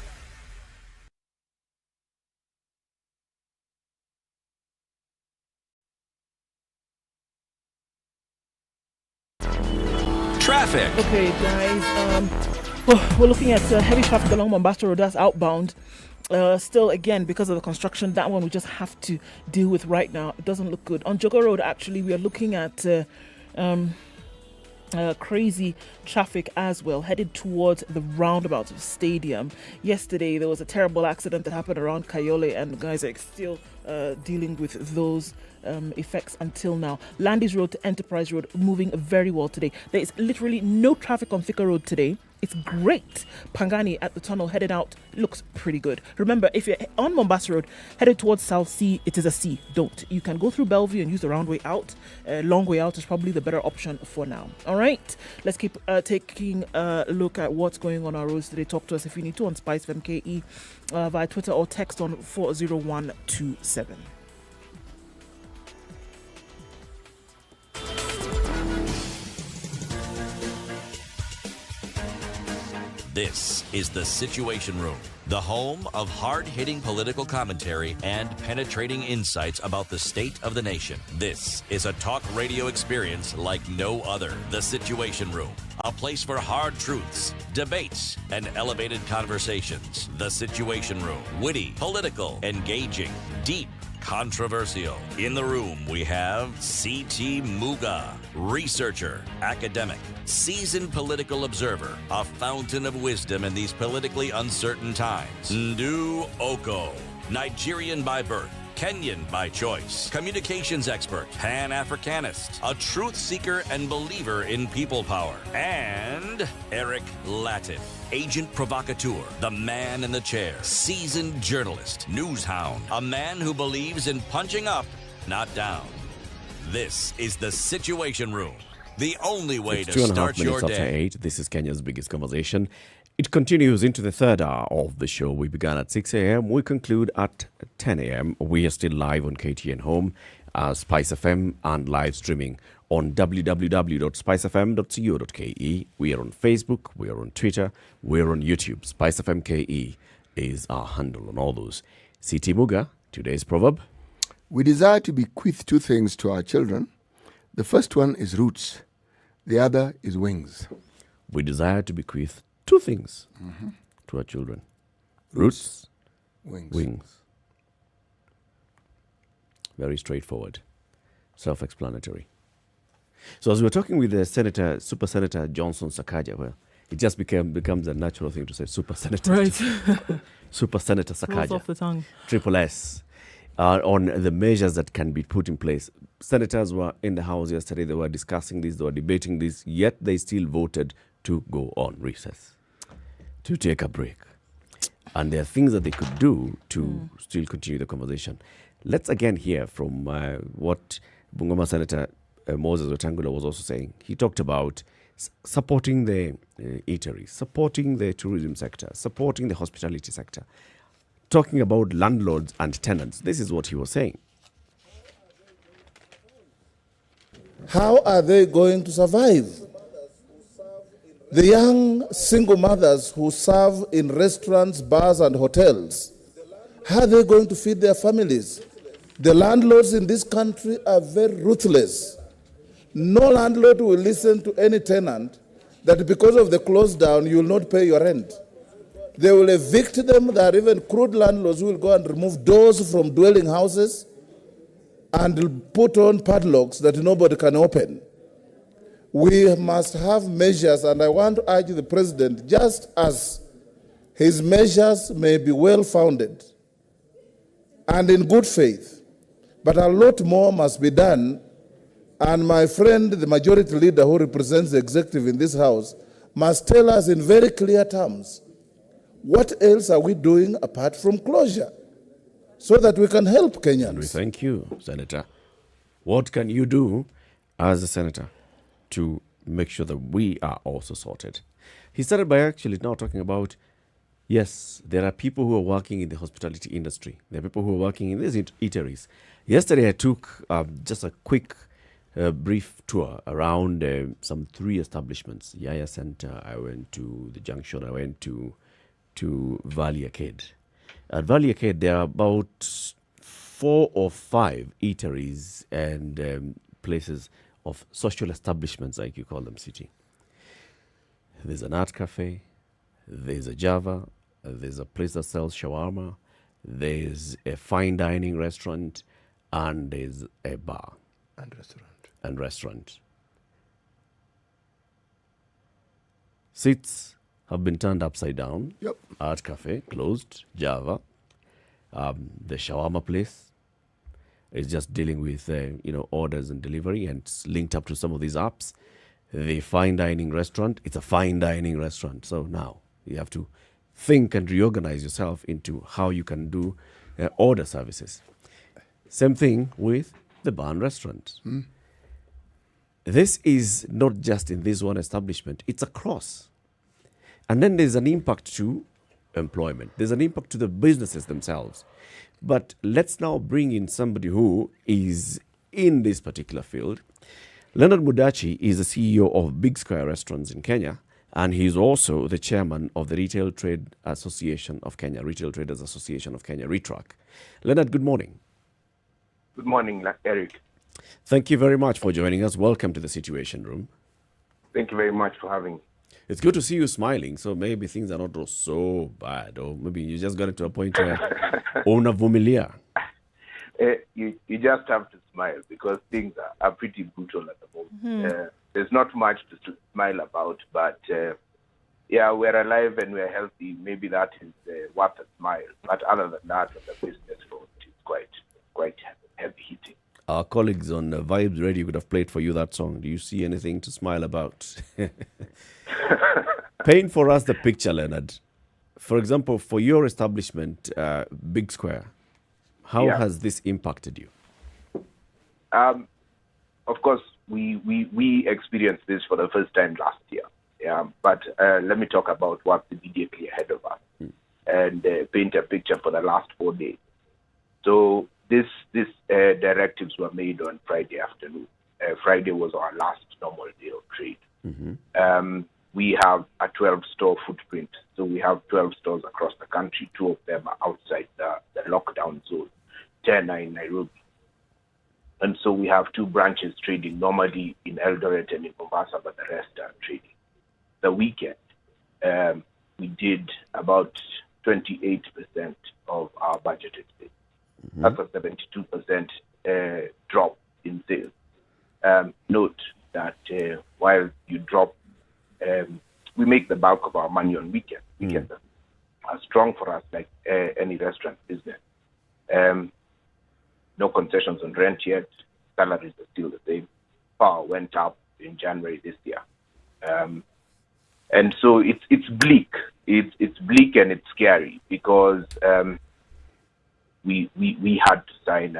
Traffic. Okay, guys. We're looking at heavy traffic along Mombasa Road. That's outbound. Still, again, because of the construction, that one we just have to deal with right now. It doesn't look good. On Jogo Road, actually, we are looking at crazy traffic as well, headed towards the roundabout stadium. Yesterday, there was a terrible accident that happened around Kayole, and guys are still dealing with those effects until now. Landis Road to Enterprise Road moving very well today. There is literally no traffic on Thika Road today. It's great. Pangani at the tunnel headed out looks pretty good. Remember, if you're on Mombasa Road headed towards South Sea, it is a C. Don't. You can go through Bellevue and use the round way out. Long way out is probably the better option for now. All right. Let's keep taking a look at what's going on our roads today. Talk to us if you need to on SpiceFM KE via Twitter or text on 40127. This is the Situation Room, the home of hard-hitting political commentary and penetrating insights about the state of the nation. This is a talk radio experience like no other. The Situation Room, a place for hard truths, debates, and elevated conversations. The Situation Room, witty, political, engaging, deep, controversial. In the room, we have C.T. Muga, researcher, academic, seasoned political observer, a fountain of wisdom in these politically uncertain times. Ndu Oko, Nigerian by birth, Kenyan by choice, communications expert, Pan-Africanist, a truth seeker and believer in people power, and Eric Latin, agent provocateur, the man in the chair, seasoned journalist, news hound, a man who believes in punching up, not down. This is the Situation Room, the only way It's to 2.5 start your minutes after day. 8. This is Kenya's biggest conversation. It continues into the third hour of the show. We began at 6 a.m. We conclude at 10 a.m. We are still live on KTN Home, SpiceFM, and live streaming on www.spicefm.co.ke. We are on Facebook, we are on Twitter, we are on YouTube. SpiceFM KE is our handle on all those. CT Muga, today's proverb. We desire to bequeath two things to our children. The first one is roots. The other is wings. We desire to bequeath two things to our children. Roots, wings. Very straightforward. Self-explanatory. So as we were talking with the Super Senator Johnson Sakaja, well, it just becomes a natural thing to say Super Senator. Right. Super Senator Rolls off Sakaja, the tongue. Triple S, on the measures that can be put in place. Senators were in the House yesterday. They were discussing this. They were debating this. Yet they still voted to go on recess, to take a break. And there are things that they could do to still continue the conversation. Let's again hear from what Bungoma Senator Moses Wetangula was also saying. He talked about supporting the eateries, supporting the tourism sector, supporting the hospitality sector, talking about landlords and tenants. This is what he was saying. How are they going to survive? The young single mothers who serve in restaurants, bars, and hotels, how are they going to feed their families? The landlords in this country are very ruthless. No landlord will listen to any tenant that because of the close down, you will not pay your rent. They will evict them. There are even crude landlords who will go and remove doors from dwelling houses and put on padlocks that nobody can open. We must have measures, and I want to urge the president, just as his measures may be well-founded and in good faith, but a lot more must be done. And my friend, the majority leader who represents the executive in this house, must tell us in very clear terms, what else are we doing apart from closure so that we can help Kenyans? And we thank you, Senator. What can you do as a senator to make sure that we are also sorted? He started by actually now talking about, yes, there are people who are working in the hospitality industry. There are people who are working in these eateries. Yesterday, I took just a quick brief tour around some 3 establishments. Yaya Center, I went to the Junction, I went to Valley Arcade. At Valley Arcade, there are about 4 or 5 eateries and places of social establishments, like you call them, city. There's an art cafe, there's a Java, there's a place that sells shawarma, there's a fine dining restaurant, and there's a bar. And restaurant. Seats have been turned upside down. Yep. Art cafe closed. Java. The shawarma place is just dealing with orders and delivery, and it's linked up to some of these apps. The fine dining restaurant, it's a fine dining restaurant. So now you have to think and reorganize yourself into how you can do order services. Same thing with the bar and restaurant. This is not just in this one establishment, it's across. And then there's an impact to employment. There's an impact to the businesses themselves. But let's now bring in somebody who is in this particular field. Leonard Mudachi is the CEO of Big Square Restaurants in Kenya, and he's also the chairman of the Retail Trade Association of Kenya, Retail Traders Association of Kenya, RETRAC. Leonard, good morning. Good morning, Eric. Thank you very much for joining us. Welcome to the Situation Room. Thank you very much for having me. It's good to see you smiling, so maybe things are not so bad, or maybe you just got it to a point where unavumilia. You just have to smile because things are pretty brutal at the moment. There's not much to smile about, but we're alive and we're healthy. Maybe that is worth a smile. But other than that, on the business front, it's quite heavy hitting. Our colleagues on Vibes Radio could have played for you that song. Do you see anything to smile about? Paint for us the picture, Leonard. For example, for your establishment, Big Square, how has this impacted you? Of course, we experienced this for the first time last year. But let me talk about what's immediately ahead of us and paint a picture for the last 4 days. So these directives were made on Friday afternoon. Friday was our last normal day of trade. We have a 12-store footprint. So we have 12 stores across the country. 2 of them are outside the lockdown zone. 10 are in Nairobi. And so we have 2 branches trading normally in Eldoret and in Mombasa, but the rest are trading. The weekend, we did about 28% of our budgeted sales. That's a 72% drop in sales. Note that while you drop, we make the bulk of our money on weekends. Weekends strong for us like any restaurant business. No concessions on rent yet. Salaries are still the same. Power went up in January this year. And so it's bleak. It's bleak and it's scary because we had to sign.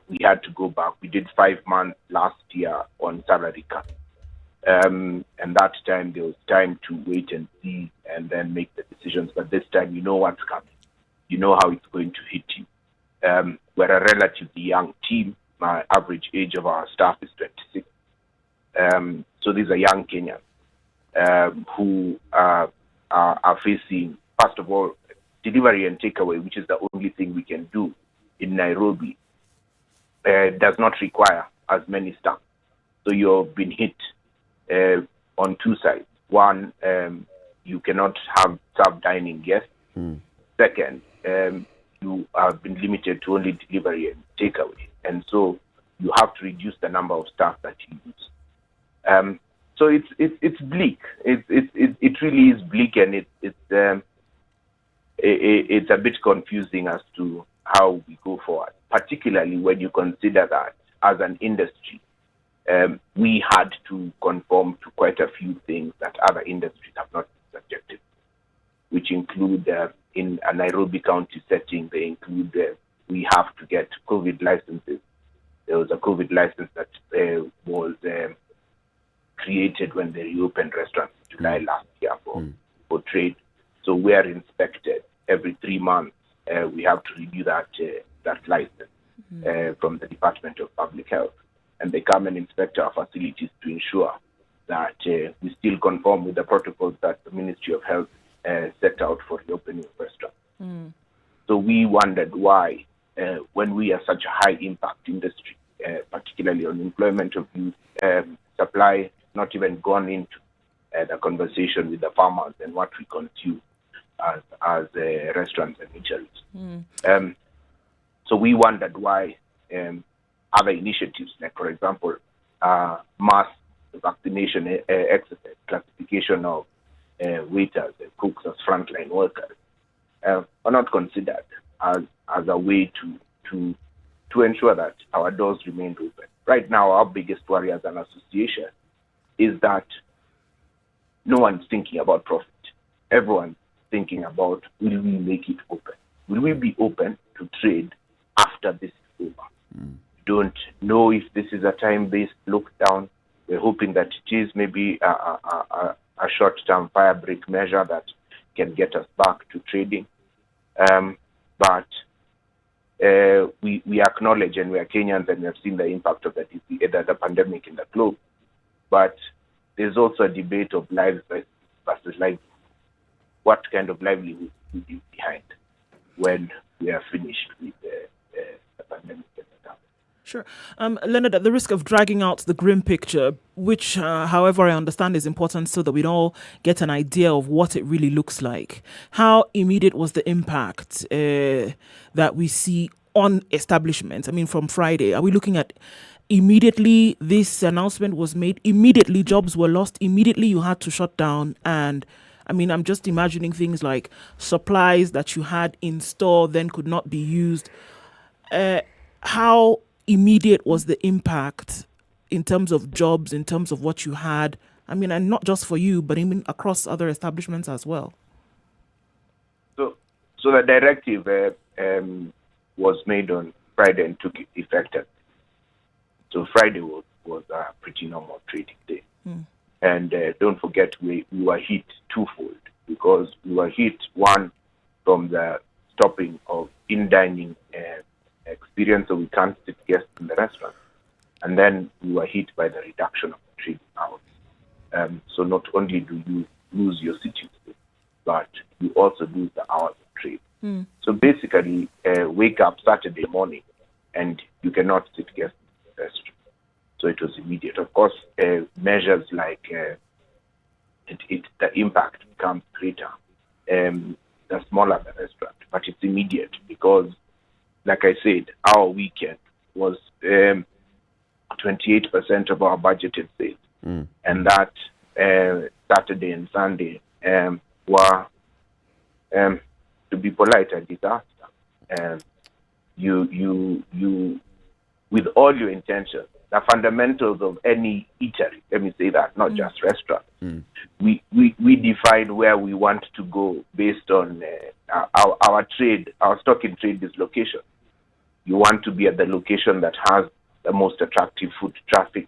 We had to go back. We did 5 months last year on salary cut, and that time there was time to wait and see and then make the decisions. But this time, you know what's coming. You know how it's going to hit you. We're a relatively young team. My average age of our staff is 26. So these are young Kenyans who are facing, first of all, delivery and takeaway, which is the only thing we can do in Nairobi, does not require as many staff. So you've been hit on two sides. One, you cannot have sub-dining guests. Second, you have been limited to only delivery and takeaway. And so you have to reduce the number of staff that you use. So it's bleak. It really is bleak, and it's a bit confusing as to how we go forward, particularly when you consider that as an industry, we had to conform to quite a few things that other industries have not been subjected to, which include in a Nairobi County setting, they include we have to get COVID licenses. There was a COVID license that was created when they reopened restaurants in July last year for trade. So we are inspected every 3 months. We have to review that license from the Department of Public Health, and they come and inspect our facilities to ensure that we still conform with the protocols that the Ministry of Health set out for the opening of restaurants. So we wondered why, when we are such a high impact industry, particularly on employment of youth, supply, not even gone into the conversation with the farmers and what we consume as restaurants and eateries. So we wondered why other initiatives, like for example, mass vaccination exercise, classification of waiters and cooks as frontline workers, are not considered as a way to ensure that our doors remain open. Right now, our biggest worry as an association is that no one's thinking about profit. Everyone's thinking about, will we make it open? Will we be open to trade after this is over? Don't know if this is a time-based lockdown. We're hoping that it is maybe a short-term fire break measure that can get us back to trading. But we acknowledge, and we are Kenyans, and we have seen the impact of the pandemic in the globe. But there's also a debate of lives versus livelihood. What kind of livelihood will be behind when we are finished with the pandemic? Sure. Leonard, at the risk of dragging out the grim picture, which, however, I understand is important so that we all get an idea of what it really looks like, how immediate was the impact that we see on establishments? I mean, from Friday, are we looking at immediately this announcement was made, immediately jobs were lost, immediately you had to shut down? And I mean, I'm just imagining things like supplies that you had in store then could not be used. How immediate was the impact in terms of jobs, in terms of what you had? I mean, and not just for you, but even across other establishments as well. So the directive was made on Friday and took effect. So Friday was a pretty normal trading day. And don't forget, we were hit twofold, because we were hit, one, from the stopping of in-dining experience, so we can't sit guests in the restaurant. And then we were hit by the reduction of the trading hours. So not only do you lose your sitting space, but you also lose the hours of trade. So basically, wake up Saturday morning and you cannot sit guests in the restaurant. So it was immediate. Of course, measures like the impact becomes greater the smaller the restaurant, but it's immediate because, like I said, our weekend was 28% of our budgeted sales, and that Saturday and Sunday were to be polite, a disaster. You, with all your intentions, the fundamentals of any eatery, let me say that, not just restaurant. We define where we want to go based on our trade, our stock in trade dislocation. You want to be at the location that has the most attractive foot traffic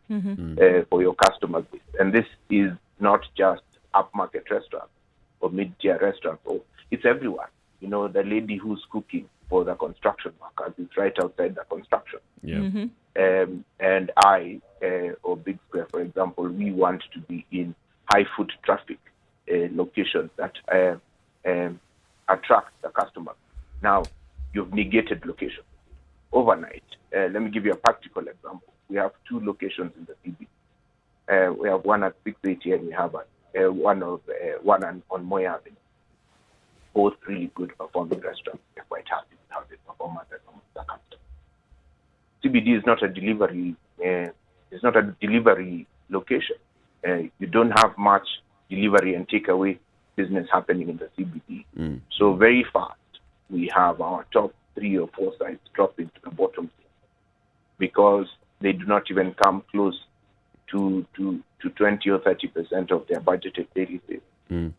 for your customer base. And this is not just upmarket restaurants or mid-tier restaurants. It's everyone. You know, the lady who's cooking for the construction workers is right outside the construction. And I, or Big Square, for example, we want to be in high foot traffic locations that attract the customer. Now, you've negated location overnight. Let me give you a practical example. We have 2 locations in the CBD. We have one at 680 and we have one on Moy Avenue. Both really good performing restaurants. We're quite happy with how they perform at the customer. CBD is not a delivery. It's not a delivery location. You don't have much delivery and takeaway business happening in the CBD. So very fast, we have our top 3 or 4 sites dropping to the bottom because they do not even come close to 20 or 30% of their budgeted daily sales.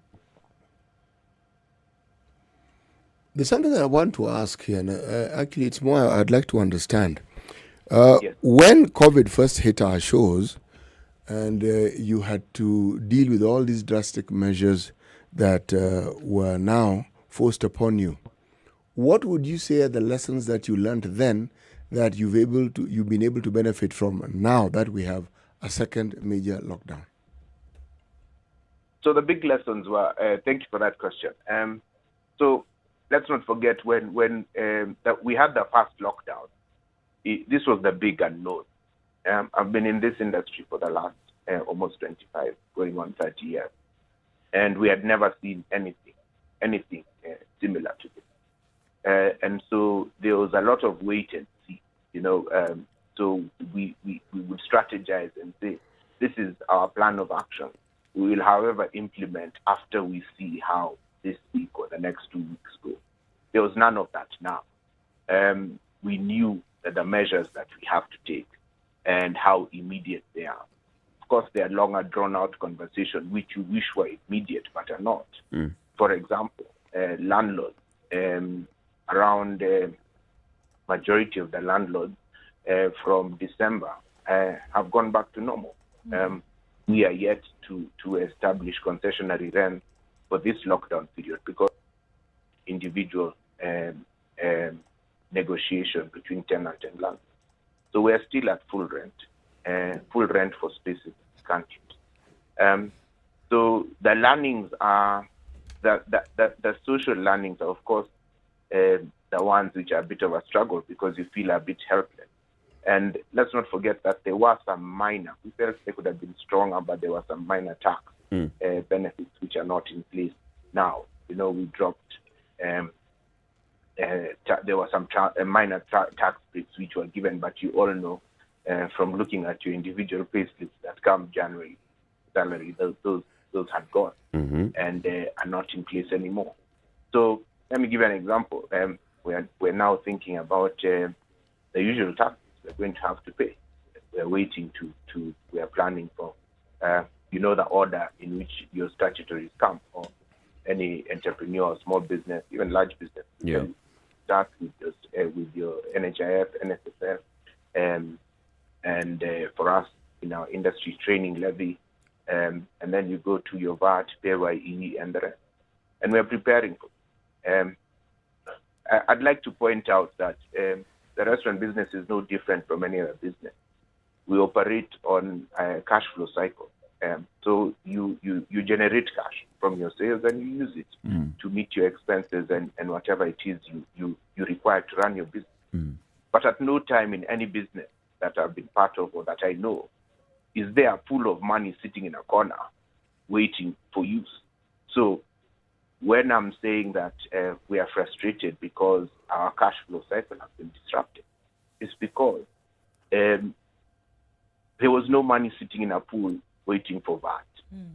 There's something that I want to ask here, and actually it's more I'd like to understand. When COVID first hit our shores and you had to deal with all these drastic measures that were now forced upon you, what would you say are the lessons that you learned then that you've been able to benefit from now that we have a second major lockdown? So the big lessons were, thank you for that question. So let's not forget when that we had the first lockdown, this was the big unknown. I've been in this industry for the last almost 25, going on 30 years, and we had never seen anything similar to this. And so there was a lot of wait and see, you know. So we would strategize and say, this is our plan of action. We will, however, implement after we see how this week or the next 2 weeks go. There was none of that now. We knew that the measures that we have to take and how immediate they are. Of course, they are longer drawn-out conversations, which you wish were immediate but are not. For example, landlords, around majority of the landlords from December have gone back to normal. We are yet to establish concessionary rent for this lockdown period because individual negotiation between tenant and landlord. So we are still at full rent for spaces in this country. So the learnings are, the social learnings are, of course, the ones which are a bit of a struggle because you feel a bit helpless. And let's not forget that there were some minor, we felt they could have been stronger, but there were some minor tax benefits which are not in place now. You know, we dropped, there were some minor tax breaks which were given, but you all know from looking at your individual pay slips that come January salary, those had gone and are not in place anymore. So let me give you an example. We're now thinking about the usual taxes we're going to have to pay. We're waiting we are planning for, the order in which your statutories come, or any entrepreneur or small business, even large business. Yeah. Start with your NHIF, NSSF, and for us in our industry training levy, and then you go to your VAT, PAYE, and the rest. And we're preparing for it. I'd like to point out that the restaurant business is no different from any other business. We operate on a cash flow cycle. So you generate cash from your sales and you use it to meet your expenses and whatever it is you require to run your business. But at no time in any business that I've been part of or that I know is there a pool of money sitting in a corner waiting for use. So when I'm saying that we are frustrated because our cash flow cycle has been disrupted, it's because there was no money sitting in a pool waiting for VAT.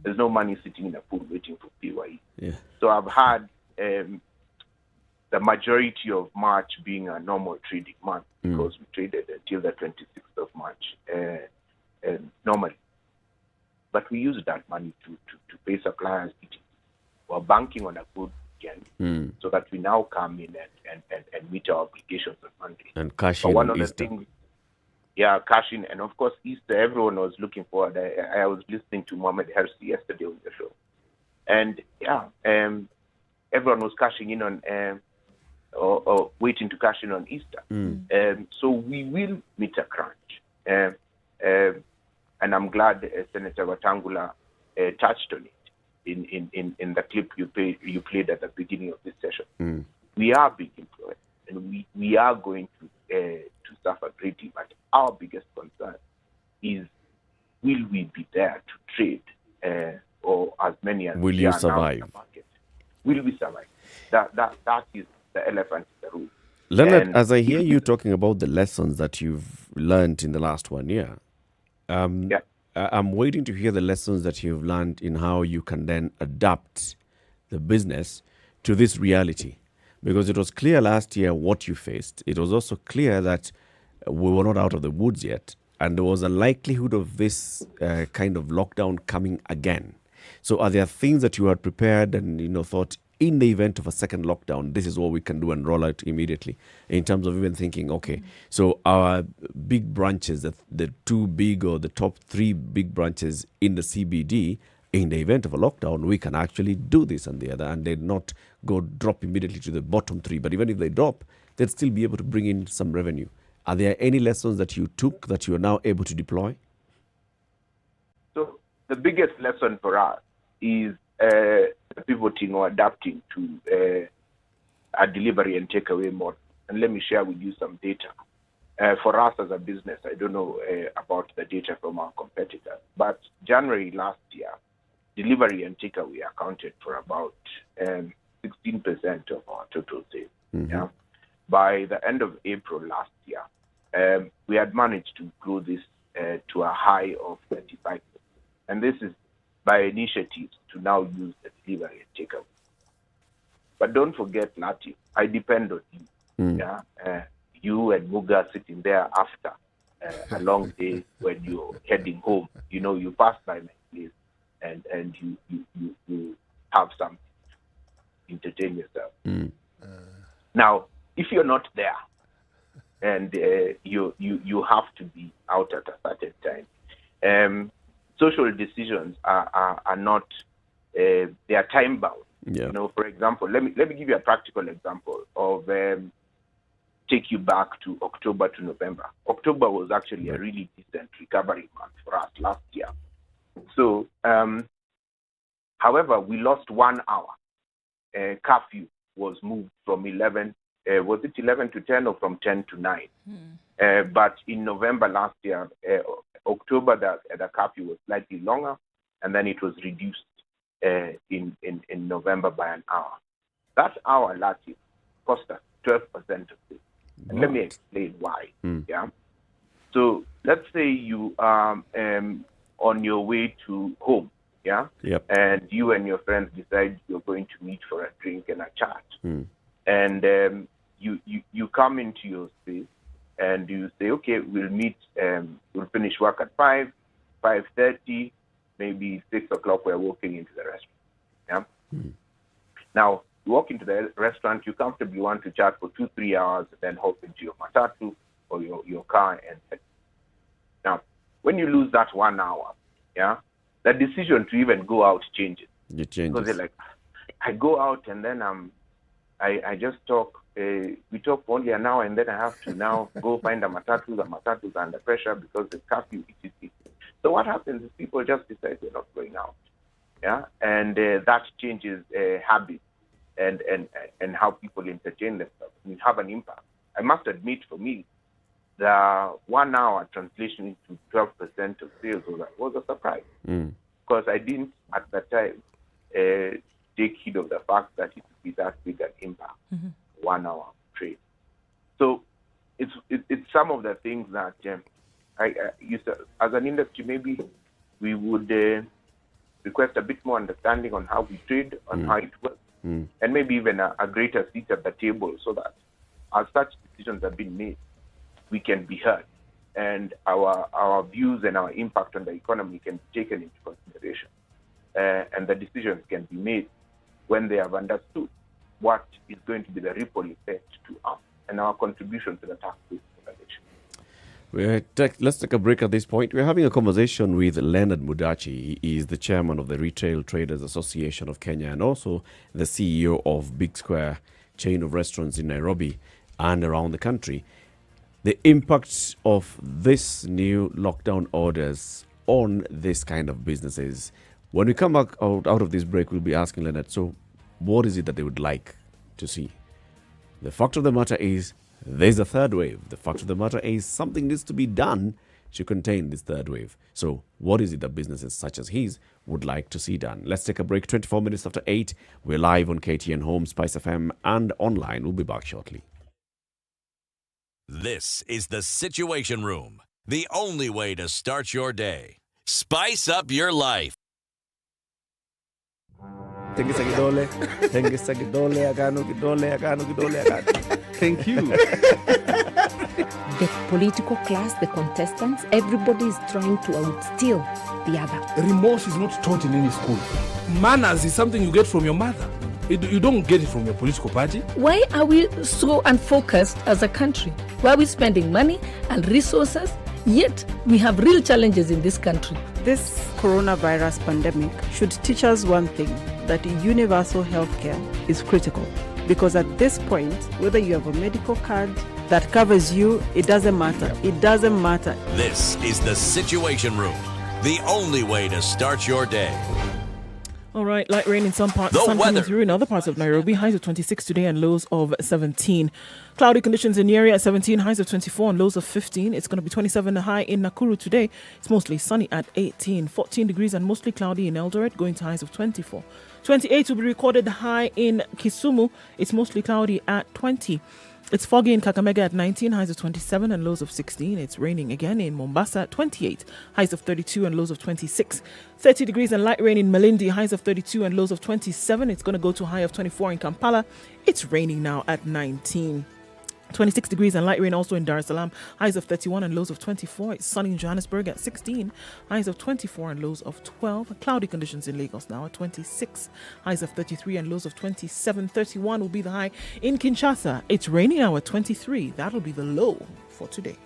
There's no money sitting in a pool waiting for PYE. Yeah. So I've had the majority of March being a normal trading month because we traded until the 26th of March normally. But we used that money to pay suppliers. We're banking on a good weekend so that we now come in and meet our obligations on Monday. And cash but in one on of the Easter. things, cash in. And of course, Easter, everyone was looking forward. I was listening to Mohammed Hersi yesterday on the show. And everyone was cashing in on or waiting to cash in on Easter. So we will meet a crunch. And I'm glad Senator Watangula touched on it in the clip you played at the beginning of this session. We are big employers, and we are going to suffer greatly. But our biggest concern is, will we be there to trade, or as many as will we you are now survive? in the market? Will we survive? That is the elephant in the room. Leonard, And as I hear you talking about the lessons that you've learned in the last 1 year, I'm waiting to hear the lessons that you've learned in how you can then adapt the business to this reality. Because it was clear last year what you faced. It was also clear that we were not out of the woods yet. And there was a likelihood of this kind of lockdown coming again. So are there things that you had prepared and thought, in the event of a second lockdown, this is what we can do and roll out immediately, in terms of even thinking, okay, so our big branches, the two big or the top three big branches in the CBD, in the event of a lockdown, we can actually do this and the other, and they'd not go drop immediately to the bottom three. But even if they drop, they'd still be able to bring in some revenue. Are there any lessons that you took that you are now able to deploy? So the biggest lesson for us is pivoting or adapting to a delivery and takeaway model. And let me share with you some data. For us as a business, I don't know about the data from our competitors, but January last year, delivery and takeaway accounted for about 16% of our total sales. Yeah? By the end of April last year, we had managed to grow this to a high of 35%. And this is by initiatives to now use the delivery and takeaway. But don't forget, Lati, I depend on you. You and Muga sitting there after a long day when you're heading home. You pass by my place and you have something to entertain yourself. Now, if you're not there and you have to be out at a certain time, social decisions are not they are time bound. For example, let me give you a practical example of take you back to October to November. October was actually a really decent recovery month for us last year. So, however, we lost 1 hour. Curfew was moved from 11. Was it 11 to 10 or from 10 to 9? But in November last year, October, the curfew was slightly longer, and then it was reduced in November by an hour. That hour last year cost us 12% of this. And let me explain why. So let's say you are on your way to home, and you and your friends decide you're going to meet for a drink and a chat, and you come into your space and you say, okay, we'll meet, we'll finish work at 5:30, maybe 6 o'clock. We're walking into the restaurant. Now, you walk into the restaurant, you comfortably want to chat for 2-3 hours, and then hop into your matatu or your car and head. Now, when you lose that 1 hour, the decision to even go out changes. It changes. Because you're like, I go out and then I just talk. We talk for only an hour, and then I have to now go find a matatu. The matatu is under pressure because the curfew. So what happens is people just decide they're not going out, and that changes habits and how people entertain themselves. It have an impact. I must admit, for me, the 1 hour translation into 12% of sales was a surprise because I didn't at that time take heed of the fact that it would be that big an impact. 1 hour trade. So it's some of the things that as an industry, maybe we would request a bit more understanding on how we trade, on how it works, and maybe even a greater seat at the table, so that as such decisions have been made, we can be heard, and our views and our impact on the economy can be taken into consideration, and the decisions can be made when they have understood what is going to be the ripple effect to us and our contribution to the tax base of the nation. Let's take a break at this point. We're having a conversation with Leonard Mudachi. He is the chairman of the Retail Traders Association of Kenya and also the CEO of Big Square chain of restaurants in Nairobi and around the country. The impact of this new lockdown orders on this kind of businesses. When we come back out of this break, we'll be asking Leonard, so what is it that they would like to see? The fact of the matter is, there's a third wave. The fact of the matter is, something needs to be done to contain this third wave. So what is it that businesses such as his would like to see done? Let's take a break. 24 minutes after 8. We're live on KTN Home, SpiceFM, and online. We'll be back shortly. This is the Situation Room, the only way to start your day. Spice up your life. Thank you. The political class, the contestants, everybody is trying to outsteal the other. Remorse is not taught in any school. Manners is something you get from your mother. You don't get it from your political party. Why are we so unfocused as a country? Why are we spending money and resources, yet we have real challenges in this country? This coronavirus pandemic should teach us one thing, that universal healthcare is critical. Because at this point, whether you have a medical card that covers you, it doesn't matter. It doesn't matter. This is the Situation Room, the only way to start your day. All right, light rain in some parts, The sun coming weather. through in other parts of Nairobi. Highs of 26 today and lows of 17. Cloudy conditions in Nyeri at 17, highs of 24 and lows of 15. It's going to be 27 high in Nakuru today. It's mostly sunny at 18. 14 degrees and mostly cloudy in Eldoret, going to highs of 24. 28 will be recorded high in Kisumu. It's mostly cloudy at 20. It's foggy in Kakamega at 19, highs of 27 and lows of 16. It's raining again in Mombasa at 28, highs of 32 and lows of 26. 30 degrees and light rain in Malindi, highs of 32 and lows of 27. It's going to go to a high of 24 in Kampala. It's raining now at 19. 26 degrees and light rain also in Dar es Salaam, highs of 31 and lows of 24. It's sunny in Johannesburg at 16, highs of 24 and lows of 12. Cloudy conditions in Lagos now at 26, highs of 33 and lows of 27. 31 will be the high in Kinshasa. It's raining now at 23. That'll be the low for today.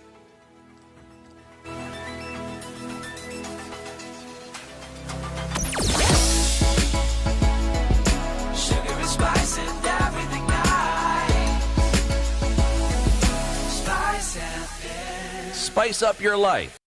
Sugar and spice and everything Spice up your life.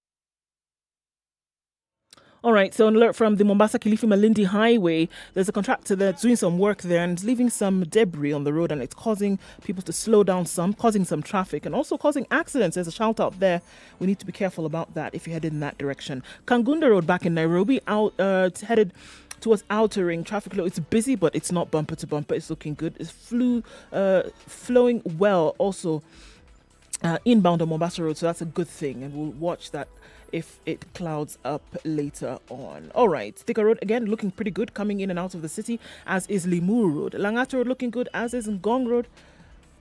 All right, so an alert from the Mombasa Kilifi Malindi Highway. There's a contractor that's doing some work there and is leaving some debris on the road, and it's causing people to slow down some, causing some traffic and also causing accidents. There's a shout out there. We need to be careful about that if you're headed in that direction. Kangunda Road back in Nairobi, headed towards Outer Ring. Traffic flow, it's busy, but it's not bumper to bumper. It's looking good. It's flowing well also inbound on Mombasa Road, so that's a good thing, and we'll watch that if it clouds up later on. All right, Thika Road again looking pretty good coming in and out of the city, as is Limuru Road. Langata Road looking good, as is Ngong Road.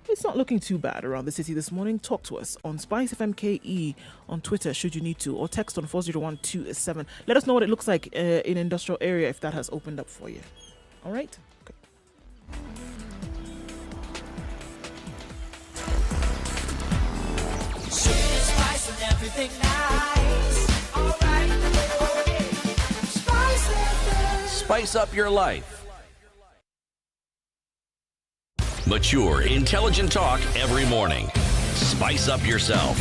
It's not looking too bad around the city this morning. Talk to us on SpiceFM KE on Twitter should you need to, or text on 40127. Let us know what it looks like in industrial area if that has opened up for you. All right. Spice and everything nice. All right. Okay. Spice up your life. Mature, intelligent talk every morning. Spice up yourself.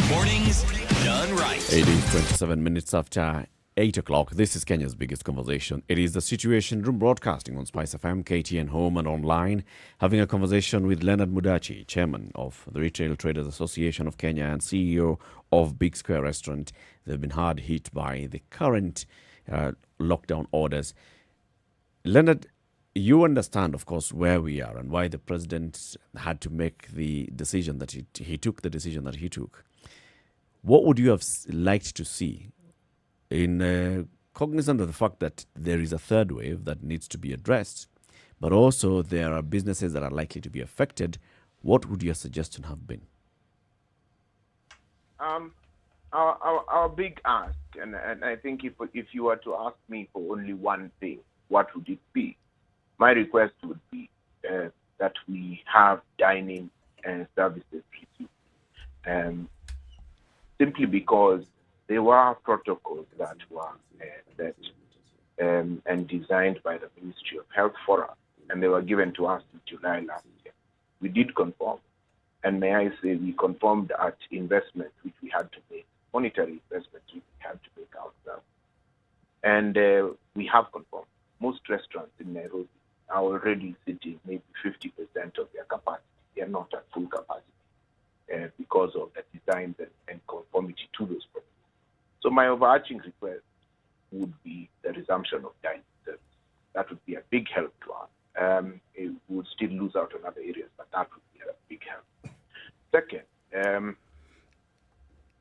Mornings done right. 27 minutes after 8 o'clock. This is Kenya's biggest conversation. It is the Situation Room, broadcasting on SpiceFM, KTN Home and online. Having a conversation with Leonard Mudachi, chairman of the Retail Traders Association of Kenya and CEO of Big Square Restaurant. They've been hard hit by the current lockdown orders. Leonard, you understand, of course, where we are and why the president had to make the decision that he took the decision that he took. What would you have liked to see in cognizant of the fact that there is a third wave that needs to be addressed, but also there are businesses that are likely to be affected? What would your suggestion have been? Our big ask, and I think if you were to ask me for only one thing, what would it be? My request would be that we have dining services resumed. Simply because there were protocols that were set and designed by the Ministry of Health for us, and they were given to us in July last year. We did conform, and may I say we conformed at investments which we had to make, monetary investments which we had to make ourselves. And we have conformed. Most restaurants in Nairobi are already sitting maybe 50% of their capacity. They are not at full capacity because of the designs and conformity to those protocols. So my overarching request would be the resumption of dining service. That would be a big help to us. It would still lose out on other areas, but that would be a big help. Second,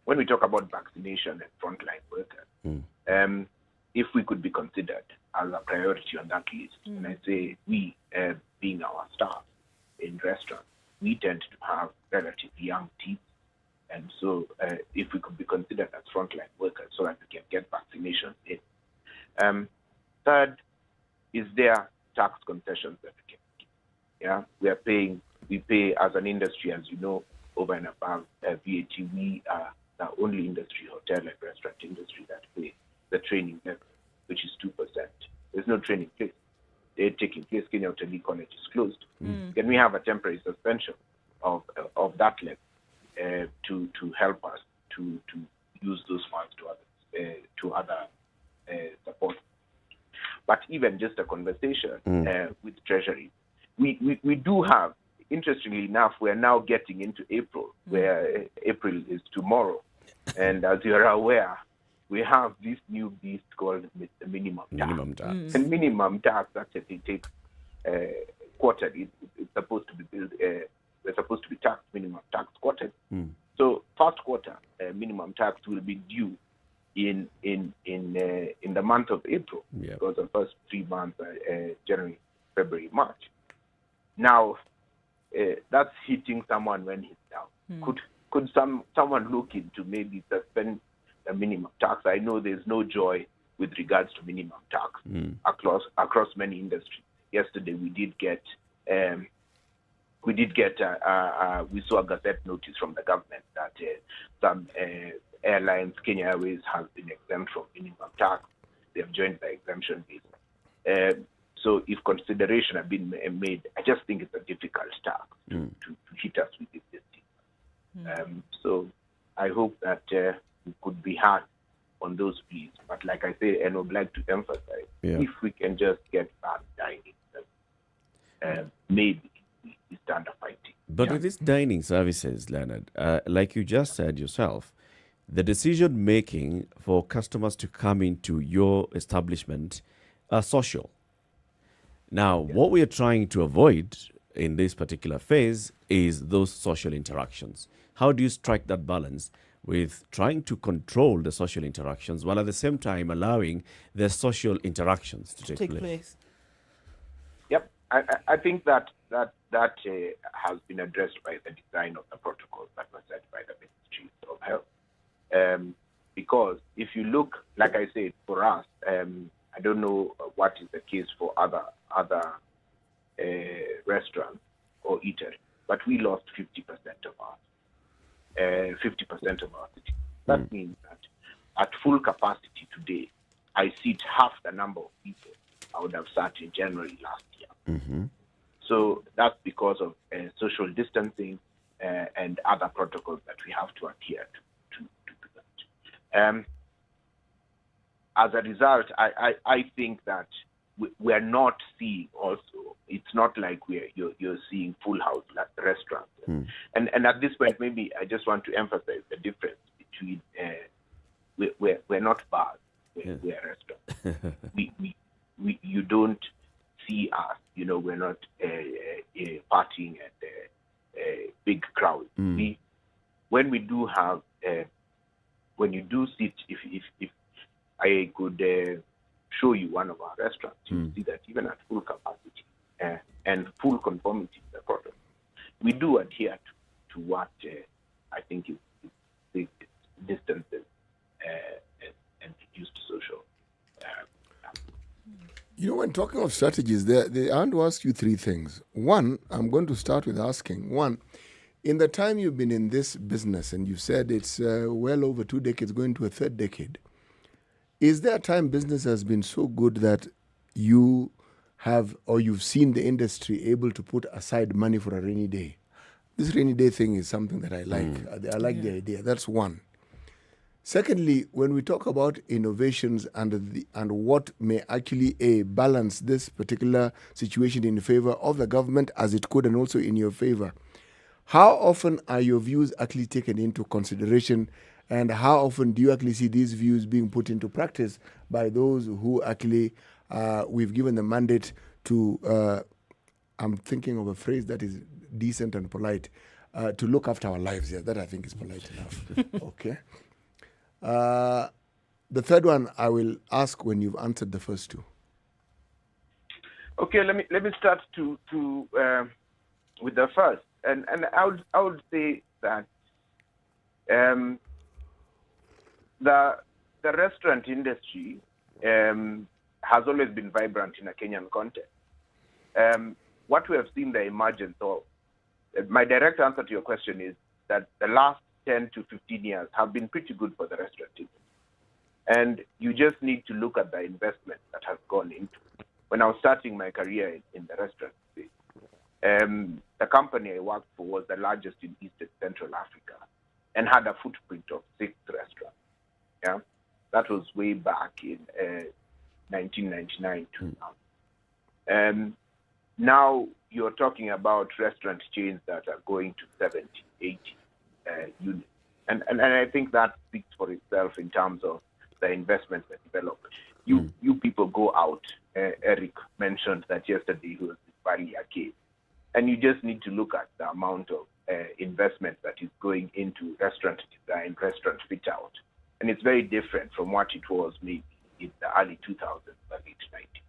when we talk about vaccination and frontline workers, if we could be considered as a priority on that list, and I say we, being our staff in restaurants, we tend to have relatively young teams, and so if we could be considered as frontline workers so that we can get vaccinations in. Third, is there tax concessions that we can give? Yeah, we pay as an industry, as you know, over and above VAT. We are the only industry, hotel and restaurant industry, that pay the training level, which is 2%. There's no training place. They're taking place. Kenya Hotel College is closed. Can we have a temporary suspension of that level to help us to use those funds to other support? But even just a conversation with Treasury, we do have. Interestingly enough, we are now getting into April, where April is tomorrow, and as you are aware, we have this new beast called the minimum tax. And minimum tax actually takes quarterly. It's supposed to be billed. We're supposed to be taxed minimum tax quarterly. So first quarter minimum tax will be due in the month of April, because the first 3 months are January, February, March. Now that's hitting someone when he's down. Could someone look into maybe suspend the minimum tax? I know there's no joy with regards to minimum tax across many industries. Yesterday we saw a gazette notice from the government that some airlines, Kenya Airways, has been exempt from minimum tax. They have joined the exemption list. So if consideration have been made, I just think it's a difficult task to hit us with this thing. So I hope that we could be hard on those pleas. But like I say, and I would like to emphasize, if we can just get that dining, maybe we stand a fighting. But with these dining services, Leonard, like you just said yourself, the decision making for customers to come into your establishment are social. Now, what we are trying to avoid in this particular phase is those social interactions. How do you strike that balance with trying to control the social interactions while at the same time allowing the social interactions to take place? Yep, I think that has been addressed by the design of the protocols that were set by the Ministry of Health. Because if you look, like I said, for us, I don't know what is the case for other restaurants or eateries, but we lost 50% of our 50% of our city. That means that at full capacity today, I seat half the number of people I would have sat in January last year. So that's because of social distancing and other protocols that we have to adhere to do that. As a result, I think that we're not seeing also, it's not like you're seeing full house restaurants. And at this point, maybe I just want to emphasize the difference between, we're not bars, we're restaurants. You don't see us, we're not partying at big crowds. When we do have when you do sit, if I could show you one of our restaurants, you see that even at full capacity and full conformity to the protocol, we do adhere to what I think is distances and reduced social. You know, when talking of strategies, I want to ask you three things. One, I'm going to start with asking, one, in the time you've been in this business, and you've said it's well over 2 decades, going to a third decade, is there a time business has been so good that you have, or you've seen the industry able to put aside money for a rainy day? This rainy day thing is something that I like. I like the idea. That's one. Secondly, when we talk about innovations and what may actually balance this particular situation in favor of the government as it could and also in your favor, how often are your views actually taken into consideration, and how often do you actually see these views being put into practice by those who actually we've given the mandate to, I'm thinking of a phrase that is decent and polite, to look after our lives. Yeah, that I think is polite enough. Okay. The third one I will ask when you've answered the first two. Okay, let me start to with the first, and I would say that the restaurant industry has always been vibrant in a Kenyan context. What we have seen the emergence of, my direct answer to your question is that the last 10 to 15 years have been pretty good for the restaurant industry. And you just need to look at the investment that has gone into it. When I was starting my career in the restaurant space, the company I worked for was the largest in East and Central Africa and had a footprint of 6 restaurants. Yeah, that was way back in 1999 to now. Now you're talking about restaurant chains that are going to 70, 80 units. And I think that speaks for itself in terms of the investment and development. You people go out. Eric mentioned that yesterday he was in Bali Arcade. And you just need to look at the amount of investment that is going into restaurant design, restaurant fit out. And it's very different from what it was maybe in the early 2000s or late 90s.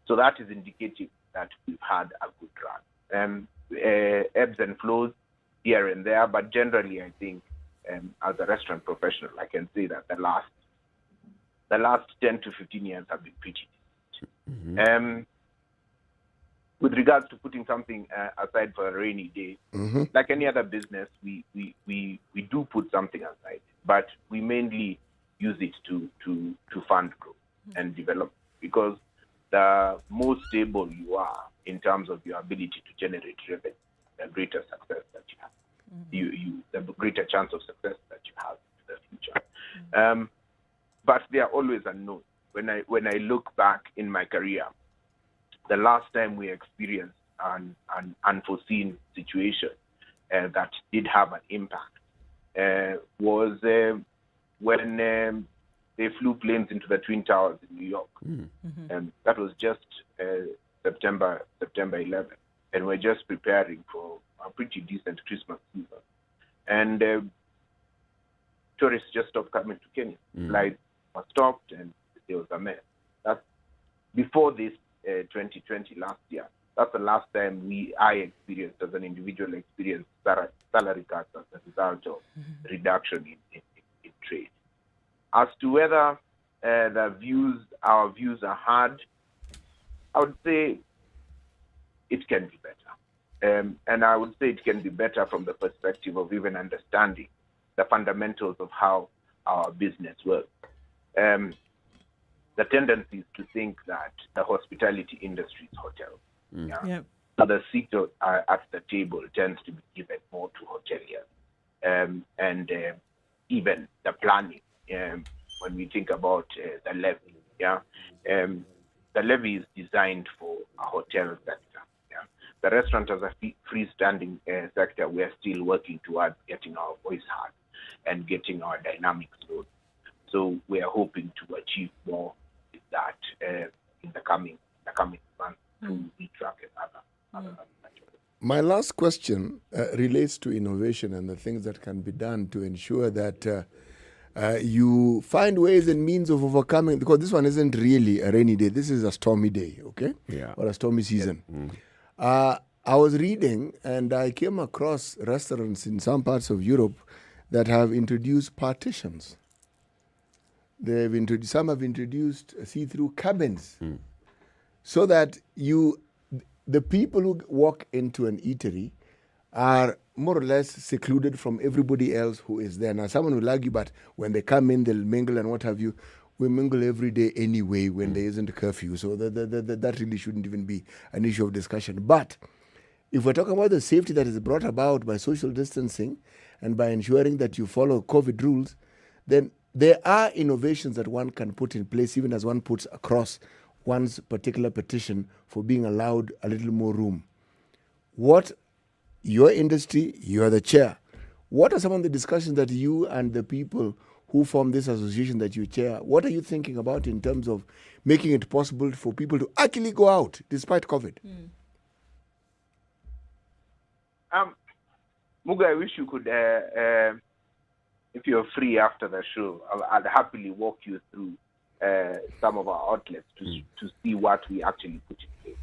So that is indicative that we've had a good run. Ebbs and flows here and there, but generally I think as a restaurant professional, I can say that the last 10 to 15 years have been pretty decent. With regards to putting something aside for a rainy day, like any other business, we do put something aside, but we mainly use it to fund growth and develop, because the more stable you are in terms of your ability to generate revenue, the greater success that you have. The greater chance of success that you have in the future. But there are always unknowns. When I look back in my career, the last time we experienced an unforeseen situation that did have an impact was when they flew planes into the Twin Towers in New York. And that was just September 11. And we're just preparing for a pretty decent Christmas season. And tourists just stopped coming to Kenya. Flights were stopped and there was a mess. That's before this 2020 last year. That's the last time I experienced, as an individual, experienced salary cuts as a result of reduction in trade. As to whether our views are hard, I would say it can be better. And I would say it can be better from the perspective of even understanding the fundamentals of how our business works. The tendency is to think that the hospitality industry is hotels. So the seat at the table tends to be given more to hoteliers. And even the planning, when we think about the levy, the levy is designed for a hotel sector. The restaurant as a freestanding sector, we are still working towards getting our voice heard and getting our dynamics load. So we are hoping to achieve more with that in the coming months to retrack other. My last question relates to innovation and the things that can be done to ensure that You find ways and means of overcoming, because this one isn't really a rainy day. This is a stormy day, okay? Yeah. Or a stormy season. I was reading and I came across restaurants in some parts of Europe that have introduced partitions. Some have introduced see-through cabins, so that the people who walk into an eatery are more or less secluded from everybody else who is there. Now, someone will argue, but when they come in, they'll mingle and what have you. We mingle every day anyway when there isn't a curfew, so that really shouldn't even be an issue of discussion. But if we're talking about the safety that is brought about by social distancing and by ensuring that you follow COVID rules, then there are innovations that one can put in place, even as one puts across one's particular petition for being allowed a little more room. What your industry, you are the chair. What are some of the discussions that you and the people who form this association that you chair, what are you thinking about in terms of making it possible for people to actually go out despite COVID? Muga, I wish you could, if you're free after the show, I'd happily walk you through some of our outlets to see what we actually put in place.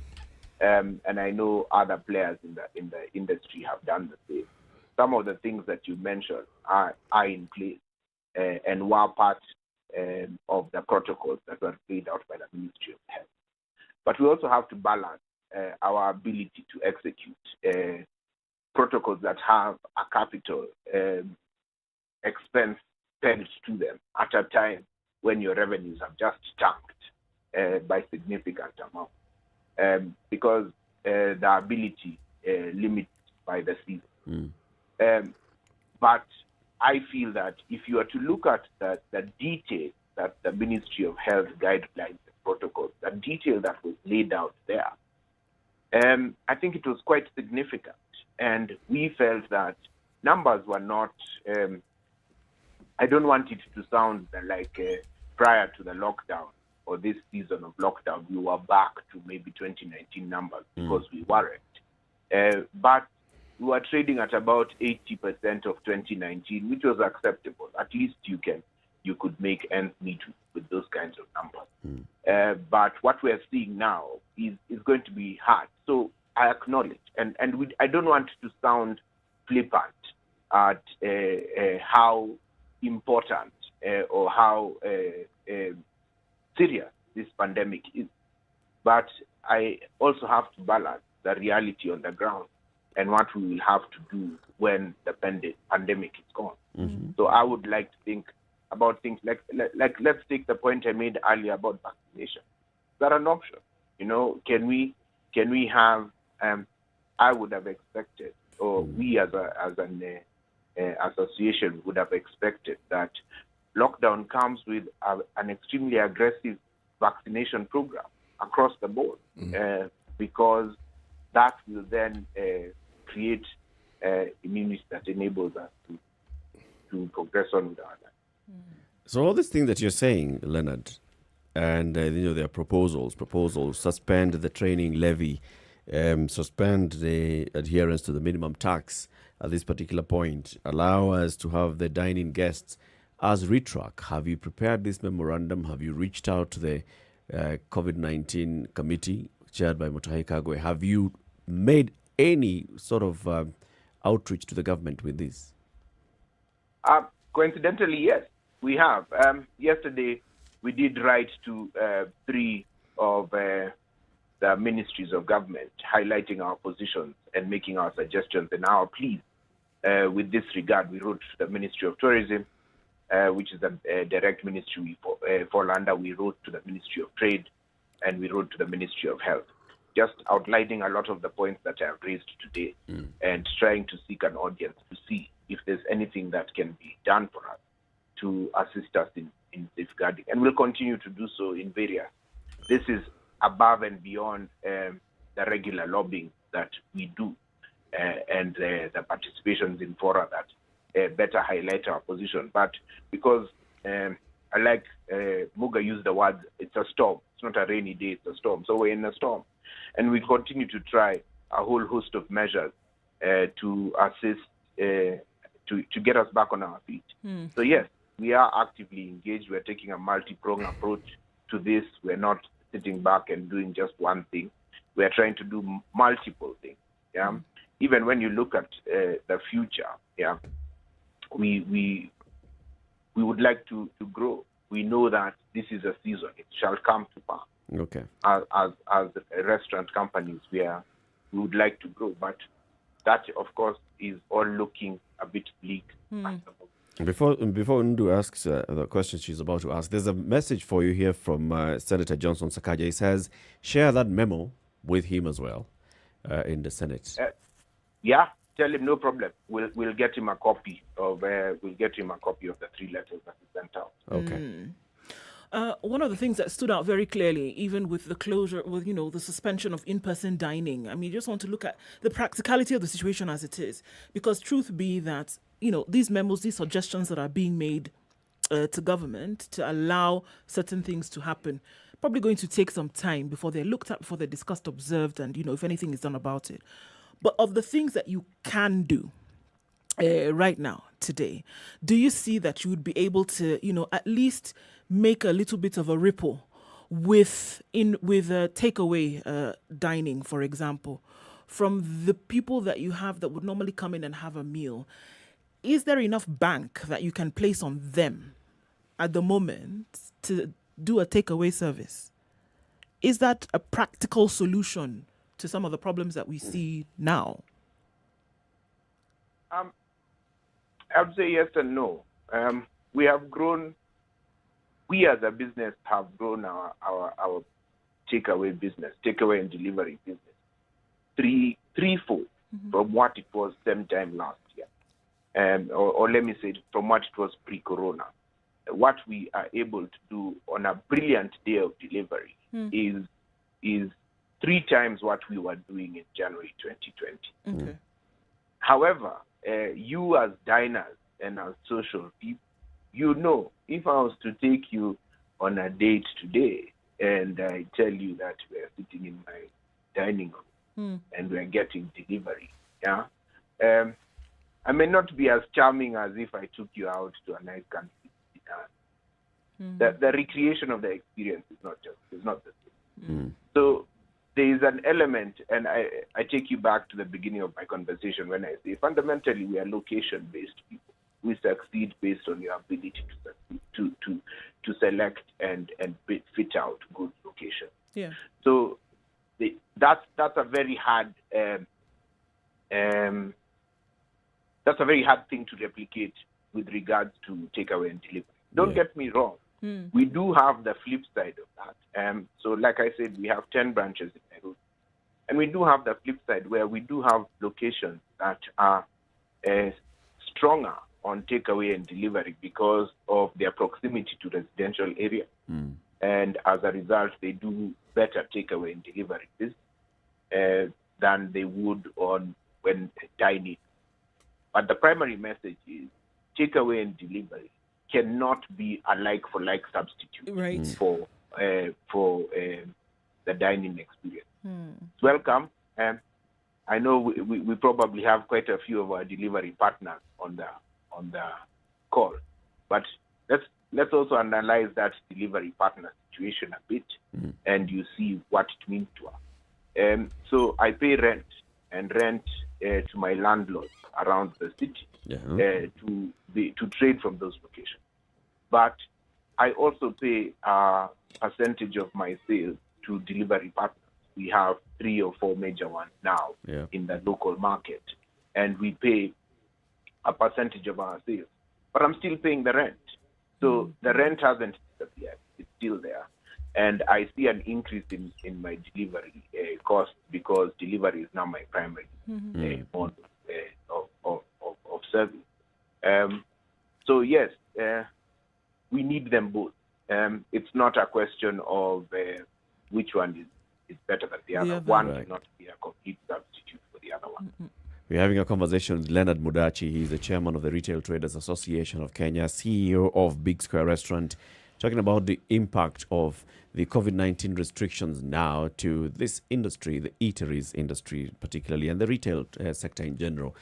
And I know other players in the industry have done the same. Some of the things that you mentioned are in place and were part of the protocols that were laid out by the Ministry of Health. But we also have to balance our ability to execute protocols that have a capital expense pegged to them at a time when your revenues have just tanked by significant amount, because the ability limits by the season. But I feel that if you are to look at the detail that the Ministry of Health guidelines and protocols, the detail that was laid out there, I think it was quite significant. And we felt that numbers were not, I don't want it to sound like prior to the lockdown or this season of lockdown, we were back to maybe 2019 numbers, because we weren't. But we were trading at about 80% of 2019, which was acceptable. At least you could make ends meet with those kinds of numbers. But what we're seeing now is going to be hard. So I acknowledge, and I don't want to sound flippant at how important or how serious this pandemic is. But I also have to balance the reality on the ground and what we will have to do when the pandemic is gone. So I would like to think about things like let's take the point I made earlier about vaccination. Is that an option? Can we have? I would have expected, or we as an association would have expected, that lockdown comes with an extremely aggressive vaccination program across the board, because that will then create immunity that enables us to progress on with our life. So all these things that you're saying, Leonard, and there are proposals, suspend the training levy, suspend the adherence to the minimum tax at this particular point, allow us to have the dining guests as retrack. Have you prepared this memorandum? Have you reached out to the COVID-19 committee chaired by Mutahi Kagwe? Have you made any sort of outreach to the government with this? Coincidentally, yes, we have. Yesterday, we did write to 3 of the ministries of government, highlighting our positions and making our suggestions and our pleas. With this regard, we wrote to the Ministry of Tourism, which is a direct ministry we fall under. We wrote to the Ministry of Trade, and we wrote to the Ministry of Health, just outlining a lot of the points that I have raised today and trying to seek an audience to see if there's anything that can be done for us to assist us in safeguarding. And we'll continue to do so in various. This is above and beyond the regular lobbying that we do and the participations in fora that better highlight our position. But because I like Muga used the word, it's a storm. It's not a rainy day, it's a storm. So we're in a storm. And we continue to try a whole host of measures to assist, to get us back on our feet. So yes, we are actively engaged. We're taking a multi-pronged approach to this. We're not sitting back and doing just one thing. We're trying to do multiple things. Yeah. Even when you look at the future, yeah, we would like to grow. We know that this is a season; it shall come to pass. Okay. As restaurant companies, we would like to grow, but that, of course, is all looking a bit bleak. Before Ndu asks the question she's about to ask, there's a message for you here from Senator Johnson Sakaja. He says, share that memo with him as well in the Senate. Yeah, tell him no problem. We'll get him a copy of the 3 letters that he sent out. Okay. One of the things that stood out very clearly, even with the closure, with the suspension of in-person dining, I mean, you just want to look at the practicality of the situation as it is, because truth be that these memos, these suggestions that are being made to government to allow certain things to happen, probably going to take some time before they're looked at, before they're discussed, observed, and if anything is done about it. But of the things that you can do right now, today, do you see that you would be able to, at least make a little bit of a ripple with takeaway dining, for example, from the people that you have that would normally come in and have a meal? Is there enough bank that you can place on them at the moment to do a takeaway service? Is that a practical solution to some of the problems that we see now? I would say yes and no. We have grown. We as a business have grown our takeaway and delivery business threefold from what it was same time last year, or let me say from what it was pre-corona. What we are able to do on a brilliant day of delivery is 3 times what we were doing in January 2020. Okay. However, you as diners and as social people, if I was to take you on a date today and I tell you that we're sitting in my dining room and we're getting delivery, I may not be as charming as if I took you out to a nice country. The recreation of the experience is not the same. So there is an element, and I take you back to the beginning of my conversation when I say fundamentally we are location-based people. We succeed based on your ability to select and fit out good locations. Yeah. So that's a very hard thing to replicate with regards to takeaway and delivery. Don't get me wrong. We do have the flip side of that. So like I said, we have 10 branches in Nairobi. And we do have the flip side where we do have locations that are stronger on takeaway and delivery because of their proximity to residential area. And as a result, they do better takeaway and delivery business than they would when dining. But the primary message is takeaway and delivery cannot be a like-for-like substitute for the dining experience. It's welcome. I know we probably have quite a few of our delivery partners on the call, but let's also analyze that delivery partner situation a bit, and you see what it means to us. So I pay rent to my landlord around the city to trade from those locations, but I also pay a percentage of my sales to delivery partners. We have 3 or 4 major ones now in the local market, and we pay a percentage of our sales. But I'm still paying the rent. So the rent hasn't disappeared. It's still there. And I see an increase in my delivery cost because delivery is now my primary mode of service. So yes, we need them both. It's not a question of which one is better than the other. One cannot be a complete substitute for the other one. We're having a conversation with Leonard Mudachi. He's the chairman of the Retail Traders Association of Kenya, CEO of Big Square Restaurant, talking about the impact of the COVID-19 restrictions now to this industry, the eateries industry particularly, and the retail sector in general.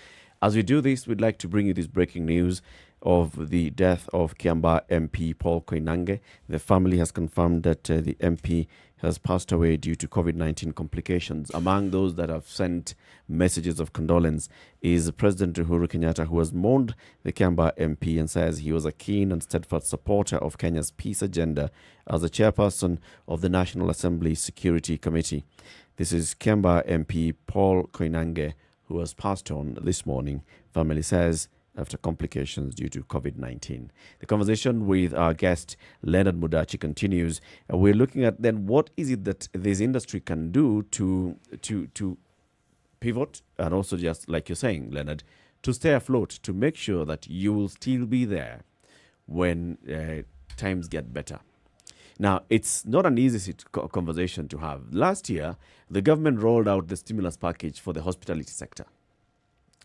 As we do this, we'd like to bring you this breaking news. of the death of Kiambaa MP Paul Koinange. The family has confirmed that the MP has passed away due to COVID-19 complications. Among those that have sent messages of condolence is President Uhuru Kenyatta, who has mourned the Kiambaa MP and says he was a keen and steadfast supporter of Kenya's peace agenda as the chairperson of the National Assembly Security Committee. This is Kiambaa MP Paul Koinange, who has passed on this morning, family says, after complications due to COVID-19. The conversation with our guest, Leonard Mudachi, continues. We're looking at then what is it that this industry can do to pivot, and also, just like you're saying, Leonard, to stay afloat, to make sure that you will still be there when times get better. Now, it's not an easy conversation to have. Last year, the government rolled out the stimulus package for the hospitality sector.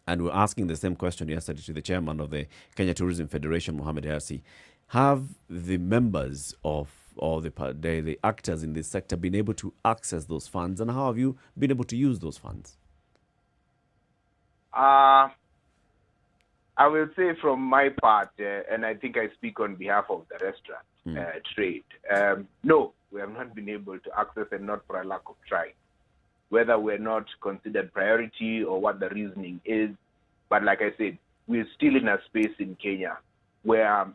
And we're asking the same question yesterday to the chairman of the Kenya Tourism Federation, Mohamed Hersi. Have the members of or the actors in this sector been able to access those funds, and how have you been able to use those funds? I will say from my part, and I think I speak on behalf of the restaurant trade, no, we have not been able to access, and not for a lack of trying. Whether we're not considered priority or what the reasoning is. But like I said, we're still in a space in Kenya where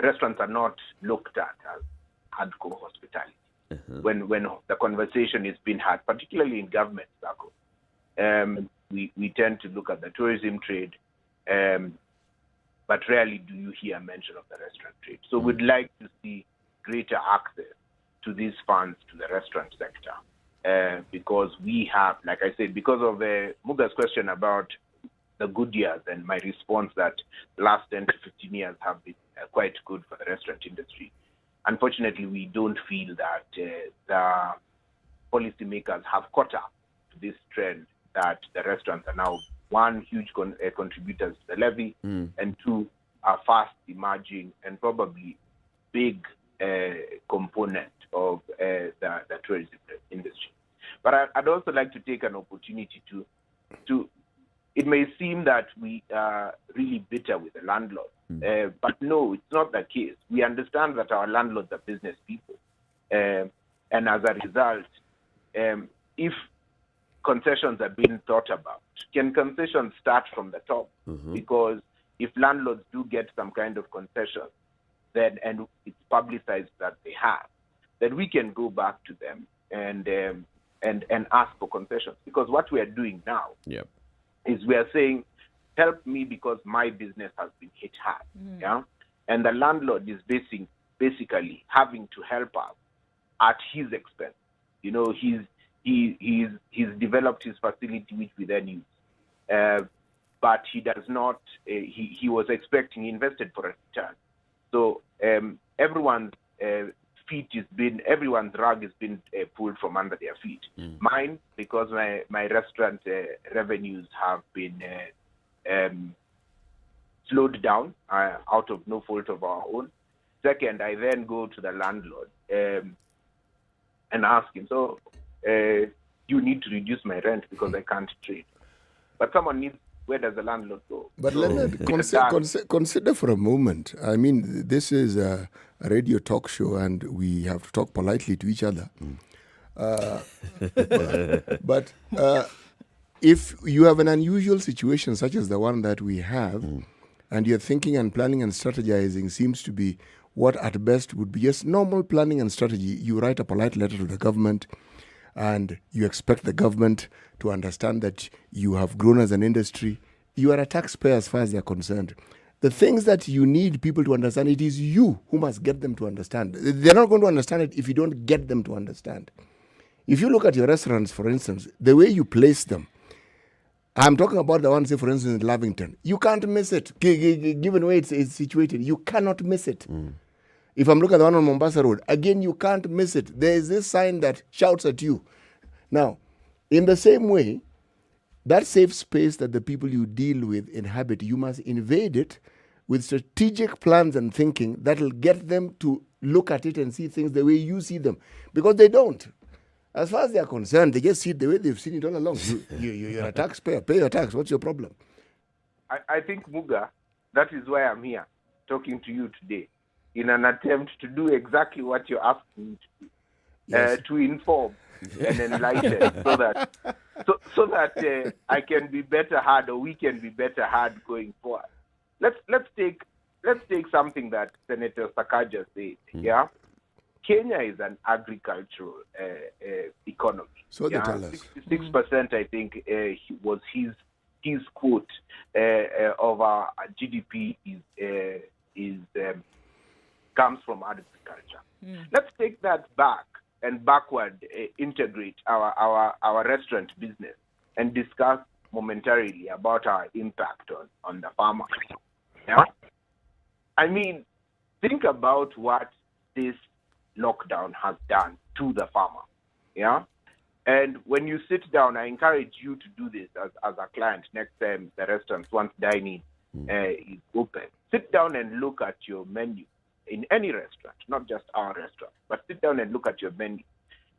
restaurants are not looked at as hardcore hospitality. When the conversation is being had, particularly in government circles, we tend to look at the tourism trade, but rarely do you hear a mention of the restaurant trade. So we'd like to see greater access to these funds to the restaurant sector, because we have, like I said, because of Muga's question about the good years and my response that the last 10 to 15 years have been quite good for the restaurant industry. Unfortunately, we don't feel that the policymakers have caught up to this trend that the restaurants are now, one, huge contributors to the levy, and two, are fast emerging and probably big component of the tourism industry. But I'd also like to take an opportunity to it may seem that we are really bitter with the landlords, but no, it's not the case. We understand that our landlords are business people, and as a result, if concessions are being thought about, can concessions start from the top? Because if landlords do get some kind of concession, then and it's publicized that they have, then we can go back to them and ask for concessions. Because what we are doing now is we are saying, help me because my business has been hit hard. Yeah, and the landlord is basically having to help us at his expense. You know, he's developed his facility, which we then use, but he does not. He was expecting, he invested for a return. So everyone's rug has been pulled from under their feet. Mine, because my restaurant revenues have been slowed down out of no fault of our own. Second, I then go to the landlord and ask him, so you need to reduce my rent because I can't trade. But someone needs, where does the landlord go? But Leonard, consider for a moment. I mean, this is a radio talk show and we have to talk politely to each other. But if you have an unusual situation such as the one that we have, and your thinking and planning and strategizing seems to be what at best would be just normal planning and strategy, you write a polite letter to the government and you expect the government to understand that you have grown as an industry. You are a taxpayer as far as they are concerned. The things that you need people to understand, it is you who must get them to understand. They're not going to understand it if you don't get them to understand. If you look at your restaurants, for instance, the way you place them, I'm talking about the one, say, for instance, in Lavington. You can't miss it. Given where it's situated, you cannot miss it. If I'm looking at the one on Mombasa Road, again, you can't miss it. There is this sign that shouts at you. Now, in the same way, that safe space that the people you deal with inhabit, you must invade it with strategic plans and thinking that will get them to look at it and see things the way you see them. Because they don't. As far as they are concerned, they just see it the way they've seen it all along. You're a taxpayer. Pay your tax. What's your problem? I think, Muga, that is why I'm here talking to you today, in an attempt to do exactly what you're asking me to do, Yes. to inform and enlighten, so that I can be better heard, or we can be better heard going forward. Let's take something that Senator Sakaja said. Yeah, Kenya is an agricultural economy. So they tell us. 66%, I think, was his quote of our GDP comes from agriculture. Let's take that back and backward integrate our restaurant business and discuss momentarily about our impact on the farmer. Yeah? I mean, think about what this lockdown has done to the farmer. Yeah? And when you sit down, I encourage you to do this as a client next time the restaurants, once dining is open. Sit down and look at your menu in any restaurant, not just our restaurant, but sit down and look at your menu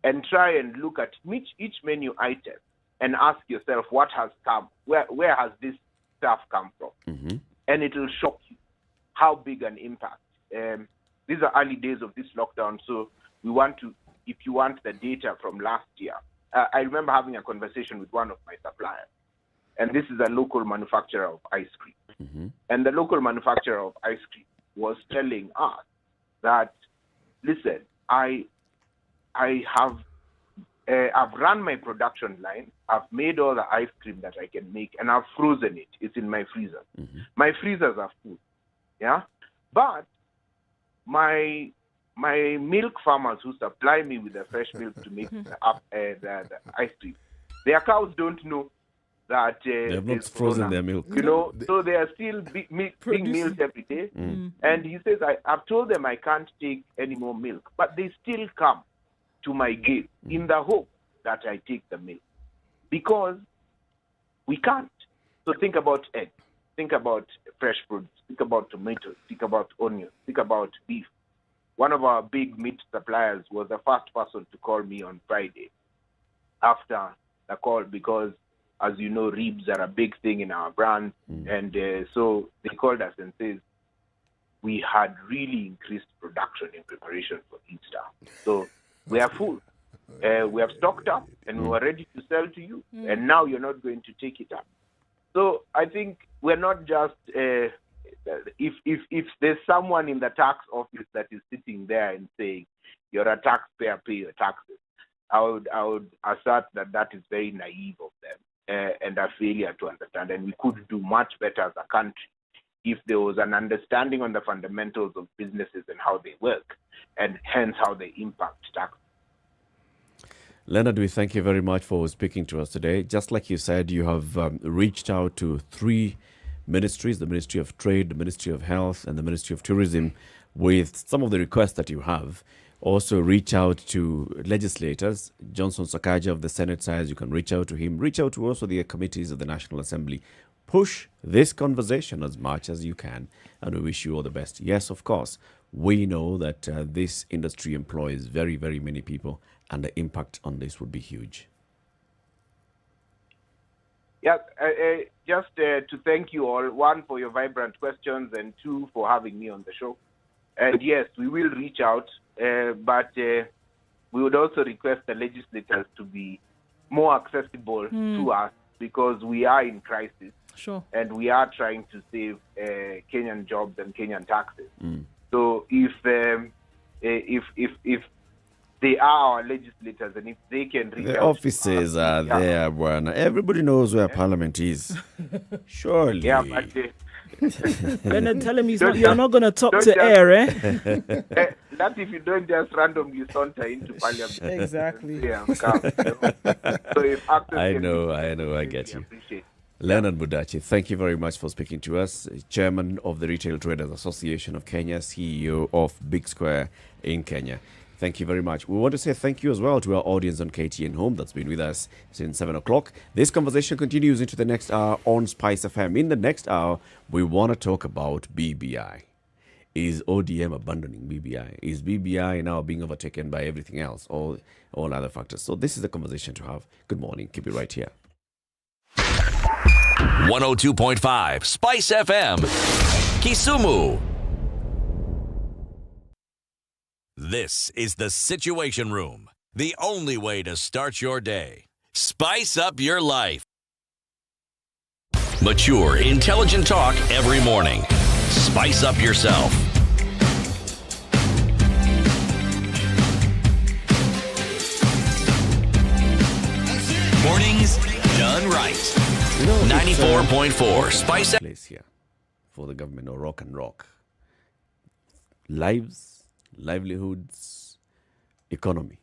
and try and look at each menu item and ask yourself what has come, where has this stuff come from? And it will shock you how big an impact. These are early days of this lockdown, so we want to, if you want the data from last year, I remember having a conversation with one of my suppliers, and this is a local manufacturer of ice cream. And the local manufacturer of ice cream was telling us that, listen, I've run my production line, I've made all the ice cream that I can make, and I've frozen it. It's in my freezer. My freezers are full. Yeah, but my milk farmers who supply me with the fresh milk to make the ice cream, their cows don't know that they have not frozen their milk. You know, so they are still being milked every day. And he says, I've told them I can't take any more milk, but they still come to my gate in the hope that I take the milk, because we can't. So think about eggs, think about fresh fruits, think about tomatoes, think about onions, think about beef. One of our big meat suppliers was the first person to call me on Friday after the call, because, as you know, ribs are a big thing in our brand. And so they called us and says, we had really increased production in preparation for Easter. So we are full. We have stocked up and we were ready to sell to you. And now you're not going to take it up. So I think we're not just, if there's someone in the tax office that is sitting there and saying, you're a taxpayer, pay your taxes, I would assert that is very naive of them and a failure to understand. And we could do much better as a country if there was an understanding on the fundamentals of businesses and how they work, and hence how they impact tax. Leonard, we thank you very much for speaking to us today. Just like you said, you have reached out to 3 ministries, the Ministry of Trade, the Ministry of Health, and the Ministry of Tourism, with some of the requests that you have. Also reach out to legislators. Johnson Sakaja of the Senate says you can reach out to him. Reach out to also the committees of the National Assembly. Push this conversation as much as you can, and we wish you all the best. Yes, of course, we know that this industry employs very, very many people, and the impact on this would be huge. Yeah, just to thank you all, 1, for your vibrant questions, and 2, for having me on the show. And yes, we will reach out, but we would also request the legislators to be more accessible to us, because we are in crisis. Sure. And we are trying to save Kenyan jobs and Kenyan taxes. So if they are our legislators, and if they can reach the out offices to us, are there, Bwana. Everybody knows where Parliament is. Surely. Yeah, but Leonard, tell him you're not going to talk to air, eh? That if you don't just randomly saunter into Parliament. Exactly. Yeah, so if I know, I get you. Leonard Mudachi, thank you very much for speaking to us. Chairman of the Retail Traders Association of Kenya, CEO of Big Square in Kenya. Thank you very much. We want to say thank you as well to our audience on KTN Home that's been with us since 7 o'clock. This conversation continues into the next hour on SpiceFM. In the next hour, we want to talk about BBI. Is ODM abandoning BBI? Is BBI now being overtaken by everything else, all other factors? So this is the conversation to have. Good morning. Keep it right here. 102.5 Spice FM, Kisumu. This is the Situation Room, the only way to start your day. Spice up your life. Mature, intelligent talk every morning. Spice up yourself. Mornings done right. 94.4 Spice place here for the government, or rock and rock. Lives, livelihoods, economy.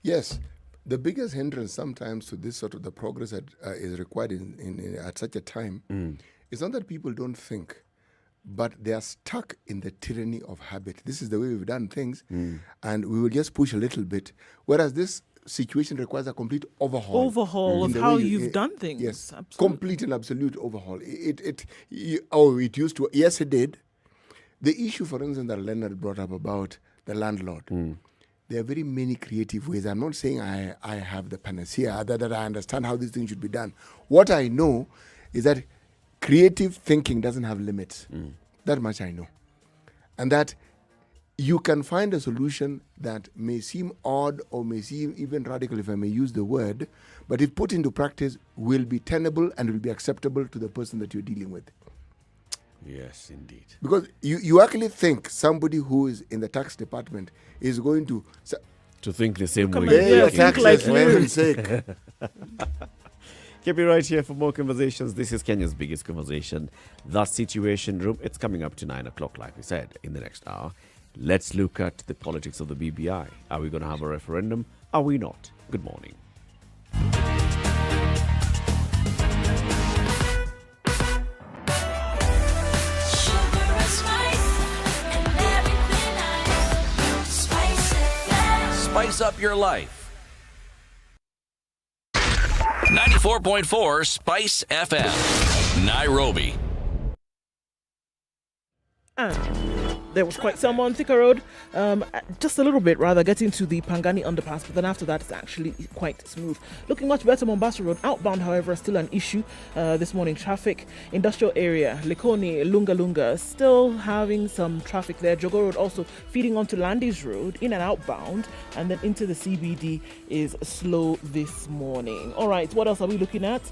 Yes. The biggest hindrance sometimes to this sort of the progress that is required at such a time is not that people don't think, but they are stuck in the tyranny of habit. This is the way we've done things, and we will just push a little bit, whereas this situation requires a complete overhaul. Of how you've done things. Yes, absolutely. complete and absolute overhaul. It used to. Yes, it did. The issue, for instance, that Leonard brought up about the landlord. There are very many creative ways. I'm not saying I have the panacea, that I understand how these things should be done. What I know is that creative thinking doesn't have limits. That much I know. And that you can find a solution that may seem odd or may seem even radical, if I may use the word, but if put into practice, will be tenable and will be acceptable to the person that you're dealing with. Yes, indeed. Because you actually think somebody who is in the tax department is going to think the same way. Pay your taxes, for heaven's sake. Keep it right here for more conversations. This is Kenya's biggest conversation, The Situation Room. It's coming up to 9 o'clock, like we said, in the next hour. Let's look at the politics of the BBI. Are we going to have a referendum? Are we not? Good morning. Spice up your life. 94.4 Spice FM, Nairobi. There was quite some on Thika Road, just a little bit rather, getting to the Pangani underpass, but then after that it's actually quite smooth. Looking much better Mombasa Road. Outbound, however, is still an issue this morning. Traffic, industrial area, Likoni, Lunga, still having some traffic there. Jogo Road also feeding onto Landis Road, in and outbound, and then into the CBD is slow this morning. All right, what else are we looking at?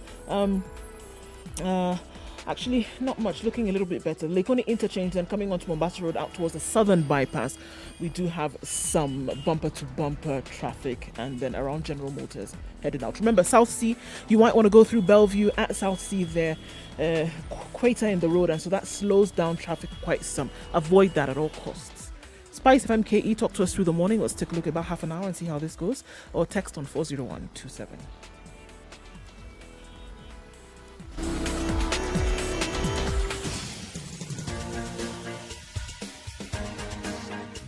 Actually, not much. Looking a little bit better. Lekoni interchange, then coming onto Mombasa Road out towards the southern bypass. We do have some bumper-to-bumper traffic, and then around General Motors headed out. Remember, South Sea, you might want to go through Bellevue at South Sea there. Crater in the road, and so that slows down traffic quite some. Avoid that at all costs. Spice FM KE, talk to us through the morning. Let's take a look about half an hour and see how this goes. Or text on 40127.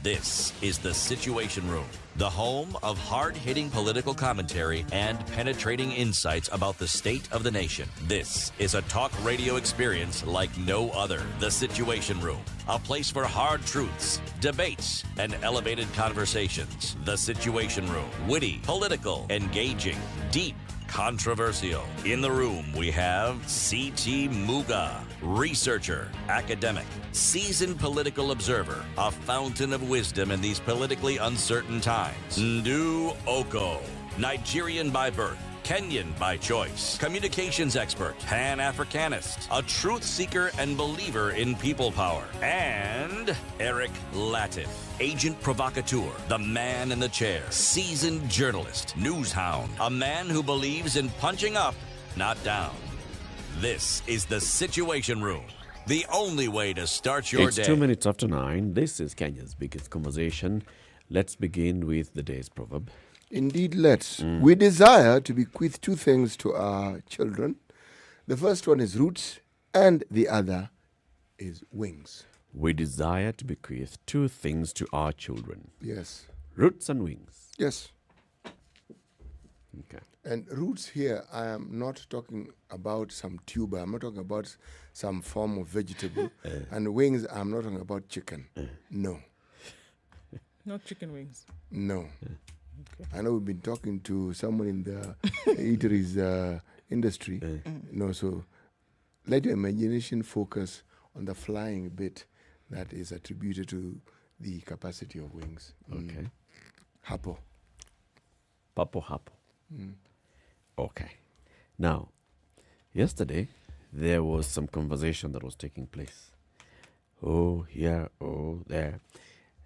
This is the Situation Room, the home of hard-hitting political commentary and penetrating insights about the state of the nation. This is a talk radio experience like no other. The Situation Room, a place for hard truths, debates, and elevated conversations. The Situation Room, witty, political, engaging, deep, controversial. In the room, we have C.T. Muga, researcher, academic, seasoned political observer, a fountain of wisdom in these politically uncertain times. Ndu Oko, Nigerian by birth, Kenyan by choice, communications expert, Pan-Africanist, a truth seeker and believer in people power, and Eric Latif, agent provocateur, the man in the chair, seasoned journalist, news hound, a man who believes in punching up, not down. This is the Situation Room, the only way to start your day. It's 2 minutes after 9. This is Kenya's biggest conversation. Let's begin with the day's proverb. Indeed, let's. We desire to bequeath two things to our children. The first one is roots, and the other is wings. We desire to bequeath two things to our children. Yes. Roots and wings. Yes. Okay. And roots here, I am not talking about some tuber. I'm not talking about some form of vegetable. And wings, I'm not talking about chicken. No. Not chicken wings. No. Okay. I know we've been talking to someone in the eateries industry. So let your imagination focus on the flying bit that is attributed to the capacity of wings. Okay. Hapo. Hapo. Okay. Now, yesterday, there was some conversation that was taking place. Oh, here, oh, there.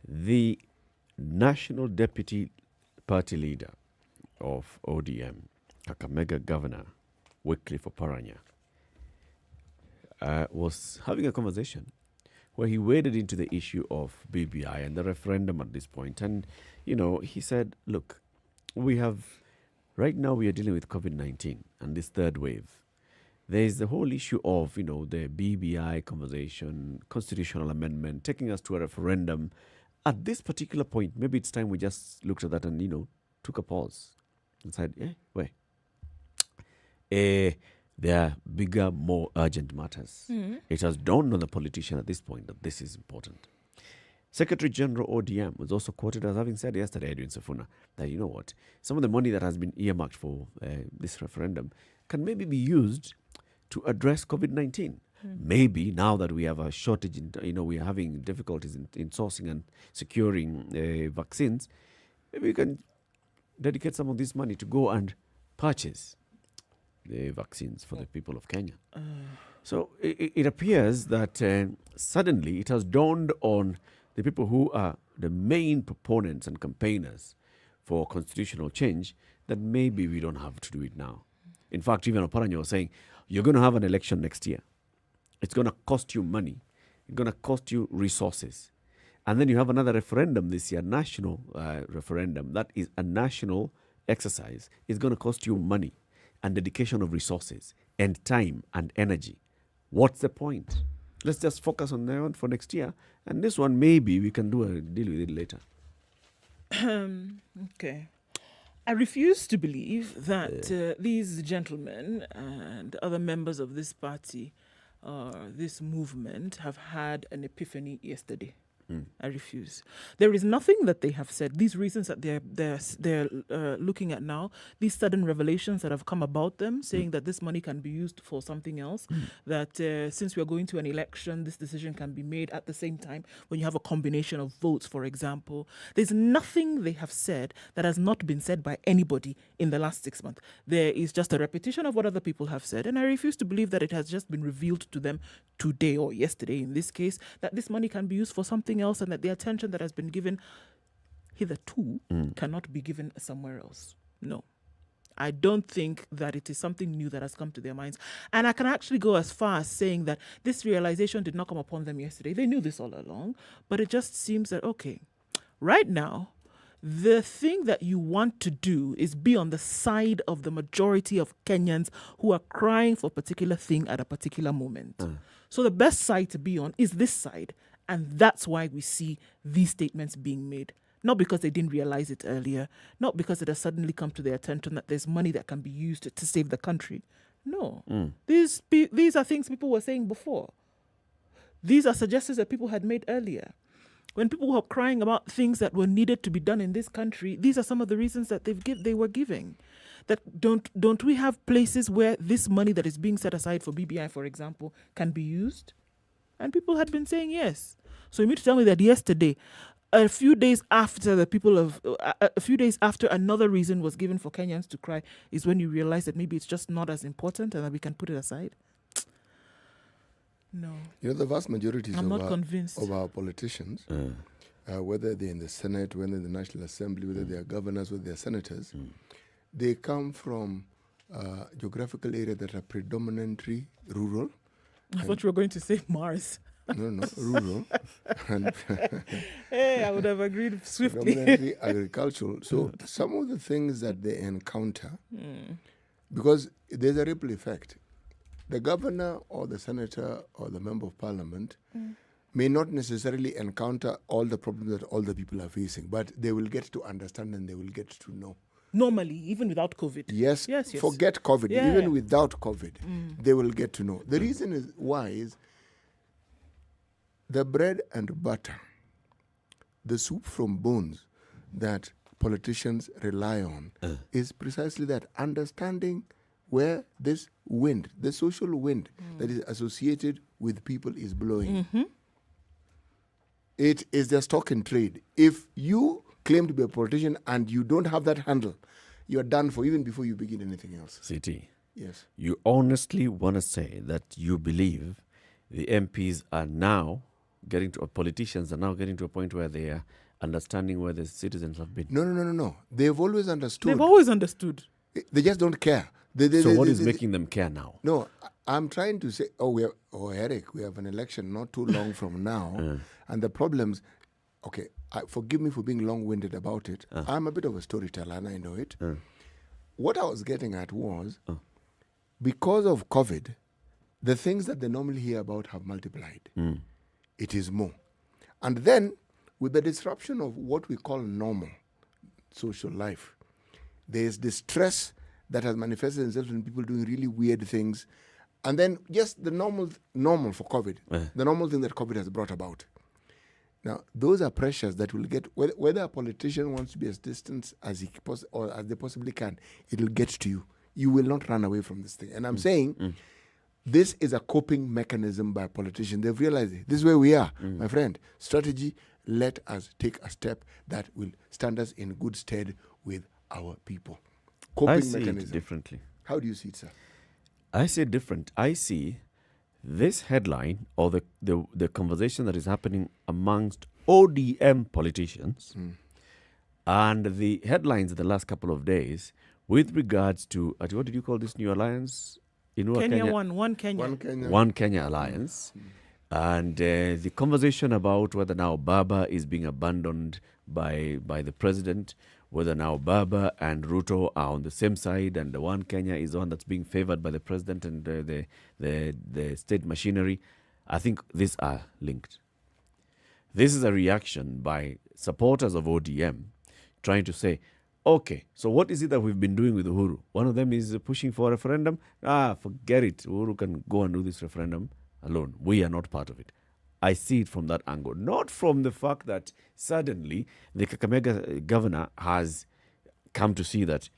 The National Deputy Party Leader of ODM, Kakamega Governor, Wycliffe Oparanya, was having a conversation where he waded into the issue of BBI and the referendum at this point. And, he said, look, right now we are dealing with COVID-19 and this third wave. There is the whole issue of, the BBI conversation, constitutional amendment, taking us to a referendum. At this particular point, maybe it's time we just looked at that and, took a pause and said, wait. There are bigger, more urgent matters. It has dawned on the politician at this point that this is important. Secretary General ODM was also quoted as having said yesterday, Edwin Sifuna, that you know what, some of the money that has been earmarked for this referendum can maybe be used to address COVID-19. Maybe now that we have a shortage, we are having difficulties in sourcing and securing vaccines, maybe we can dedicate some of this money to go and purchase the vaccines for the people of Kenya. So it appears that suddenly it has dawned on the people who are the main proponents and campaigners for constitutional change that maybe we don't have to do it now. In fact, even Oparanya was saying, you're going to have an election next year. It's going to cost you money. It's going to cost you resources. And then you have another referendum this year, national referendum. That is a national exercise. It's going to cost you money and dedication of resources and time and energy. What's the point? Let's just focus on that one for next year. And this one, maybe we can do a deal with it later. Okay. I refuse to believe that these gentlemen and other members of this party, this movement, have had an epiphany yesterday. I refuse. There is nothing that they have said. These reasons that they're looking at now, these sudden revelations that have come about them, saying that this money can be used for something else, that since we are going to an election, this decision can be made at the same time when you have a combination of votes, for example. There's nothing they have said that has not been said by anybody in the last 6 months. There is just a repetition of what other people have said, and I refuse to believe that it has just been revealed to them today or yesterday, in this case, that this money can be used for something else and that the attention that has been given hitherto cannot be given somewhere else. No. I don't think that it is something new that has come to their minds. And I can actually go as far as saying that this realization did not come upon them yesterday. They knew this all along, but it just seems that, okay, right now, the thing that you want to do is be on the side of the majority of Kenyans who are crying for a particular thing at a particular moment. So the best side to be on is this side. And that's why we see these statements being made. Not because they didn't realize it earlier, not because it has suddenly come to their attention that there's money that can be used to save the country. No. These are things people were saying before. These are suggestions that people had made earlier. When people were crying about things that were needed to be done in this country, these are some of the reasons that they were giving. That don't we have places where this money that is being set aside for BBI, for example, can be used? And people had been saying yes. So you mean to tell me that yesterday, a few days after another reason was given for Kenyans to cry, is when you realize that maybe it's just not as important and that we can put it aside? No. The vast majority I'm not convinced of our politicians, whether they're in the Senate, whether in the National Assembly, whether they are governors, whether they are senators, they come from geographical areas that are predominantly rural. I thought you were going to say Mars. No, rural. And hey, I would have agreed swiftly. Predominantly agricultural. So some of the things that they encounter, because there's a ripple effect. The governor or the senator or the member of parliament may not necessarily encounter all the problems that all the people are facing, but they will get to understand and they will get to know. Normally, even without COVID. Yes. Forget COVID. Yeah. Even without COVID, they will get to know. The reason is why is the bread and butter, the soup from bones that politicians rely on is precisely that, understanding where this wind, the social wind that is associated with people is blowing. It is their stock in trade. If you claim to be a politician and you don't have that handle, you are done for even before you begin anything else. CT. Yes. You honestly want to say that you believe the MPs are now getting to, or politicians are now getting to a point where they are understanding where the citizens have been? No. They've always understood. They've always understood. They just don't care. So what is making them care now? No, I'm trying to say, Eric, we have an election not too long from now, and the problems, forgive me for being long-winded about it. I'm a bit of a storyteller, and I know it. What I was getting at was, because of COVID, the things that they normally hear about have multiplied. It is more. And then, with the disruption of what we call normal social life, there is distress that has manifested itself in people doing really weird things. And then just the normal for COVID, the normal thing that COVID has brought about. Now, those are pressures that will get, whether a politician wants to be as distant as they possibly can, it will get to you. You will not run away from this thing. And I'm saying this is a coping mechanism by politicians. They've realized it. This is where we are, my friend. Strategy, let us take a step that will stand us in good stead with our people. Coping I see mechanism. it differently. How do you see it, sir? I see it different. I see this headline or the conversation that is happening amongst ODM politicians and the headlines of the last couple of days with regards to, what did you call this new alliance? Kenya. One Kenya. One Kenya alliance. And the conversation about whether now Baba is being abandoned by the president, whether now Baba and Ruto are on the same side, and the One Kenya is the one that's being favored by the president and the state machinery. I think these are linked. This is a reaction by supporters of ODM trying to say, okay, so what is it that we've been doing with Uhuru? One of them is pushing for a referendum. Forget it. Uhuru can go and do this referendum alone. We are not part of it. I see it from that angle, not from the fact that suddenly the Kakamega governor has come to see that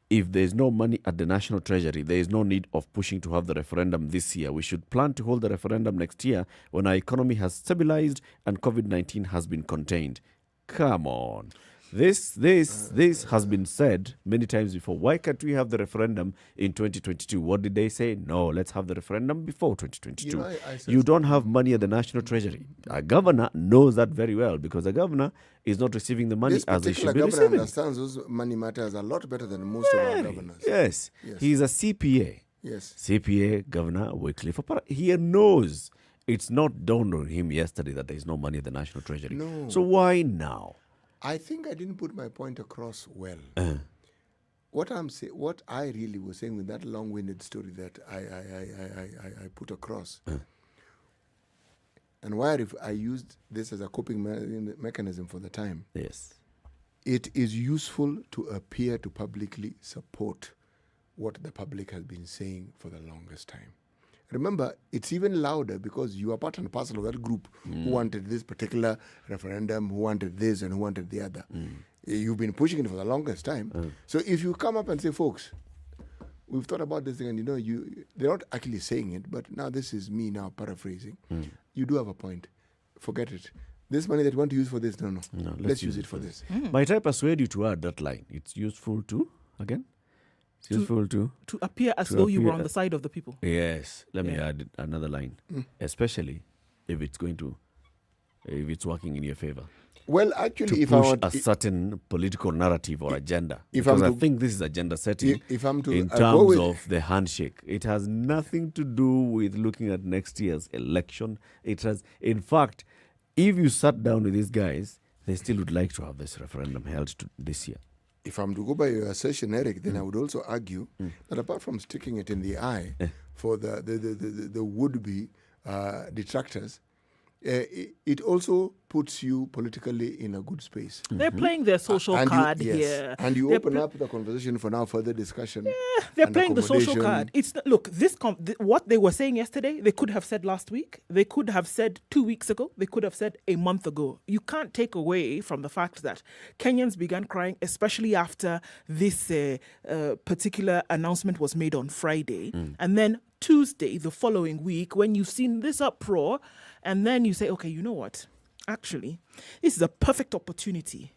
if there is no money at the National Treasury, there is no need of pushing to have the referendum this year. We should plan to hold the referendum next year when our economy has stabilized and COVID-19 has been contained. Come on. This has been said many times before. Why can't we have the referendum in 2022? What did they say? No, let's have the referendum before 2022. You don't have money at the National Treasury. A governor knows that very well because a governor is not receiving the money as he should be receiving. This particular governor understands those money matters a lot better than most of our governors. Yes. He's a CPA. Yes. CPA, Governor Wycliffe. He knows it's not dawned on him yesterday that there is no money at the National Treasury. No. So why now? I think I didn't put my point across well. What I really was saying with that long-winded story that I put across, and why I used this as a coping mechanism for the time. Yes, it is useful to appear to publicly support what the public has been saying for the longest time. Remember, it's even louder because you are part and parcel of that group who wanted this particular referendum, who wanted this and who wanted the other. You've been pushing it for the longest time. So if you come up and say, folks, we've thought about this thing, and they're not actually saying it, but now this is me now paraphrasing. You do have a point. Forget it. This money that you want to use for this, no. Let's use it for this. Might I persuade you to add that line? It's useful to, again? It's useful to appear as though you were on the side of the people. Yes. Let me add another line, especially if it's working in your favor. Well, actually, to push a certain political narrative or agenda, because I think this is agenda setting. In terms of the handshake, it has nothing to do with looking at next year's election. It has, in fact, if you sat down with these guys, they still would like to have this referendum held this year. If I'm to go by your assertion, Eric, then I would also argue that apart from sticking it in the eye for the would-be detractors, it also puts you politically in a good space. They're playing their social card here. And you They're open up the conversation for now further discussion. They're and playing the social accommodation. card. It's look, what they were saying yesterday, they could have said last week. They could have said 2 weeks ago. They could have said a month ago. You can't take away from the fact that Kenyans began crying, especially after this particular announcement was made on Friday, and then Tuesday, the following week, when you've seen this uproar, and then you say, okay, you know what? Actually, this is a perfect opportunity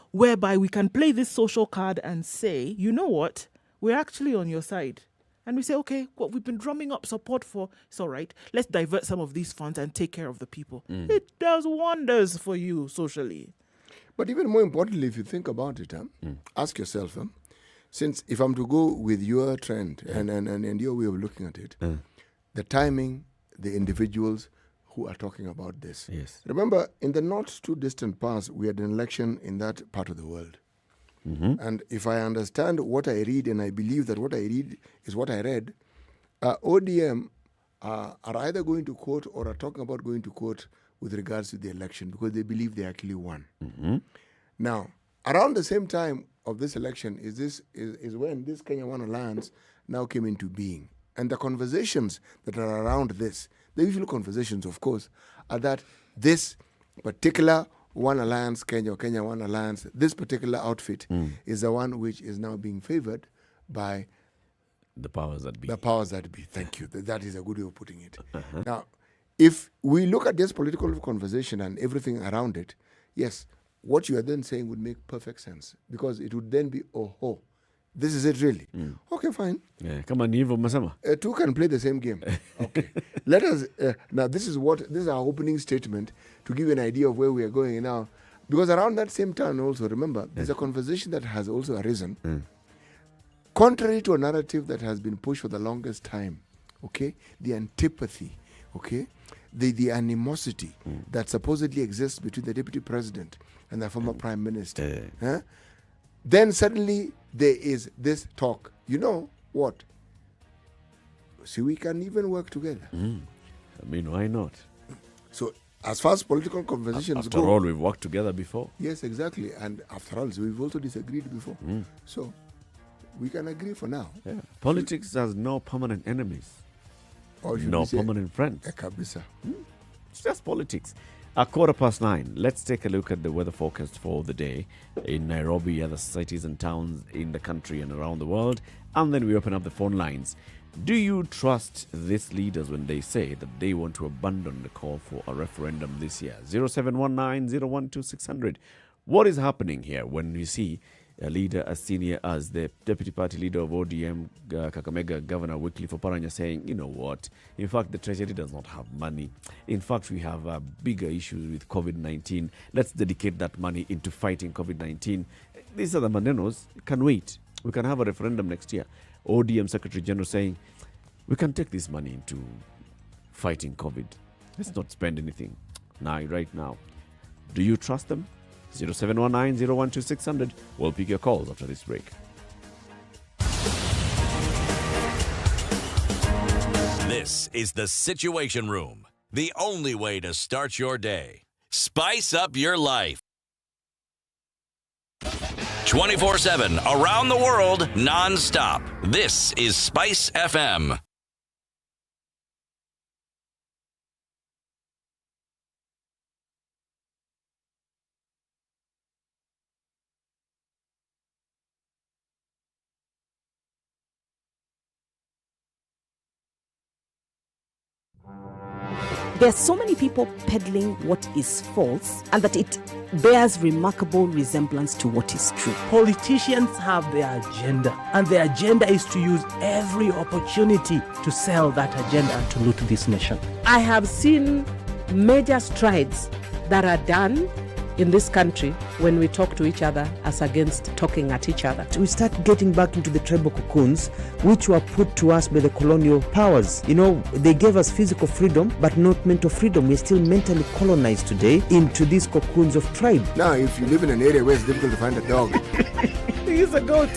whereby we can play this social card and say, you know what? We're actually on your side. And we say, okay, what we've been drumming up support for, it's all right. Let's divert some of these funds and take care of the people. It does wonders for you socially. But even more importantly, if you think about it, ask yourself, since if I'm to go with your trend and your way of looking at it, the timing, the individuals who are talking about this. Yes. Remember, in the not too distant past, we had an election in that part of the world. And if I understand what I read, and I believe that what I read is what I read, ODM are either going to court or are talking about going to court with regards to the election because they believe they actually won. Now, around the same time of this election is when this Kenya One Alliance now came into being. And the conversations that are around this, the usual conversations, of course, are that this particular One Alliance, Kenya One Alliance, this particular outfit is the one which is now being favored by the powers that be. The powers that be. Thank you. That is a good way of putting it. Now, if we look at this political conversation and everything around it, yes, what you are then saying would make perfect sense because it would then be, oh, this is it really. Okay, fine. Yeah, come on, Ivo Masama. Two can play the same game. Okay. Let us, now this is our opening statement to give you an idea of where we are going now. Because around that same time also, remember, there's a conversation that has also arisen. Contrary to a narrative that has been pushed for the longest time, okay, the antipathy, okay, the animosity that supposedly exists between the deputy president and the former prime minister. Then suddenly there is this talk. You know what? See, we can even work together. I mean, why not? So, as far as political conversations After all, we've worked together before. Yes, exactly. And after all, so we've also disagreed before. So, we can agree for now. Yeah. Politics has no permanent enemies. Or should no we say, permanent friends. Kabisa. It's just politics. 9:15, let's take a look at the weather forecast for the day in Nairobi, other cities and towns in the country and around the world. And then we open up the phone lines. Do you trust these leaders when they say that they want to abandon the call for a referendum this year? 0719-012-600. What is happening here when you see a leader as senior as the deputy party leader of ODM, Kakamega Governor Wycliffe Oparanya, saying, you know what, in fact, the treasury does not have money. In fact, we have bigger issues with COVID-19. Let's dedicate that money into fighting COVID-19. These are the manenos. Can wait. We can have a referendum next year. ODM Secretary General saying, we can take this money into fighting COVID. Let's not spend anything right now. Do you trust them? 0719-012-600. We'll pick your calls after this break. This is the Situation Room, the only way to start your day. Spice up your life. 24/7, around the world, non-stop. This is Spice FM. There are so many people peddling what is false and that it bears remarkable resemblance to what is true. Politicians have their agenda, and their agenda is to use every opportunity to sell that agenda and to loot this nation. I have seen major strides that are done in this country when we talk to each other as against talking at each other. We start getting back into the tribal cocoons which were put to us by the colonial powers. You know, they gave us physical freedom but not mental freedom. We're still mentally colonized today into these cocoons of tribe. Now, if you live in an area where it's difficult to find a dog, He's a goat.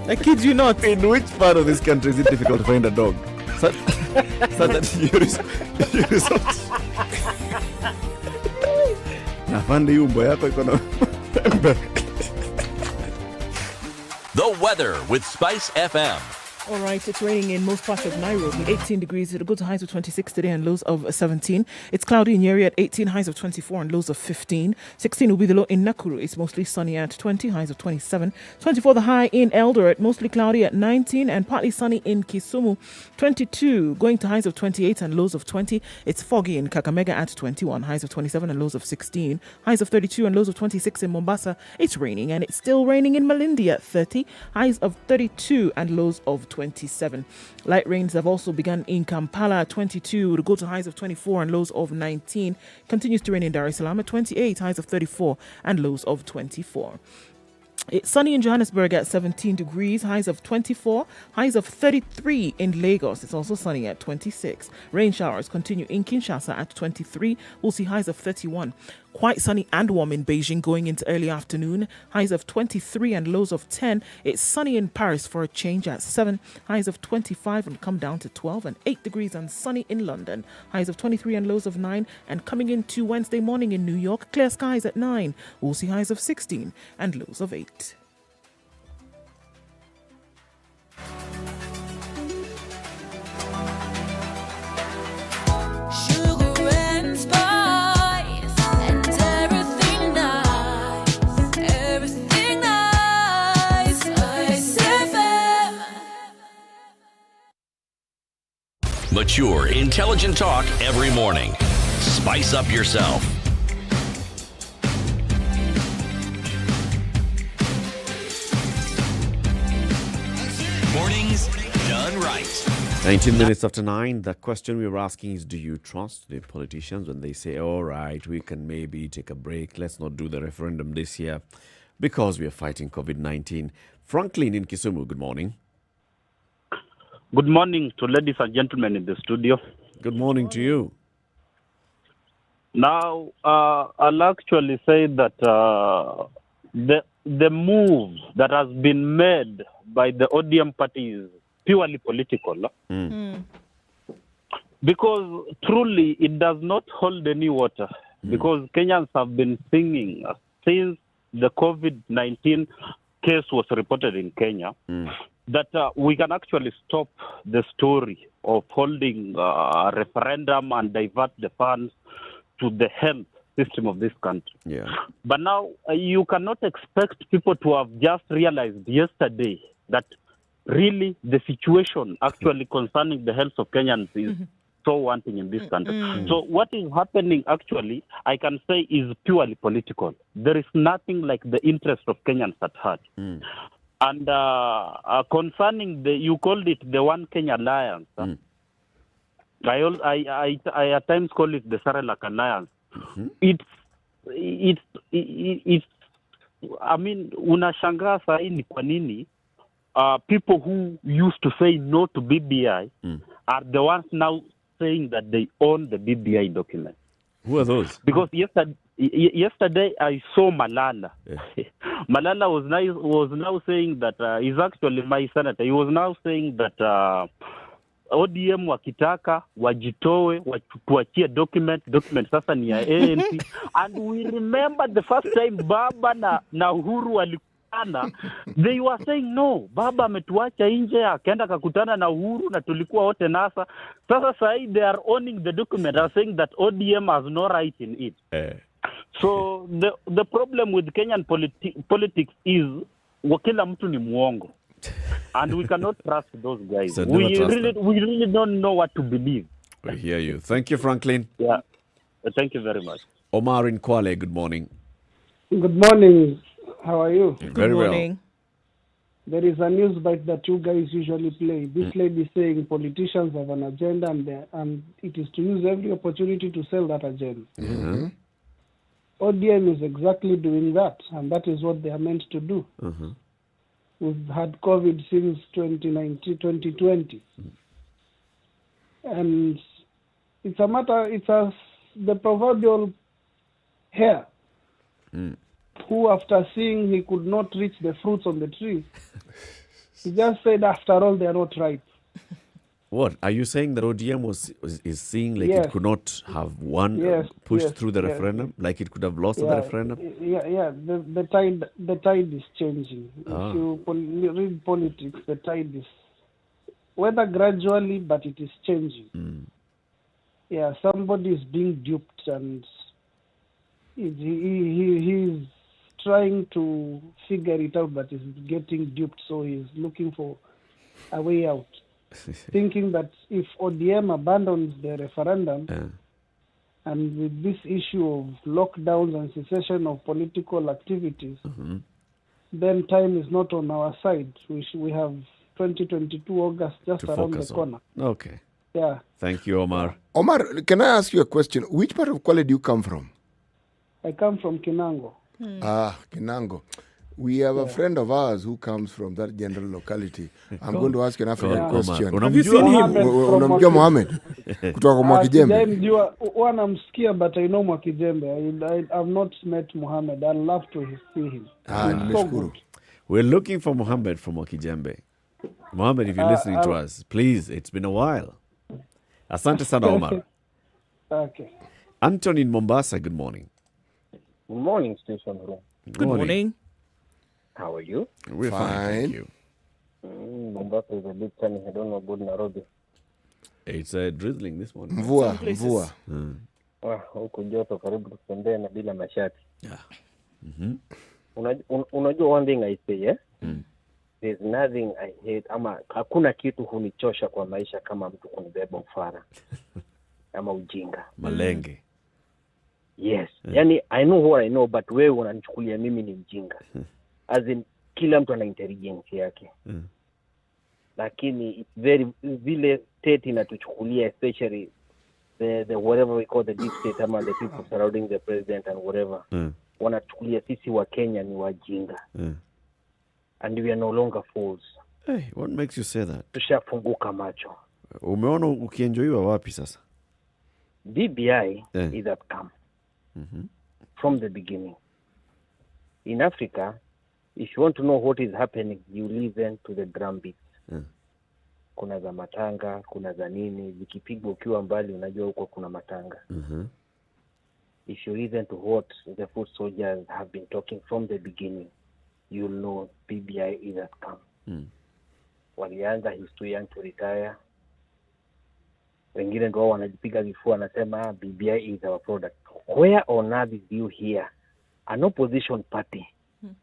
I kid you not. In which part of this country is it difficult to find a dog? So that you resort Nafandi hiyo umbo yako iko na The weather with Spice FM. All right, it's raining in most parts of Nairobi, 18 degrees. It'll go to highs of 26 today and lows of 17. It's cloudy in Nyeri at 18, highs of 24 and lows of 15. 16 will be the low in Nakuru. It's mostly sunny at 20, highs of 27. 24 the high in Eldoret, mostly cloudy at 19 and partly sunny in Kisumu. 22 going to highs of 28 and lows of 20. It's foggy in Kakamega at 21, highs of 27 and lows of 16. Highs of 32 and lows of 26 in Mombasa. It's raining and it's still raining in Malindi at 30, highs of 32 and lows of 27. Light rains have also begun in Kampala at 22 to go to highs of 24 and lows of 19. Continues to rain in Dar es Salaam at 28, highs of 34 and lows of 24. It's sunny in Johannesburg at 17 degrees, highs of 24, highs of 33 in Lagos. It's also sunny at 26. Rain showers continue in Kinshasa at 23. We'll see highs of 31. Quite sunny and warm in Beijing going into early afternoon. Highs of 23 and lows of 10. It's sunny in Paris for a change at 7. Highs of 25 and come down to 12 and 8 degrees and sunny in London. Highs of 23 and lows of 9. And coming into Wednesday morning in New York, clear skies at 9. We'll see highs of 16 and lows of 8. Sugar and spice and everything nice, everything nice. SpiceFM. Mature, intelligent talk every morning. Spice up yourself. Mornings done right. 19 minutes after 9, the question we were asking is, do you trust the politicians when they say, all right, we can maybe take a break, let's not do the referendum this year because we are fighting COVID-19? Franklin in Kisumu, good morning. Good morning to ladies and gentlemen in the studio. Good morning to you. Now, I'll actually say that the move that has been made by the ODM party is purely political. Because truly it does not hold any water. Because Kenyans have been singing since the COVID-19 case was reported in Kenya that we can actually stop the story of holding a referendum and divert the funds to the health system of this country. Yeah. But now you cannot expect people to have just realized yesterday that really the situation actually concerning the health of Kenyans is so wanting in this country. So what is happening actually, I can say, is purely political. There is nothing like the interest of Kenyans at heart. And concerning you called it the One Kenya Alliance. I at times call it the Sarelak Alliance. It's I mean, unashangaa sahi ni kwa nini people who used to say no to BBI are the ones now saying that they own the BBI document. Who are those? Because yesterday I saw Malala. Malala was now saying that he's actually my senator. He was now saying that ODM wakitaka wajitoe watuachie document sasa ni ya ANC. And we remember the first time Baba na Uhuru walikutana, they were saying no, Baba ametuacha nje, akaenda kakutana na Uhuru na tulikuwa wote NASA. Sasa sahi they are owning the document, are saying that ODM has no right in it. So the problem with Kenyan politics is kila mtu ni muongo. And we cannot trust those guys. So we really don't know what to believe. We hear you. Thank you, Franklin. Yeah. Thank you very much. Omar in Kwale, good morning. Good morning. How are you? Very well. There is a news bite that you guys usually play. This lady saying politicians have an agenda and it is to use every opportunity to sell that agenda. ODM is exactly doing that, and that is what they are meant to do. We've had COVID since 2020. And it's the proverbial hare who, after seeing he could not reach the fruits on the tree, he just said, after all, they are not ripe. What are you saying that ODM is seeing like Yes. it could not have won, Yes, pushed yes, through the yes. referendum, like it could have lost the referendum? Yeah. The tide is changing. Ah. If you read politics, the tide is whether gradually, but it is changing. Yeah, somebody is being duped, and he's trying to figure it out, but he's getting duped, so he's looking for a way out. Thinking that if ODM abandons the referendum, and with this issue of lockdowns and cessation of political activities, then time is not on our side. We have 2022 August just To around the focus corner. on. Okay. Yeah. Thank you, Omar. Omar, can I ask you a question? Which part of Kwale do you come from? I come from Kinango. Kinango. We have a friend of ours who comes from that general locality. I'm going to ask you an African Omar. question. Have you seen him? Unamjua Mohamed? Kutoka kwa Mwakijembe. Sijamjua, wanamsikia, but I know Mwakijembe. I've not met Mohammed. I'd love to see him. He's so good. We're looking for Mohammed from Wakijembe. Mohammed, if you're listening to us, please, it's been a while. Asante sana, Omar. Okay. Anton in Mombasa, good morning. Good morning, Station Room. Good morning. How are you? We're fine, thank you. Mombasa is a bit sunny. I don't know about Nairobi. It's drizzling this morning. Mvua. Huku joto karibu tutembee na bila mashati. Yeah. Unajua one thing I say, there's nothing I hate, ama hakuna kitu hunichosha kwa maisha kama mtu kunibeba ufara ama ujinga. Malenge. Yes. Yani I know what I know, but wewe unanichukulia mimi ni mjinga. As in, kila mtu ana intelligence yake. Lakini it's very vile state inatuchukulia, especially the whatever we call the deep state, ama the people surrounding the president and whatever. Wanachukulia sisi wa Kenya ni wajinga. And we are no longer fools. Hey, what makes you say that? Tushafunguka macho. Umeona ukienjoyiwa wapi sasa? BBI is at come from the beginning. In Africa, if you want to know what is happening, you listen to the drum beats. Kuna za matanga, kuna za nini, zikipigwa ukiwa mbali unajua huko kuna matanga. If you listen to what the foot soldiers have been talking from the beginning, you'll know BBI is at come. Walianza he's too young to retire. Wengine ndio wanajipiga vifua wanasema BBI is our product. Where on earth did you hear an opposition party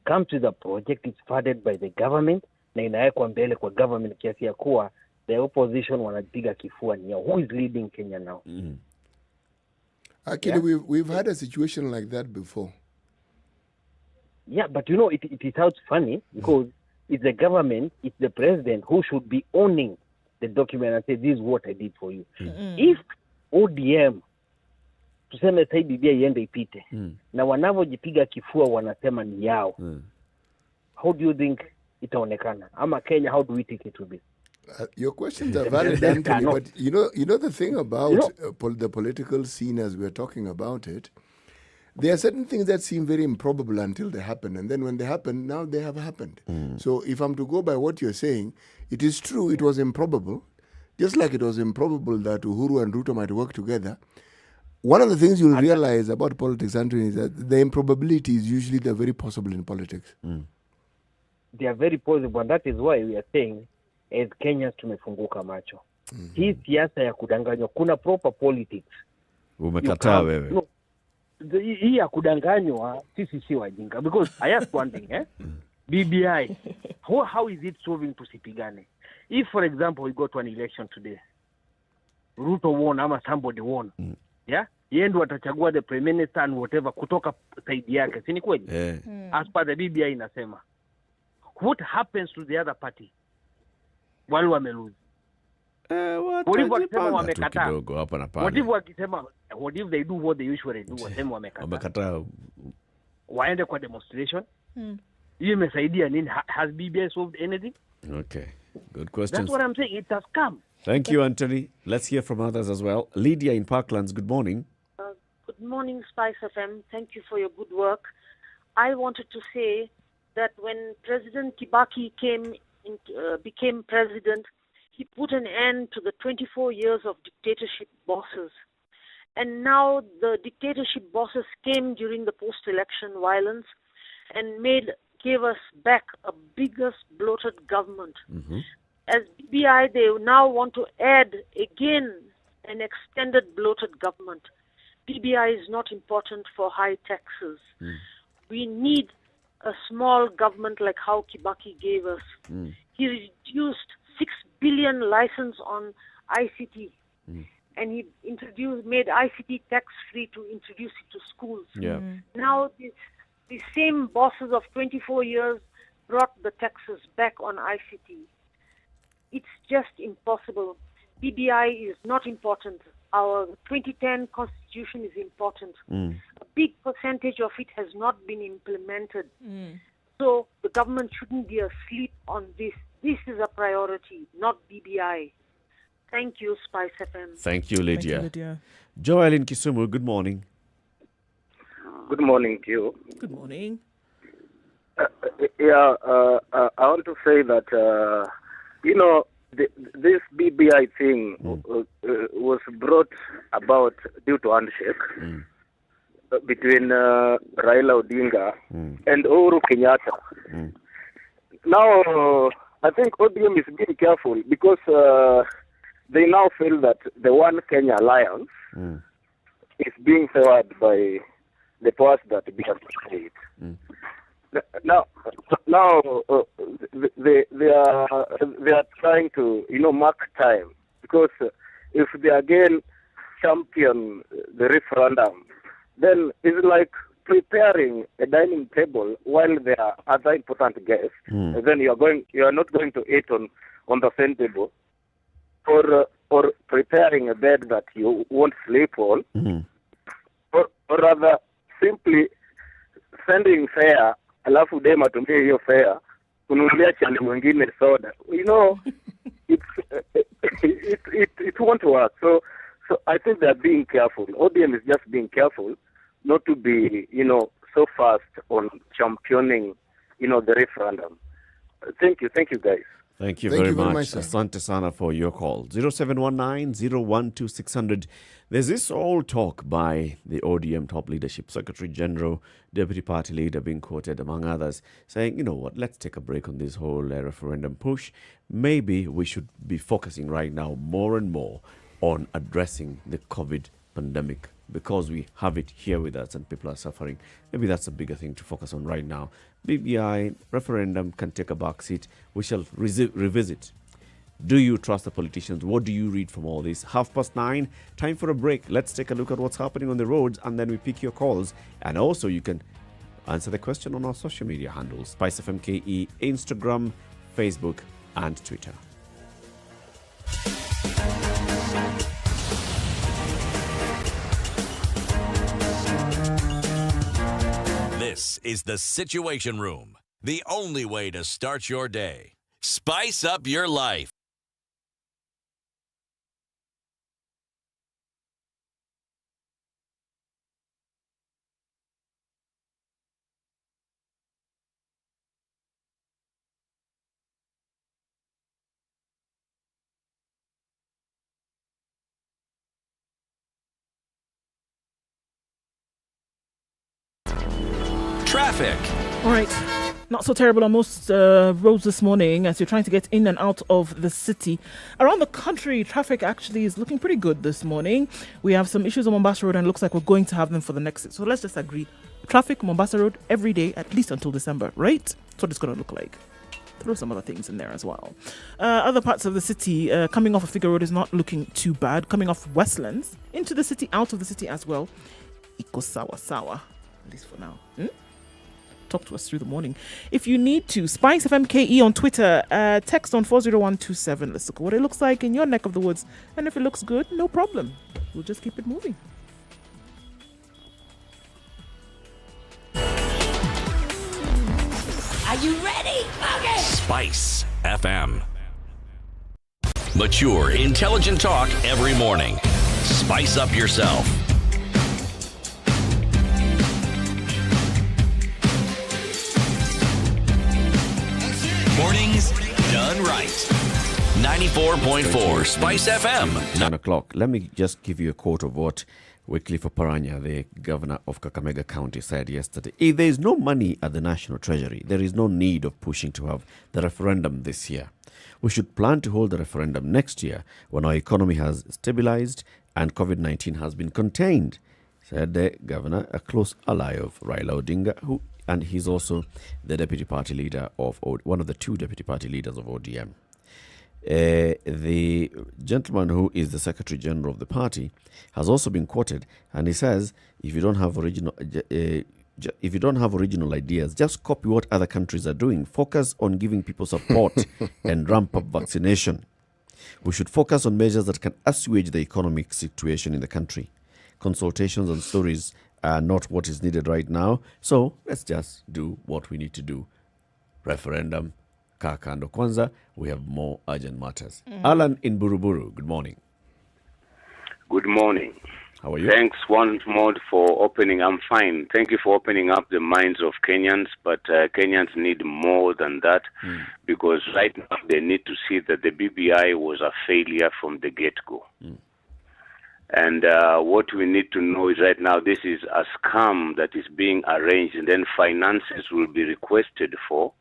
come to the project, it's funded by the government, na inawekwa mbele kwa government kiasi ya kuwa the opposition wanajipiga kifua ni who is leading Kenya now? Actually, we've had a situation like that before. Yeah, but you know, it sounds funny because it's the government, it's the president who should be owning the document and say, this is what I did for you. If ODM, tuseme sai BBI iende ipite, na wanavyojipiga kifua wanasema ni yao, how do you think itaonekana? Ama Kenya, how do we take it to be? Your questions are valid, Anthony, but you know the thing about the political scene as we're talking about it, there are certain things that seem very improbable until they happen. And then when they happen, now they have happened. So if I'm to go by what you're saying, it is true it was improbable. Just like it was improbable that Uhuru and Ruto might work together. One of the things you'll realize about politics, Anthony, is that the improbability is usually they're very possible in politics. They are very possible, and that is why we are saying, as Kenyans tumefunguka macho. Hii siasa ya kudanganywa, kuna proper politics. Umekataa wewe. No, hii ya kudanganywa sisi si wajinga, because I ask one thing, BBI, how is it solving tusipigane? If for example we go to an election today, Ruto won ama somebody won, yeye ndo atachagua the prime minister and whatever kutoka side yake, si ni kweli? As per the BBI inasema, what happens to the other party wale wamelose? What if wakisema wamekataa? What if they do what they usually do? Wasema wamekataa. Waende kwa demonstration? Hiyo imesaidia nini? Has BBI solved anything? Okay, good questions. That's what I'm saying. It has come. Thank you, Anthony. Let's hear from others as well. Lydia in Parklands, good morning. Good morning, SpiceFM. Thank you for your good work. I wanted to say that when President Kibaki became president, He put an end to the 24 years of dictatorship bosses. And now the dictatorship bosses came during the post-election violence and gave us back a biggest bloated government. As BBI, they now want to add again an extended bloated government. BBI is not important for high taxes. We need a small government like how Kibaki gave us. He reduced 6 billion license on ICT. And he made ICT tax-free to introduce it to schools. Now the same bosses of 24 years brought the taxes back on ICT. It's just impossible. BBI is not important. Our 2010 constitution is important. A big percentage of it has not been implemented. So the government shouldn't be asleep on this. This is a priority, not BBI. Thank you, Spice FM. Thank you, Lydia. Thank you, Lydia. Joel in Kisumu, good morning. Good morning to you. Good morning. I want to say that, this BBI thing was brought about due to handshake between Raila Odinga and Uhuru Kenyatta. Now, I think ODM is being careful because they now feel that the One Kenya Alliance is being favored by the powers that be have created. Now, they are trying to mark time because if they again champion the referendum, then it's like preparing a dining table while there are other important guests, and then you are not going to eat on the same table, or preparing a bed that you won't sleep on, or rather simply sending fare, alafu dem atumie hiyo fare kununulia chali mwingine soda. It won't work. So I think they're being careful. ODM is just being careful not to be, so fast on championing, the referendum. Thank you guys. Thank you very much. Asante sana for your call. 0719-012-600. There's this all talk by the ODM top leadership, Secretary General, Deputy Party Leader being quoted, among others, saying, you know what, let's take a break on this whole referendum push. Maybe we should be focusing right now more and more on addressing the COVID pandemic because we have it here with us and people are suffering. Maybe that's a bigger thing to focus on right now. BBI referendum can take a back seat. We shall revisit. Do you trust the politicians? What do you read from all this? 9:30, time for a break. Let's take a look at what's happening on the roads and then we pick your calls. And also you can answer the question on our social media handles, SpiceFM KE, Instagram, Facebook and Twitter. This is the Situation Room, the only way to start your day. Spice up your life. Traffic. All right. Not so terrible on most roads this morning as you're trying to get in and out of the city. Around the country, traffic actually is looking pretty good this morning. We have some issues on Mombasa Road and it looks like we're going to have them for the next. So let's just agree. Traffic, Mombasa Road, every day, at least until December, right? That's what it's going to look like. Throw some other things in there as well. Other parts of the city, coming off of Figure Road is not looking too bad. Coming off Westlands, into the city, out of the city as well. Iko sawa sawa, at least for now. Talk to us through the morning. If you need to, SpiceFM KE on Twitter, text on 40127. Let's look at what it looks like in your neck of the woods. And if it looks good, no problem. We'll just keep it moving. Are you ready? Okay. Spice FM. Mature, intelligent talk every morning. Spice up yourself. Mornings done right. 94.4 Spice FM. 9 o'clock. Let me just give you a quote of what Wycliffe Oparanya, the governor of Kakamega County, said yesterday. If there is no money at the National Treasury, there is no need of pushing to have the referendum this year. We should plan to hold the referendum next year when our economy has stabilized and COVID-19 has been contained, said the governor, a close ally of Raila Odinga, and he's also the deputy party leader of one of the two deputy party leaders of ODM. The gentleman who is the Secretary General of the party has also been quoted, and he says, if you don't have original ideas, just copy what other countries are doing. Focus on giving people support and ramp up vaccination. We should focus on measures that can assuage the economic situation in the country. Consultations and stories are not what is needed right now, so let's just do what we need to do. Referendum. Kakando Kwanza, we have more urgent matters. Alan in Buruburu, good morning. Good morning. How are you? Thanks once more for opening. I'm fine. Thank you for opening up the minds of Kenyans, but Kenyans need more than that because right now they need to see that the BBI was a failure from the get-go. And what we need to know is right now this is a scam that is being arranged, and then finances will be requested for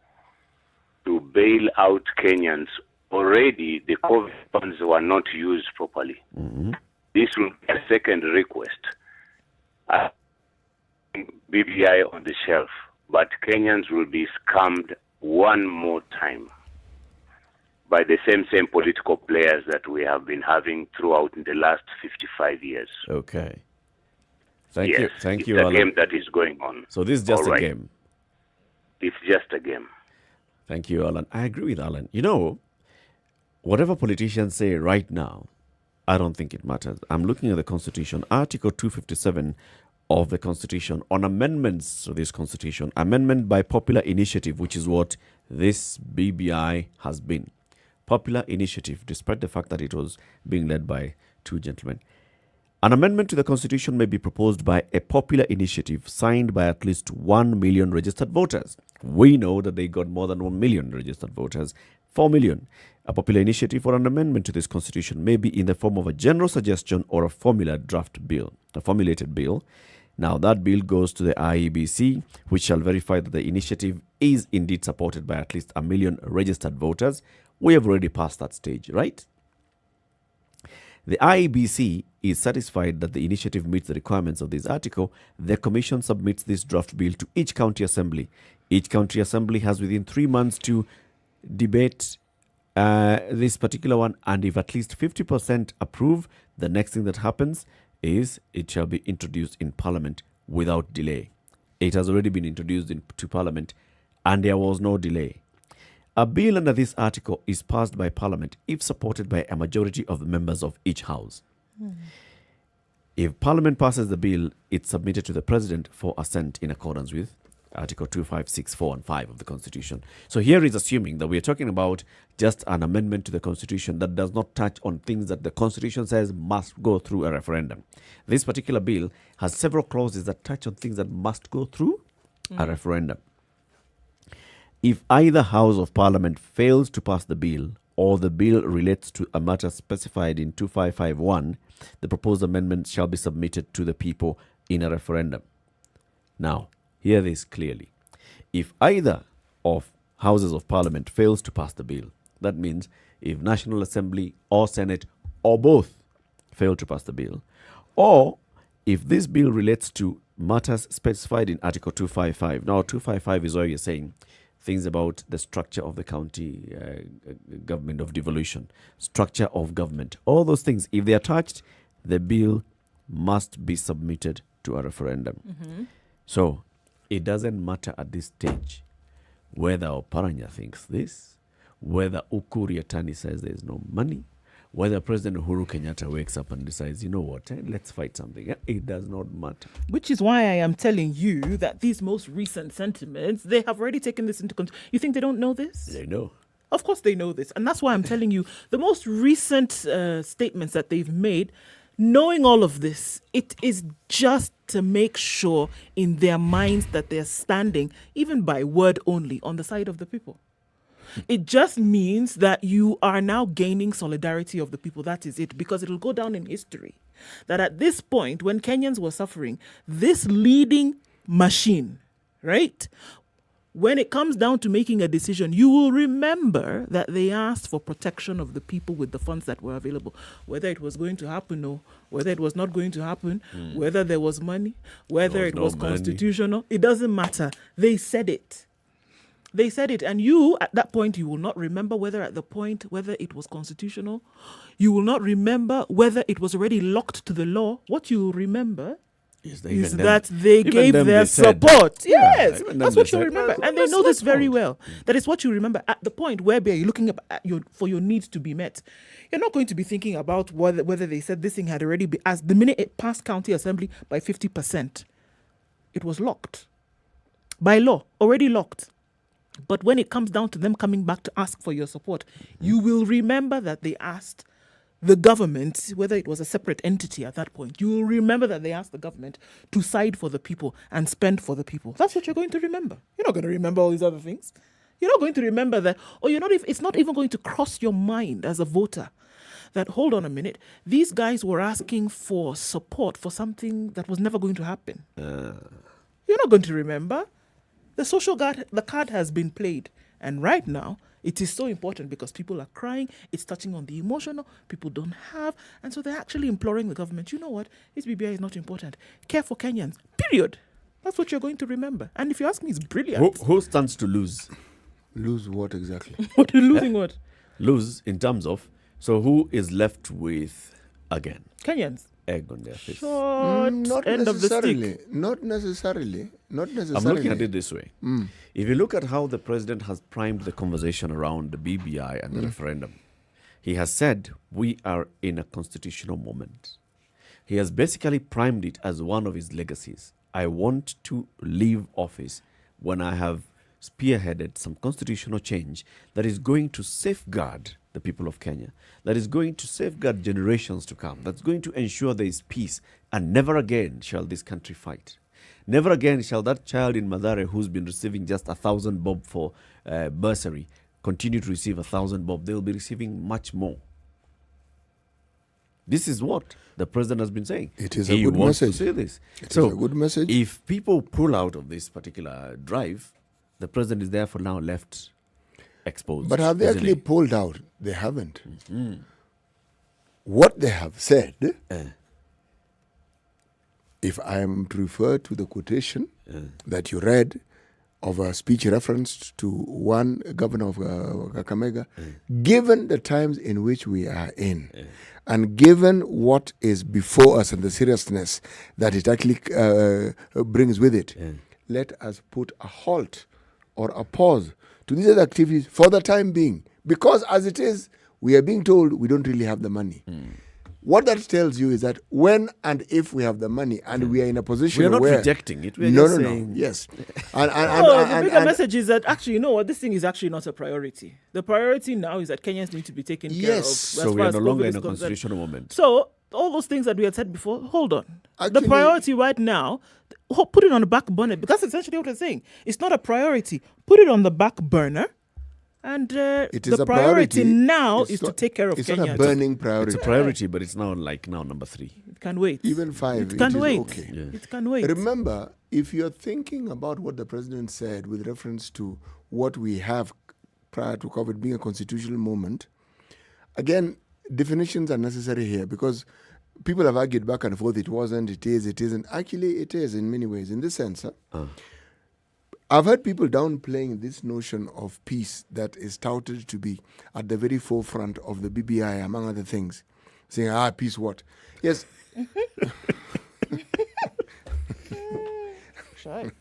to bail out Kenyans. Already, the COVID funds were not used properly. This will be a second request. BBI on the shelf, but Kenyans will be scammed one more time by the same political players that we have been having throughout in the last 55 years. Okay. Thank you. Thank you, It's a Alan. game that is going on. So this is just All a right. game. It's just a game. Thank you, Alan. I agree with Alan. You know, whatever politicians say right now, I don't think it matters. I'm looking at the Constitution, Article 257 of the Constitution on amendments to this Constitution, amendment by popular initiative, which is what this BBI has been. Popular initiative, despite the fact that it was being led by two gentlemen. An amendment to the Constitution may be proposed by a popular initiative signed by at least 1 million registered voters. We know that they got more than 1 million registered voters, 4 million. A popular initiative for an amendment to this Constitution may be in the form of a general suggestion or a formulated bill. Now, that bill goes to the IEBC, which shall verify that the initiative is indeed supported by at least 1 million registered voters. We have already passed that stage, right? The IEBC is satisfied that the initiative meets the requirements of this article. The Commission submits this draft bill to each county assembly. Each county assembly has within 3 months to debate this particular one, and if at least 50% approve, the next thing that happens is it shall be introduced in Parliament without delay. It has already been introduced into Parliament, and there was no delay. A bill under this article is passed by Parliament if supported by a majority of the members of each house. If Parliament passes the bill, it's submitted to the President for assent in accordance with Article 2, 5, 6, 4, and 5 of the Constitution. So here is assuming that we are talking about just an amendment to the Constitution that does not touch on things that the Constitution says must go through a referendum. This particular bill has several clauses that touch on things that must go through a referendum. If either House of Parliament fails to pass the bill or the bill relates to a matter specified in 2551, the proposed amendment shall be submitted to the people in a referendum. Now, hear this clearly. If either of Houses of Parliament fails to pass the bill, that means if National Assembly or Senate or both fail to pass the bill, or if this bill relates to matters specified in Article 255. Now, 255 is where you're saying things about the structure of the county government of devolution, structure of government, all those things. If they are touched, the bill must be submitted to a referendum. So it doesn't matter at this stage whether Oparanya thinks this, whether Ukuri Yatani says there's no money, whether President Uhuru Kenyatta wakes up and decides, you know what, let's fight something. It does not matter. Which is why I am telling you that these most recent sentiments, they have already taken this into consideration. You think they don't know this? They know. Of course they know this. And that's why I'm telling you, the most recent statements that they've made, knowing all of this, it is just to make sure in their minds that they're standing, even by word only, on the side of the people. It just means that you are now gaining solidarity of the people. That is it, because it'll go down in history that at this point, when Kenyans were suffering, this leading machine, right? When it comes down to making a decision, you will remember that they asked for protection of the people with the funds that were available. Whether it was going to happen or whether it was not going to happen, whether there was money, whether it was constitutional, it doesn't matter. They said it. They said it. And you, at that point, you will not remember whether it was constitutional. You will not remember whether it was already locked to the law. What you will remember is that they gave their support. Yes, that's what you remember. And they know this very well. That is what you remember at the point where you're looking at for your needs to be met. You're not going to be thinking about whether they said this thing had already been, as the minute it passed county assembly by 50%, it was locked. By law, already locked. But when it comes down to them coming back to ask for your support, you will remember that they asked the government, whether it was a separate entity at that point, you will remember that they asked the government to side for the people and spend for the people. That's what you're going to remember. You're not going to remember all these other things. You're not going to remember that, or it's not even going to cross your mind as a voter that, hold on a minute, these guys were asking for support for something that was never going to happen. You're not going to remember. The card has been played. And right now, it is so important because people are crying. It's touching on the emotional. People don't have. And so they're actually imploring the government, you know what? This BBI is not important. Care for Kenyans. Period. That's what you're going to remember. And if you ask me, it's brilliant. Who stands to lose? Lose what exactly? What are you losing what? Lose in terms of, so who is left with again? Kenyans. Egg on their face. Not end of the stick. Not necessarily. I'm looking at it this way. If you look at how the president has primed the conversation around the BBI and the referendum, he has said we are in a constitutional moment. He has basically primed it as one of his legacies. I want to leave office when I have spearheaded some constitutional change that is going to safeguard the people of Kenya, that is going to safeguard generations to come, that's going to ensure there is peace, and never again shall this country fight. Never again shall that child in Mathare who's been receiving just 1,000 bob for bursary continue to receive 1,000 bob. They will be receiving much more. This is what the president has been saying. It is a good message. To say this. It is a good message. If people pull out of this particular drive, the president is therefore now left exposed. But have they actually pulled out? They haven't. What they have said, if I am to refer to the quotation that you read of a speech referenced to one governor of Kakamega, given the times in which we are in, and given what is before us and the seriousness that it actually brings with it, let us put a halt or a pause to these other activities for the time being. Because as it is, we are being told we don't really have the money. What that tells you is that when and if we have the money and we are in a position where... We are not rejecting it. We are just saying... No. Yes. The bigger message is that actually, you know what, this thing is actually not a priority. The priority now is that Kenyans need to be taken care of. So we are no longer in a constitutional moment. So all those things that we had said before, hold on. Actually, the priority right now, put it on the back burner. Because that's essentially what we're saying. It's not a priority. Put it on the back burner. And the priority now is to take care of Kenya. It's not a burning priority. It's a priority, but it's now number 3. It can wait. Even 5. It can wait. Okay. Yeah. It can wait. Remember, if you're thinking about what the president said with reference to what we have prior to COVID being a constitutional moment, again, definitions are necessary here because people have argued back and forth. It wasn't, it is, it isn't. Actually, it is in many ways. In this sense, I've heard people downplaying this notion of peace that is touted to be at the very forefront of the BBI, among other things. Saying, peace what? Yes. Shy.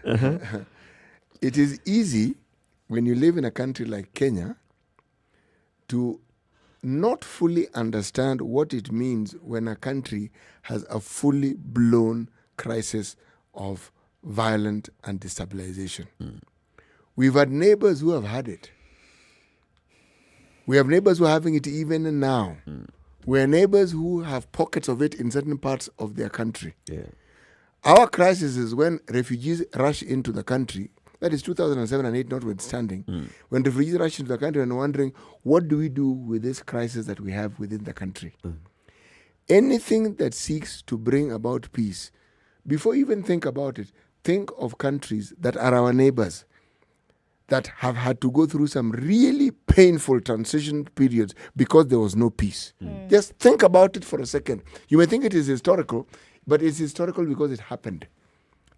Okay. It is easy when you live in a country like Kenya to not fully understand what it means when a country has a fully blown crisis of violent and destabilization. We've had neighbors who have had it. We have neighbors who are having it even now. We have neighbors who have pockets of it in certain parts of their country. Our crisis is when refugees rush into the country, that is 2007 and 8 notwithstanding, when refugees rushed into the country and wondering, what do we do with this crisis that we have within the country? Anything that seeks to bring about peace, before you even think about it, think of countries that are our neighbors, that have had to go through some really painful transition periods because there was no peace. Just think about it for a second. You may think it is historical, but it's historical because it happened.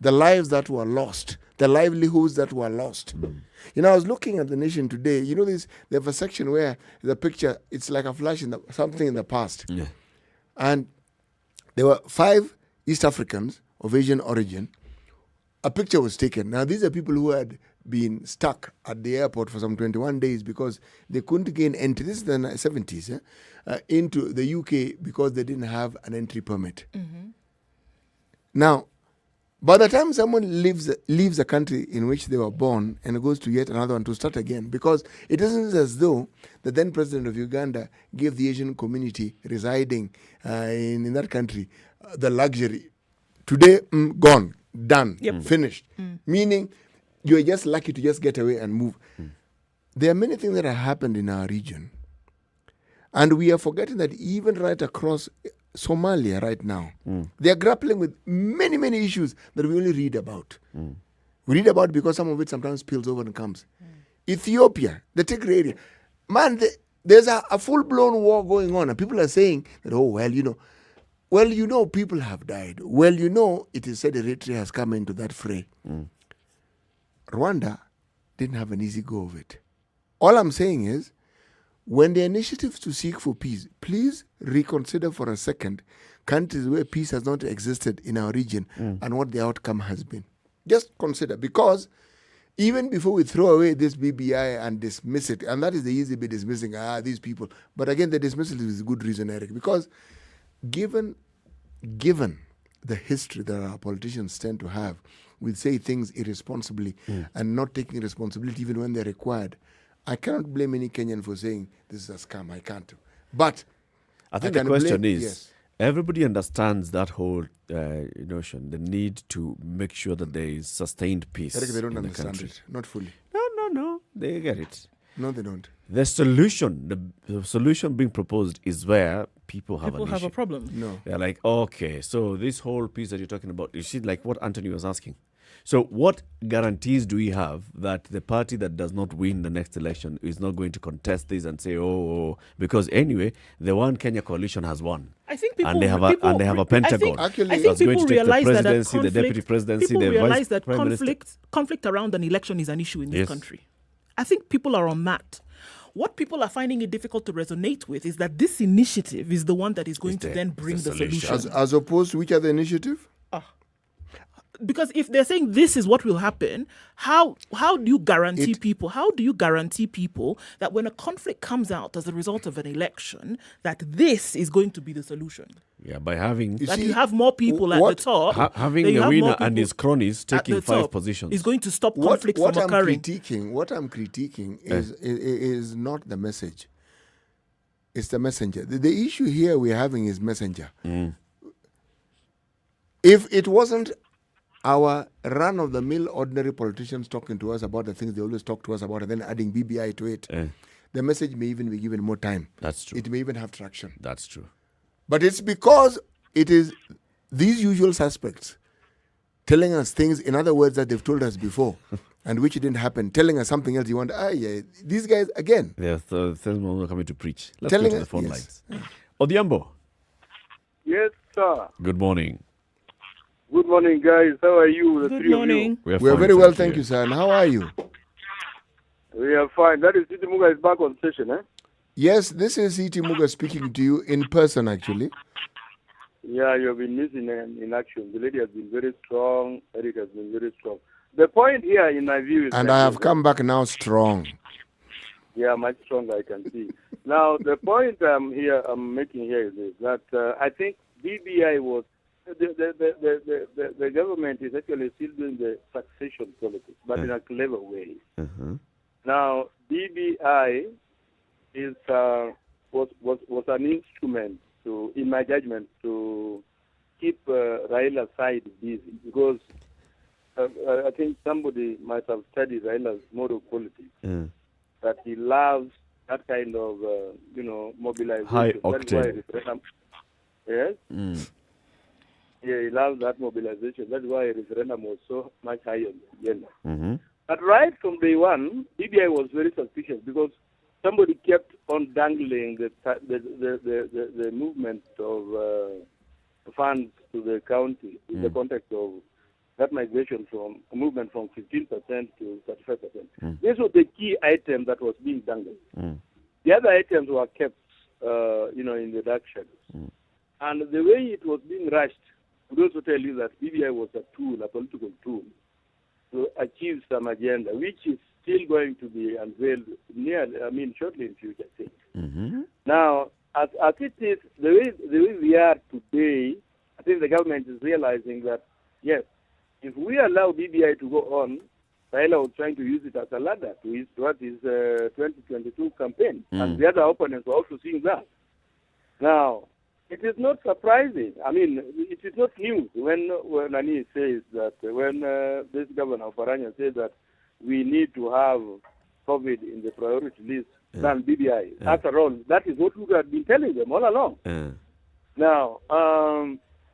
The lives that were lost, the livelihoods that were lost. You know, I was looking at the Nation today. You know, they have a section where the picture, it's like a flash in something in the past. Yeah. And there were 5 East Africans of Asian origin. A picture was taken. Now, these are people who had been stuck at the airport for some 21 days because they couldn't gain entry. This is the 70s, into the UK because they didn't have an entry permit. Now, by the time someone leaves the country in which they were born and goes to yet another one to start again, because it isn't as though the then president of Uganda gave the Asian community residing in that country the luxury. Today, gone, done, finished. Meaning, you're just lucky to just get away and move. There are many things that have happened in our region. And we are forgetting that even right across Somalia right now, they are grappling with many, many issues that we only read about. We read about because some of it sometimes spills over and comes. Ethiopia, the Tigray area. Man, there's a full-blown war going on. And people are saying that, people have died. It is said Eritrea has come into that fray. Rwanda didn't have an easy go of it. All I'm saying is, when the initiatives to seek for peace, please reconsider for a second countries where peace has not existed in our region and what the outcome has been. Just consider, because even before we throw away this BBI and dismiss it, and that is the easy bit, dismissing these people. But again, the dismissal is good reason, Eric, because given the history that our politicians tend to have, we say things irresponsibly and not taking responsibility even when they're required. I cannot blame any Kenyan for saying this is a scam. I can't. But I think the question is, everybody understands that whole notion, the need to make sure that there is sustained peace. Eric, they don't in understand the country. it. Not fully. No. They get it. No, they don't. The solution being proposed is where people have a problem. No. They're like, okay, so this whole piece that you're talking about, you see, like what Anthony was asking. So what guarantees do we have that the party that does not win the next election is not going to contest this and say, because anyway, the One Kenya coalition has won. I think people, and they have a Pentagon. I think people realize that the deputy presidency, the realize vice that prime minister. conflict around an election is an issue in this country. I think people are on that. What people are finding it difficult to resonate with is that this initiative is the one that is going to then bring the solution. As opposed to which other initiative? Because if they're saying this is what will happen, how do you guarantee people? How do you guarantee people that when a conflict comes out as a result of an election, that this is going to be the solution? Yeah, by having you have more people at the top, having the winner and his cronies taking 5 positions is going to stop conflict from occurring. What I'm critiquing is not the message; it's the messenger. The issue here we're having is messenger. If it wasn't our run-of-the-mill ordinary politicians talking to us about the things they always talk to us about and then adding BBI to it, the message may even be given more time. That's true. It may even have traction. That's true. But it's because it is these usual suspects telling us things, in other words, that they've told us before and which didn't happen, telling us something else. You want, these guys, again. They're coming to preach. Let's go to the phone lines. Odhiambo. Yes, sir. Good morning. Good morning, guys. How are you? The Good morning. We are very well, thank you, sir. And how are you? We are fine. That is Siti Muga is back on session, eh? Yes, this is Siti Muga speaking to you in person, actually. Yeah, you have been missing in action. The lady has been very strong. Eric has been very strong. The point here, in my view, is... And I have come back now strong. Yeah, much stronger, I can see. Now, the point I'm making here is this, that I think BBI was... The government is actually still doing the succession politics, but in a clever way. Now, BBI is was an instrument to, in my judgment, to keep Raila's side busy, because I think somebody might have studied Raila's moral qualities. That he loves that kind of, mobilization. High That's why octane. referendum. Yes. Yeah, he loves that mobilization. That's why referendum was so much higher on the agenda. But right from day one, BBI was very suspicious because somebody kept on dangling the movement of funds to the county in the context of that migration from a movement from 15% to 35%. This was the key item that was being dangled. The other items were kept, in the dark shadows. And the way it was being rushed would also tell you that BBI was a tool, a political tool, to achieve some agenda, which is still going to be unveiled shortly in future. I think. Now, as it is, the way we are today, I think the government is realizing that, yes, if we allow BBI to go on, Raila was trying to use it as a ladder to his 2022 campaign. And the other opponents were also seeing that. Now, it is not surprising. I mean, it is not news when Nani says that, when this governor of Paranya says that we need to have COVID in the priority list than BBI. After all, that is what we have been telling them all along. Now,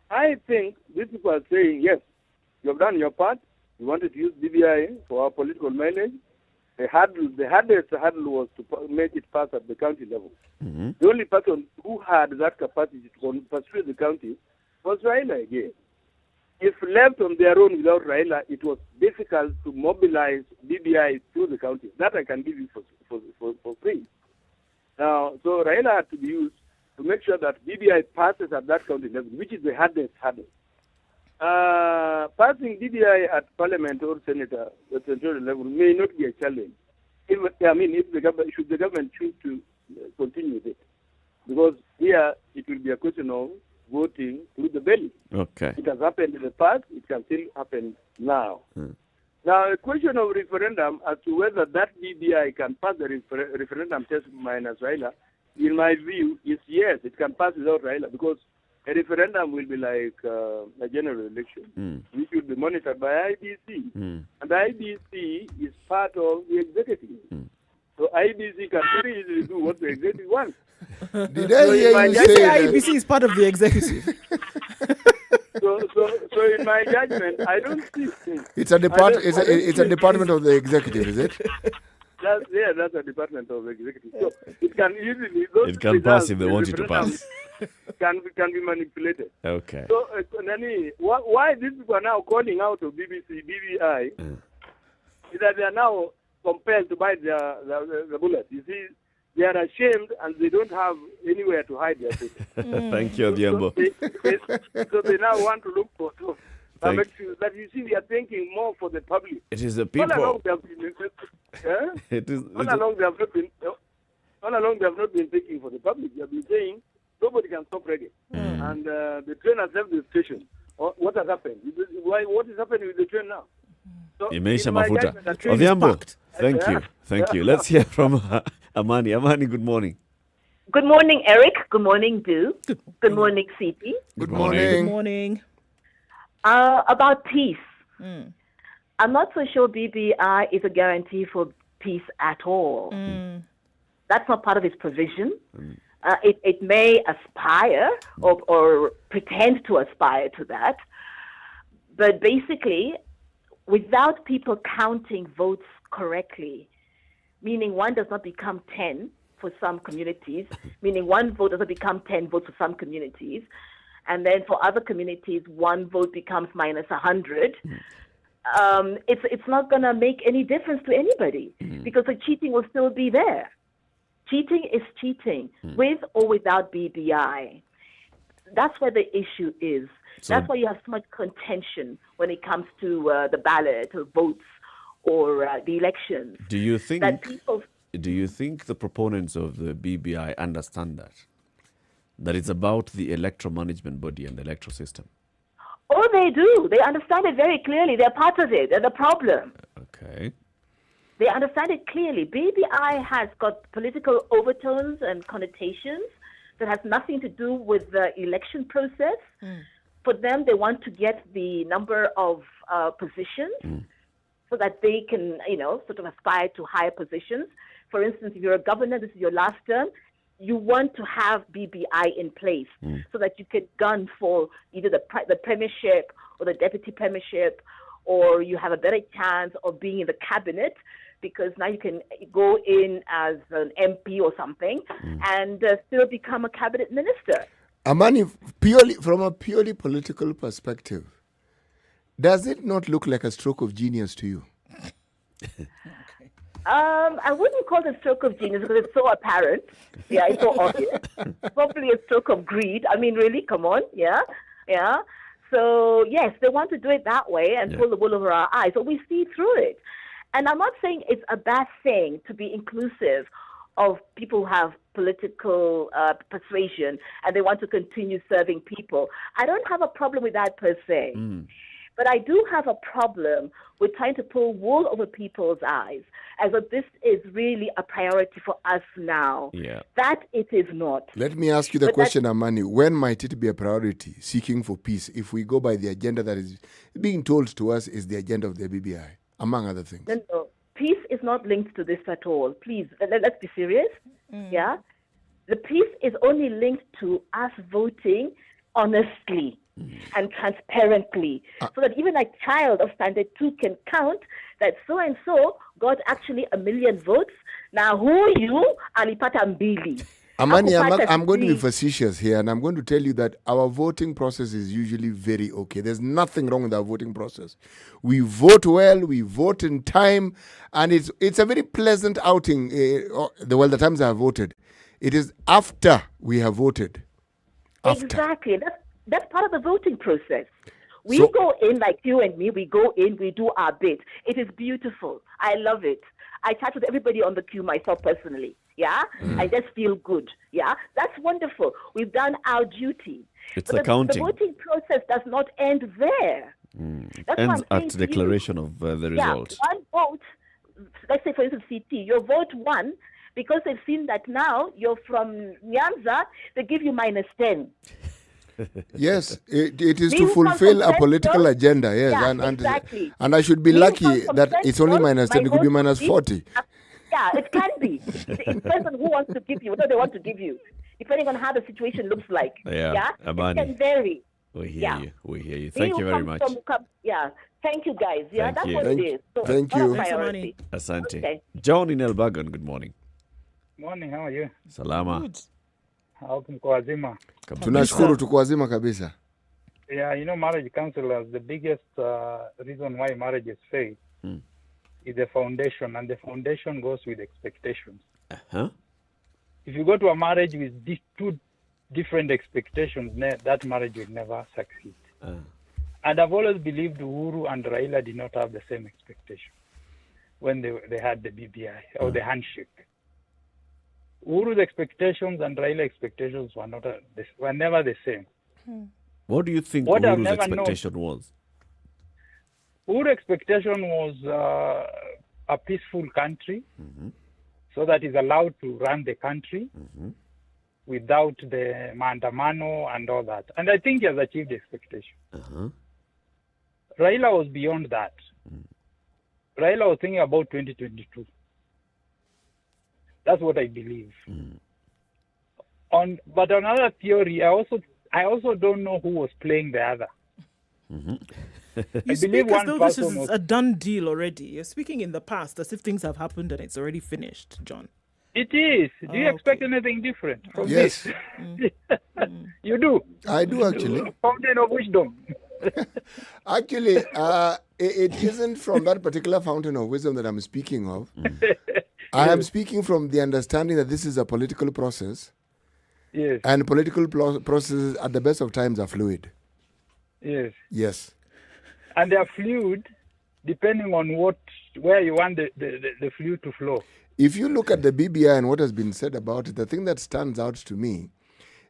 I think these people are saying, yes, you have done your part. You wanted to use BBI for our political mileage. The hardest hurdle was to make it pass at the county level. The only person who had that capacity to pursue the county was Raila again. If left on their own without Raila, it was difficult to mobilize BBI through the county. That I can give you for free. Now, so Raila had to be used to make sure that BBI passes at that county level, which is the hardest hurdle. Passing BBI at Parliament or Senate at the central level may not be a challenge. If the government choose to continue with it, because here it will be a question of voting through the belly. Okay. It has happened in the past. It can still happen now. Now, a question of referendum as to whether that BBI can pass the referendum test minus Raila, in my view, is yes, it can pass without Raila, because a referendum will be like a general election, which will be monitored by IBC. And the IBC is part of the executive. So IBC can very easily do what the executive wants. Did I hear you say IBC is part of the executive? So in my judgment, I don't see things. It's a department of the executive, is it? That's a department of the executive. So it can easily it can pass if they want it to pass. Can be manipulated. Okay. So Nani, why these people are now calling out of BBI is that they are now compelled to buy the bullet. You see, they are ashamed and they don't have anywhere to hide their face. Thank you, Diambo. So they now want to look for that you see, they are thinking more for the public. It is the people. All along they have not been thinking for the public. They have been saying nobody can stop reggae. And the train has left the station. What has happened? What is happening with the train now? So Imeisha mafuta. Odhiambo, thank you. Let's hear from Amani. Amani, good morning. Good morning, Eric. Good morning, Du. Good morning, CP. Good morning. Good morning. About peace. I'm not so sure BBI is a guarantee for peace at all. That's not part of its provision. It may aspire or pretend to aspire to that. But basically, without people counting votes correctly, meaning one does not become 10 for some communities, meaning one vote does not become 10 votes for some communities, and then for other communities, one vote becomes minus 100. It's not going to make any difference to anybody because the cheating will still be there. Cheating is cheating, with or without BBI. That's where the issue is. That's why you have so much contention when it comes to the ballot or votes or the elections. Do you think that people... Do you think the proponents of the BBI understand that it's about the electoral management body and the electoral system? Oh, they do. They understand it very clearly. They're part of it. They're the problem. Okay. They understand it clearly. BBI has got political overtones and connotations that has nothing to do with the election process. For them, they want to get the number of positions so that they can, sort of aspire to higher positions. For instance, if you're a governor, this is your last term, you want to have BBI in place so that you can gun for either the premiership or the deputy premiership, or you have a better chance of being in the cabinet, because now you can go in as an MP or something and still become a cabinet minister. Amani, from a purely political perspective, does it not look like a stroke of genius to you? I wouldn't call it a stroke of genius because it's so apparent. Yeah, it's so obvious. Probably a stroke of greed. I mean, really, come on. Yeah. So, yes, they want to do it that way and pull the wool over our eyes, but we see through it. And I'm not saying it's a bad thing to be inclusive of people who have political persuasion and they want to continue serving people. I don't have a problem with that per se. But I do have a problem with trying to pull wool over people's eyes as if this is really a priority for us now. Yeah. That it is not. Let me ask you the question, Amani. When might it be a priority, seeking for peace, if we go by the agenda that is being told to us is the agenda of the BBI, among other things? No. Peace is not linked to this at all. Please, let's be serious. Yeah? The peace is only linked to us voting honestly and transparently, so that even a child of standard 2 can count that so-and-so got actually 1 million votes. Now, who you? Alipata mbili. Amani, I'm going to be facetious here, and I'm going to tell you that our voting process is usually very okay. There's nothing wrong with our voting process. We vote well, we vote in time, and it's a very pleasant outing. The times I have voted, it is after we have voted. After. Exactly. That's part of the voting process. We go in like you and me. We go in, we do our bit. It is beautiful. I love it. I chat with everybody on the queue myself personally. Yeah? I just feel good. Yeah? That's wonderful. We've done our duty. It's but accounting. The voting process does not end there. Ends at declaration of the result. One vote, let's say for instance CT, your vote won because they've seen that now you're from Nyanza, they give you -10. Yes, it is to fulfill a political agenda. Yes, exactly. And I should be lucky that it's only -10. It could be -40. Yeah, it can be. It depends on who wants to give you, what they want to give you, depending on how the situation looks like. Yeah, it can vary. We hear you. Thank you very much. Thank you, guys. Yeah, that's what it is. So Thank you. Priority. Asante. Okay. John in Elbagon, good morning. Morning, how are you? Salama. Good. How mko wazima? Tunashukuru tuko wazima kabisa. Yeah, marriage counselors, the biggest reason why marriages fail is the foundation, and the foundation goes with expectations. If you go to a marriage with two different expectations, that marriage will never succeed. And I've always believed Uhuru and Raila did not have the same expectation when they had the BBI or the handshake. Uhuru's expectations and Raila expectations were never the same. What do you think Uhuru's expectation was? Uhuru's expectation was a peaceful country, so that he's allowed to run the country without the maandamano and all that. And I think he has achieved the expectation. Raila was beyond that. Raila was thinking about 2022. That's what I believe. But another theory, I also don't know who was playing the other. You speak as though this is a done deal already. You're speaking in the past as if things have happened and it's already finished, John. It is. Do you expect anything different from this? You do? I do, actually. Fountain of wisdom. Actually, it isn't from that particular fountain of wisdom that I'm speaking of. I am speaking from the understanding that this is a political process. Yes. And political processes at the best of times are fluid. Yes. Yes. And they are fluid depending on where you want the fluid to flow. If you look at the BBI and what has been said about it, the thing that stands out to me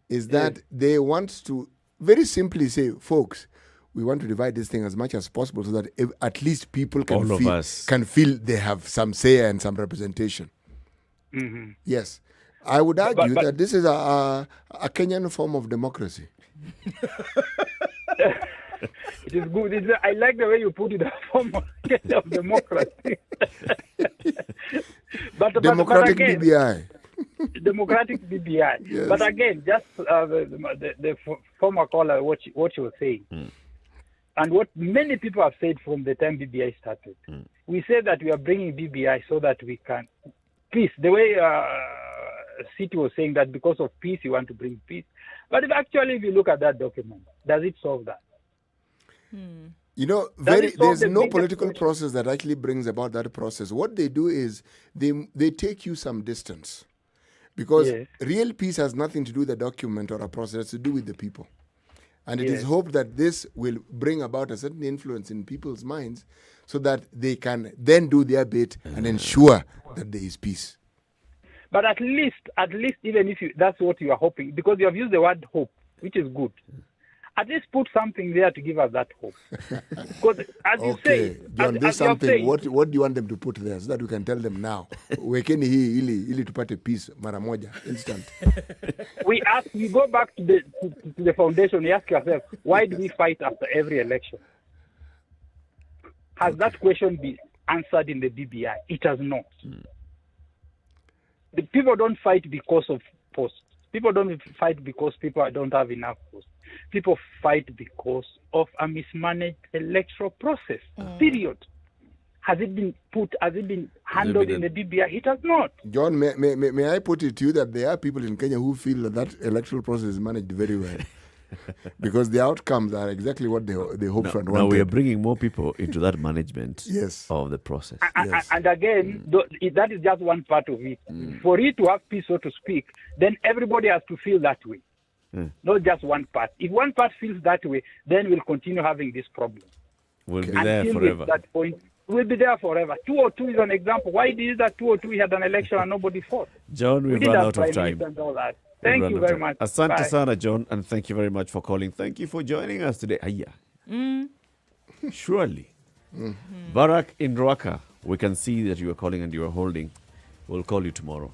is that they want to very simply say, folks, we want to divide this thing as much as possible so that at least people can feel they have some say and some representation. Yes. I would argue that this is a Kenyan form of democracy. It is good. I like the way you put it, a form of democracy. but Democratic again, BBI. Democratic BBI. Yes. But again, just the former caller, what she was saying, and what many people have said from the time BBI started, we said that we are bringing BBI so that we can peace. The way City was saying that because of peace, you want to bring peace. But if you look at that document, does it solve that? You know, there's no political process that actually brings about that process. What they do is they take you some distance. Because real peace has nothing to do with the document or a process. It's to do with the people. And it is hoped that this will bring about a certain influence in people's minds so that they can then do their bit and ensure that there is peace. But at least, even if that's what you are hoping, because you have used the word hope, which is good. At least put something there to give us that hope. Because as you say, John, there's something. What do you want them to put there so that we can tell them now? Wekeni hii ili tupate peace mara moja, instant. We go back to the foundation. We ask ourselves, why do we fight after every election? Has that question been answered in the BBI? It has not. The people don't fight because of posts. People don't fight because people don't have enough posts. People fight because of a mismanaged electoral process. Period. Has it been handled in the BBI? It has not. John, may I put it to you that there are people in Kenya who feel that electoral process is managed very well. Because the outcomes are exactly what they hope for and wanted. Now we are bringing more people into that management of the process. And again, that is just one part of it. For it to have peace, so to speak, then everybody has to feel that way. Not just one part. If one part feels that way, then we'll continue having this problem. We'll be there forever. At that point, we'll be there forever. 202 is an example. Why did that 202 we had an election and nobody fought? John, we've run out of time. Thank you very much. Asante sana, John, and thank you very much for calling. Thank you for joining us today. Surely. Barack in Ruaka, we can see that you are calling and you are holding. We'll call you tomorrow.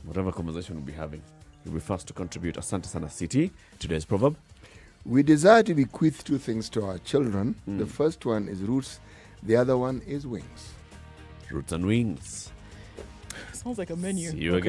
Whatever conversation we'll be having, you'll be first to contribute. Asante sana, City. Today's proverb. We desire to bequeath two things to our children. The first one is roots. The other one is wings. Roots and wings. Sounds like a menu. See you again.